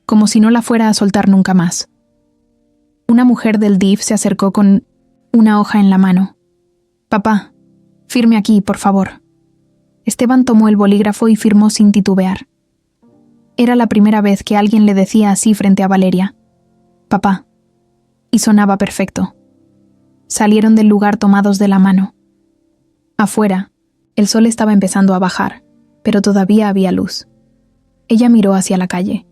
como si no la fuera a soltar nunca más. Una mujer del DIF se acercó con una hoja en la mano. «Papá, firme aquí, por favor». Esteban tomó el bolígrafo y firmó sin titubear. Era la primera vez que alguien le decía así frente a Valeria. «Papá». Y sonaba perfecto. Salieron del lugar tomados de la mano. Afuera, el sol estaba empezando a bajar, pero todavía había luz. Ella miró hacia la calle.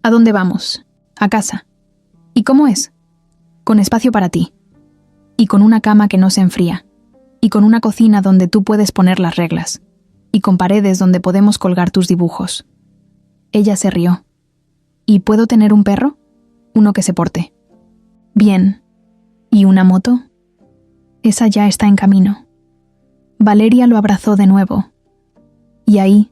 «¿A dónde vamos?» «A casa». «¿Y cómo es?» «Con espacio para ti. Y con una cama que no se enfría. Y con una cocina donde tú puedes poner las reglas. Y con paredes donde podemos colgar tus dibujos». Ella se rió. «¿Y puedo tener un perro? Uno que se porte». «Bien. ¿Y una moto?» «Esa ya está en camino». Valeria lo abrazó de nuevo. Y ahí,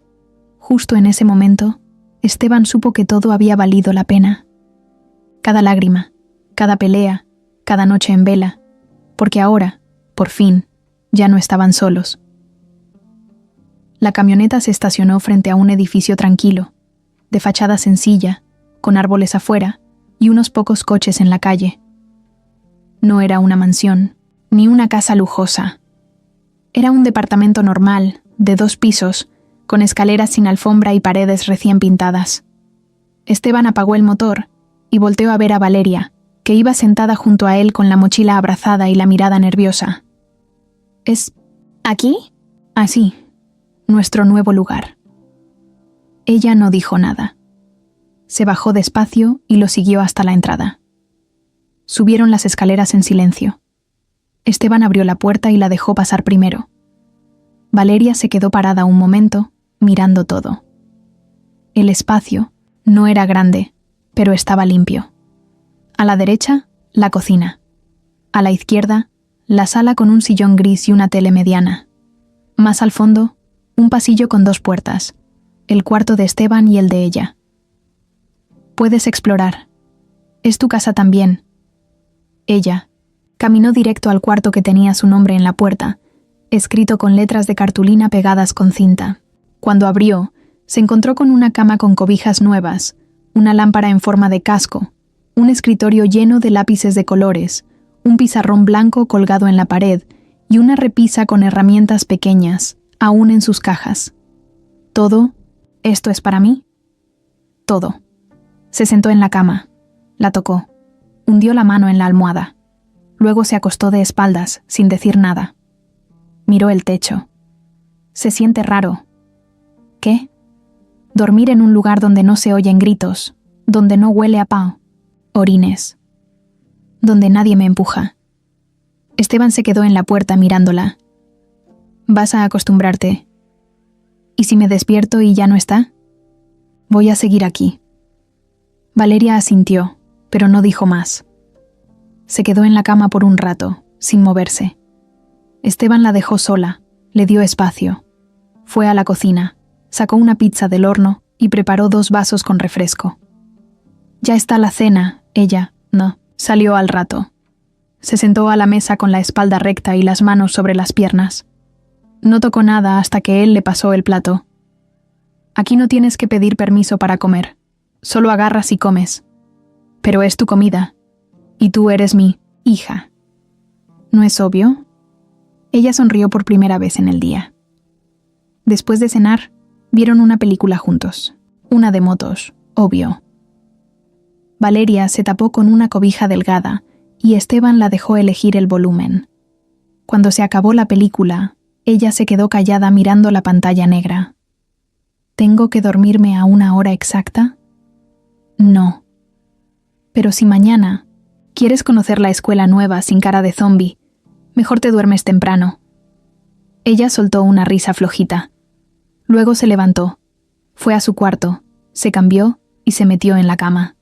justo en ese momento, Esteban supo que todo había valido la pena. Cada lágrima, cada pelea, cada noche en vela, porque ahora, por fin, ya no estaban solos. La camioneta se estacionó frente a un edificio tranquilo, de fachada sencilla, con árboles afuera y unos pocos coches en la calle. No era una mansión, ni una casa lujosa. Era un departamento normal, de 2 pisos, con escaleras sin alfombra y paredes recién pintadas. Esteban apagó el motor y volteó a ver a Valeria, que iba sentada junto a él con la mochila abrazada y la mirada nerviosa. «¿Es aquí?» «Así, nuestro nuevo lugar». Ella no dijo nada. Se bajó despacio y lo siguió hasta la entrada. Subieron las escaleras en silencio. Esteban abrió la puerta y la dejó pasar primero. Valeria se quedó parada un momento, mirando todo. El espacio no era grande, pero estaba limpio. A la derecha, la cocina. A la izquierda, la sala con un sillón gris y una tele mediana. Más al fondo, un pasillo con 2 puertas, el cuarto de Esteban y el de ella. «Puedes explorar. Es tu casa también». Ella caminó directo al cuarto que tenía su nombre en la puerta, escrito con letras de cartulina pegadas con cinta. Cuando abrió, se encontró con una cama con cobijas nuevas, una lámpara en forma de casco, un escritorio lleno de lápices de colores, un pizarrón blanco colgado en la pared y una repisa con herramientas pequeñas, aún en sus cajas. Todo, ¿esto es para mí? Todo. Se sentó en la cama, la tocó, hundió la mano en la almohada. Luego se acostó de espaldas, sin decir nada. Miró el techo. Se siente raro. ¿Qué? Dormir en un lugar donde no se oyen gritos, donde no huele a pao, orines, donde nadie me empuja. Esteban se quedó en la puerta mirándola. «Vas a acostumbrarte. ¿Y si me despierto y ya no está?» «Voy a seguir aquí». Valeria asintió, pero no dijo más. Se quedó en la cama por un rato, sin moverse. Esteban la dejó sola, le dio espacio. Fue a la cocina, sacó una pizza del horno y preparó 2 vasos con refresco. «Ya está la cena», ella, no, salió al rato. Se sentó a la mesa con la espalda recta y las manos sobre las piernas. No tocó nada hasta que él le pasó el plato. «Aquí no tienes que pedir permiso para comer. Solo agarras y comes. Pero es tu comida. Y tú eres mi hija. ¿No es obvio?» Ella sonrió por primera vez en el día. Después de cenar, Vieron una película juntos, una de motos, obvio. Valeria se tapó con una cobija delgada y Esteban la dejó elegir el volumen. Cuando se acabó la película, ella se quedó callada mirando la pantalla negra. ¿Tengo que dormirme a una hora exacta? No. Pero si mañana quieres conocer la escuela nueva sin cara de zombi, mejor te duermes temprano. Ella soltó una risa flojita. Luego se levantó, fue a su cuarto, se cambió y se metió en la cama.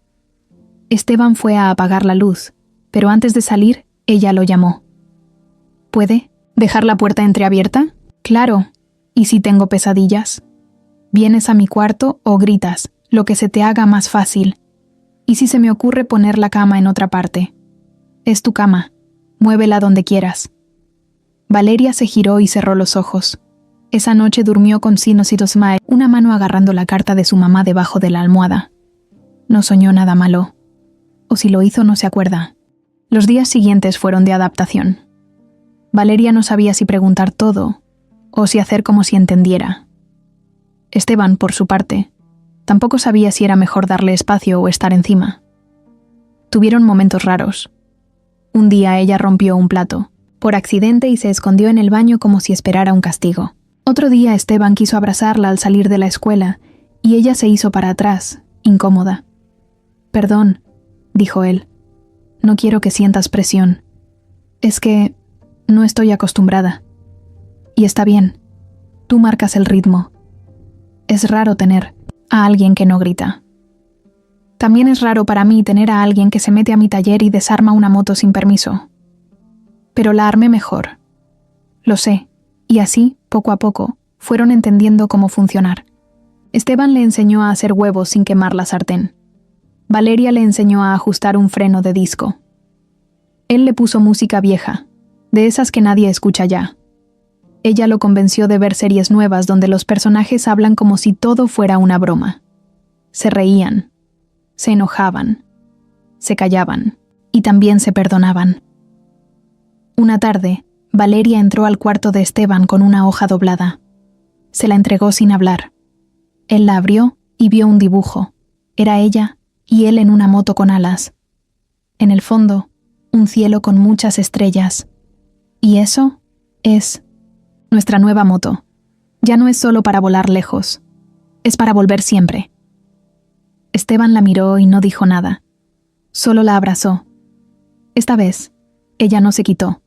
Esteban fue a apagar la luz, pero antes de salir, ella lo llamó. ¿Puede dejar la puerta entreabierta? Claro. ¿Y si tengo pesadillas? Vienes a mi cuarto o gritas, lo que se te haga más fácil. ¿Y si se me ocurre poner la cama en otra parte? Es tu cama. Muévela donde quieras. Valeria se giró y cerró los ojos. Esa noche durmió con Sinositosmae, una mano agarrando la carta de su mamá debajo de la almohada. No soñó nada malo. O si lo hizo, no se acuerda. Los días siguientes fueron de adaptación. Valeria no sabía si preguntar todo o si hacer como si entendiera. Esteban, por su parte, tampoco sabía si era mejor darle espacio o estar encima. Tuvieron momentos raros. Un día ella rompió un plato, por accidente, y se escondió en el baño como si esperara un castigo. Otro día Esteban quiso abrazarla al salir de la escuela y ella se hizo para atrás, incómoda. «Perdón», dijo él. «No quiero que sientas presión. Es que no estoy acostumbrada. Y está bien. Tú marcas el ritmo. Es raro tener a alguien que no grita. También es raro para mí tener a alguien que se mete a mi taller y desarma una moto sin permiso. Pero la armé mejor. Lo sé, y así, poco a poco, fueron entendiendo cómo funcionar. Esteban le enseñó a hacer huevos sin quemar la sartén. Valeria le enseñó a ajustar un freno de disco. Él le puso música vieja, de esas que nadie escucha ya. Ella lo convenció de ver series nuevas donde los personajes hablan como si todo fuera una broma. Se reían, se enojaban, se callaban y también se perdonaban. Una tarde, Valeria entró al cuarto de Esteban con una hoja doblada. Se la entregó sin hablar. Él la abrió y vio un dibujo. Era ella y él en una moto con alas. En el fondo, un cielo con muchas estrellas. Y eso es nuestra nueva moto. Ya no es solo para volar lejos, es para volver siempre. Esteban la miró y no dijo nada. Solo la abrazó. Esta vez, ella no se quitó.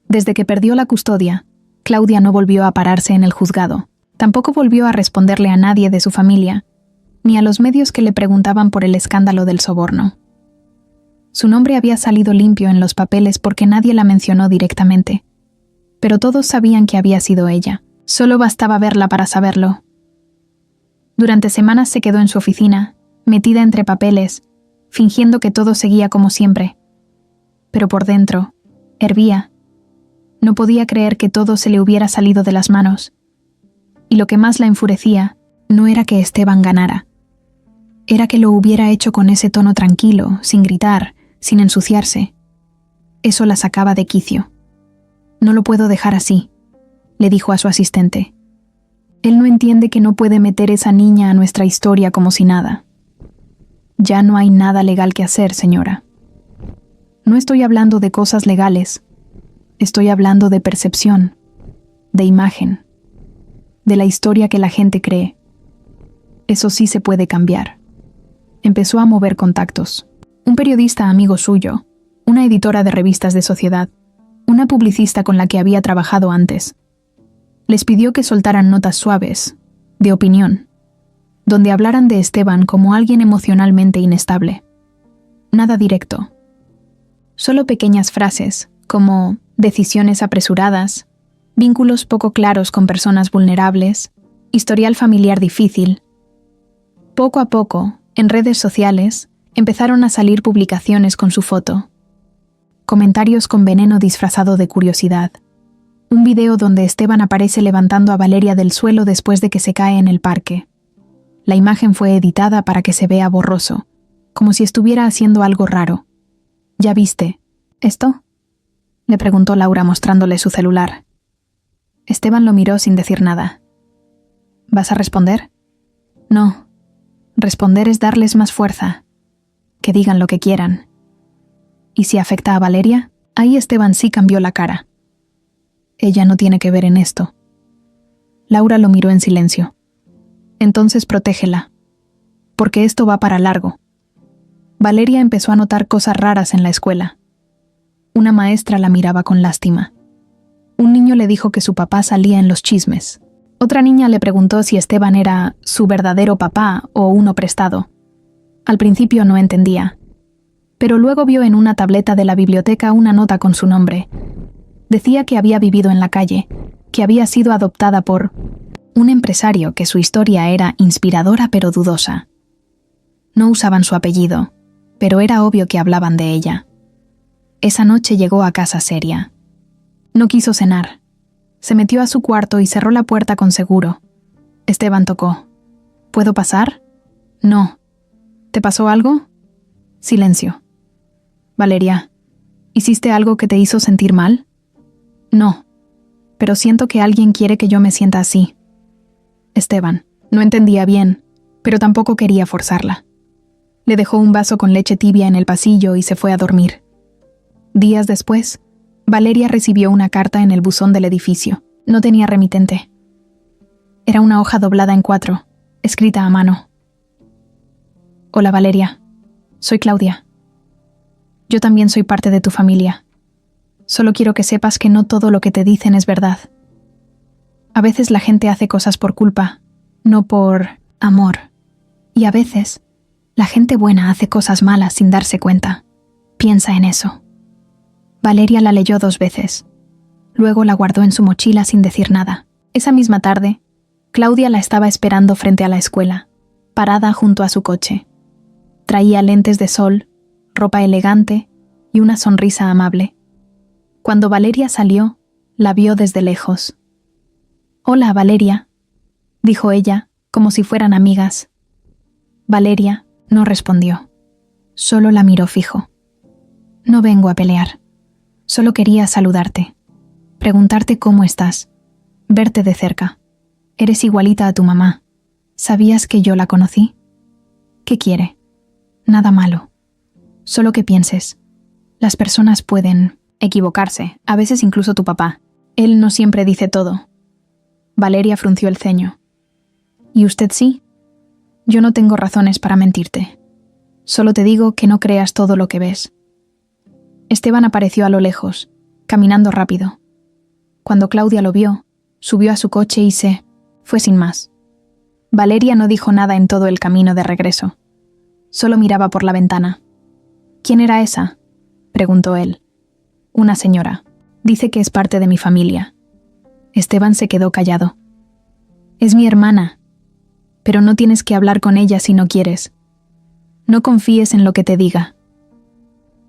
Desde que perdió la custodia, Claudia no volvió a pararse en el juzgado. Tampoco volvió a responderle a nadie de su familia, ni a los medios que le preguntaban por el escándalo del soborno. Su nombre había salido limpio en los papeles porque nadie la mencionó directamente. Pero todos sabían que había sido ella. Solo bastaba verla para saberlo. Durante semanas se quedó en su oficina, metida entre papeles, fingiendo que todo seguía como siempre. Pero por dentro, hervía. No podía creer que todo se le hubiera salido de las manos. Y lo que más la enfurecía no era que Esteban ganara. Era que lo hubiera hecho con ese tono tranquilo, sin gritar, sin ensuciarse. Eso la sacaba de quicio. «No lo puedo dejar así», le dijo a su asistente. «Él no entiende que no puede meter esa niña a nuestra historia como si nada». «Ya no hay nada legal que hacer, señora». «No estoy hablando de cosas legales. Estoy hablando de percepción, de imagen, de la historia que la gente cree. Eso sí se puede cambiar». Empezó a mover contactos. Un periodista amigo suyo, una editora de revistas de sociedad, una publicista con la que había trabajado antes. Les pidió que soltaran notas suaves, de opinión, donde hablaran de Esteban como alguien emocionalmente inestable. Nada directo. Solo pequeñas frases, como decisiones apresuradas, vínculos poco claros con personas vulnerables, historial familiar difícil. Poco a poco, en redes sociales, empezaron a salir publicaciones con su foto. Comentarios con veneno disfrazado de curiosidad. Un video donde Esteban aparece levantando a Valeria del suelo después de que se cae en el parque. La imagen fue editada para que se vea borroso, como si estuviera haciendo algo raro. ¿Ya viste esto?, le preguntó Laura mostrándole su celular. Esteban lo miró sin decir nada. ¿Vas a responder? No. Responder es darles más fuerza. Que digan lo que quieran. ¿Y si afecta a Valeria? Ahí Esteban sí cambió la cara. Ella no tiene que ver en esto. Laura lo miró en silencio. Entonces protégela. Porque esto va para largo. Valeria empezó a notar cosas raras en la escuela. Una maestra la miraba con lástima. Un niño le dijo que su papá salía en los chismes. Otra niña le preguntó si Esteban era su verdadero papá o uno prestado. Al principio no entendía, pero luego vio en una tableta de la biblioteca una nota con su nombre. Decía que había vivido en la calle, que había sido adoptada por un empresario, que su historia era inspiradora pero dudosa. No usaban su apellido, pero era obvio que hablaban de ella. Esa noche llegó a casa seria. No quiso cenar. Se metió a su cuarto y cerró la puerta con seguro. Esteban tocó. ¿Puedo pasar? No. ¿Te pasó algo? Silencio. Valeria, ¿hiciste algo que te hizo sentir mal? No. Pero siento que alguien quiere que yo me sienta así. Esteban, no entendía bien, pero tampoco quería forzarla. Le dejó un vaso con leche tibia en el pasillo y se fue a dormir. Días después, Valeria recibió una carta en el buzón del edificio. No tenía remitente. Era una hoja doblada en 4, escrita a mano. Hola Valeria, soy Claudia. Yo también soy parte de tu familia. Solo quiero que sepas que no todo lo que te dicen es verdad. A veces la gente hace cosas por culpa, no por amor. Y a veces, la gente buena hace cosas malas sin darse cuenta. Piensa en eso. Valeria la leyó 2 veces. Luego la guardó en su mochila sin decir nada. Esa misma tarde, Claudia la estaba esperando frente a la escuela, parada junto a su coche. Traía lentes de sol, ropa elegante y una sonrisa amable. Cuando Valeria salió, la vio desde lejos. «Hola, Valeria», dijo ella, como si fueran amigas. Valeria no respondió. Solo la miró fijo. «No vengo a pelear. Solo quería saludarte, preguntarte cómo estás, verte de cerca. Eres igualita a tu mamá. ¿Sabías que yo la conocí? ¿Qué quiere? Nada malo. Solo que pienses. Las personas pueden equivocarse, a veces incluso tu papá. Él no siempre dice todo». Valeria frunció el ceño. «¿Y usted sí? Yo no tengo razones para mentirte. Solo te digo que no creas todo lo que ves». Esteban apareció a lo lejos, caminando rápido. Cuando Claudia lo vio, subió a su coche y se fue sin más. Valeria no dijo nada en todo el camino de regreso. Solo miraba por la ventana. «¿Quién era esa?», preguntó él. «Una señora. Dice que es parte de mi familia». Esteban se quedó callado. «Es mi hermana. Pero no tienes que hablar con ella si no quieres. No confíes en lo que te diga».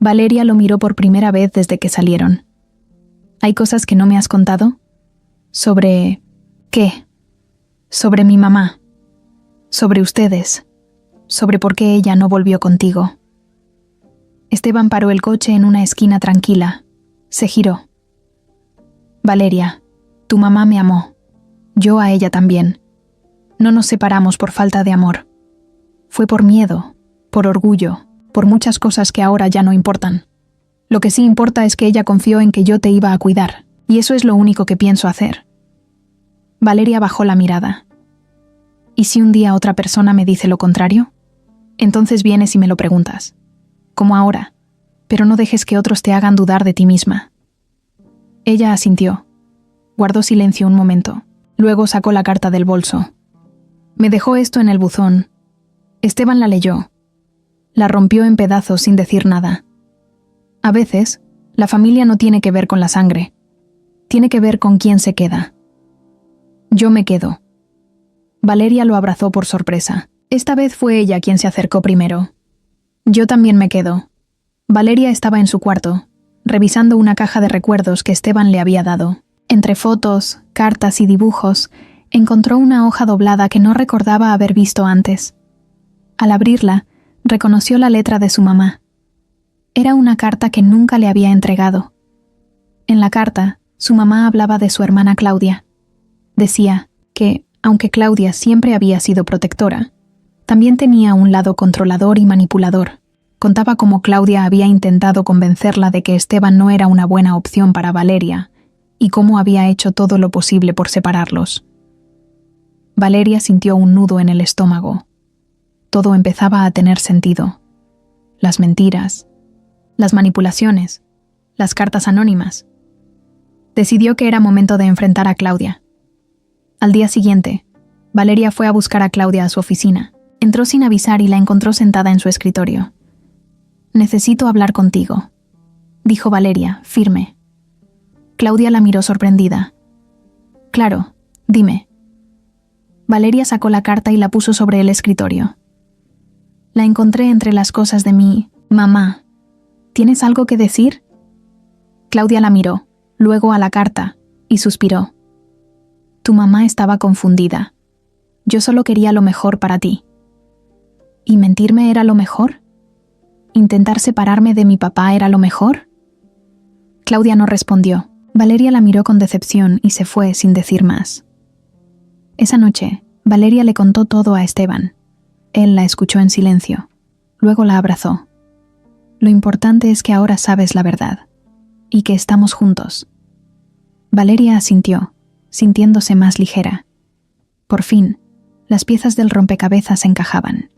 Valeria lo miró por primera vez desde que salieron. «¿Hay cosas que no me has contado? ¿Sobre qué? Sobre mi mamá. Sobre ustedes. Sobre por qué ella no volvió contigo». Esteban paró el coche en una esquina tranquila. Se giró. «Valeria, tu mamá me amó. Yo a ella también. No nos separamos por falta de amor. Fue por miedo, por orgullo, por muchas cosas que ahora ya no importan. Lo que sí importa es que ella confió en que yo te iba a cuidar, y eso es lo único que pienso hacer». Valeria bajó la mirada. «¿Y si un día otra persona me dice lo contrario? Entonces vienes y me lo preguntas. Como ahora, pero no dejes que otros te hagan dudar de ti misma». Ella asintió. Guardó silencio un momento. Luego sacó la carta del bolso. «Me dejó esto en el buzón». Esteban la leyó. La rompió en pedazos sin decir nada. A veces, la familia no tiene que ver con la sangre. Tiene que ver con quién se queda. «Yo me quedo». Valeria lo abrazó por sorpresa. Esta vez fue ella quien se acercó primero. «Yo también me quedo». Valeria estaba en su cuarto, revisando una caja de recuerdos que Esteban le había dado. Entre fotos, cartas y dibujos, encontró una hoja doblada que no recordaba haber visto antes. Al abrirla, reconoció la letra de su mamá. Era una carta que nunca le había entregado. En la carta, su mamá hablaba de su hermana Claudia. Decía que, Aunque Claudia siempre había sido protectora, también tenía un lado controlador y manipulador. Contaba cómo Claudia había intentado convencerla de que Esteban no era una buena opción para Valeria y cómo había hecho todo lo posible por separarlos. Valeria sintió un nudo en el estómago. Todo empezaba a tener sentido. Las mentiras, las manipulaciones, las cartas anónimas. Decidió que era momento de enfrentar a Claudia. Al día siguiente, Valeria fue a buscar a Claudia a su oficina. Entró sin avisar y la encontró sentada en su escritorio. «Necesito hablar contigo», dijo Valeria, firme. Claudia la miró sorprendida. «Claro, dime». Valeria sacó la carta y la puso sobre el escritorio. «La encontré entre las cosas de mi mamá. ¿Tienes algo que decir?». Claudia la miró, luego a la carta, y suspiró. «Tu mamá estaba confundida. Yo solo quería lo mejor para ti». ¿Y mentirme era lo mejor? ¿Intentar separarme de mi papá era lo mejor? Claudia no respondió. Valeria la miró con decepción y se fue sin decir más. Esa noche, Valeria le contó todo a Esteban. Él la escuchó en silencio. Luego la abrazó. «Lo importante es que ahora sabes la verdad. Y que estamos juntos». Valeria asintió, sintiéndose más ligera. Por fin, las piezas del rompecabezas encajaban.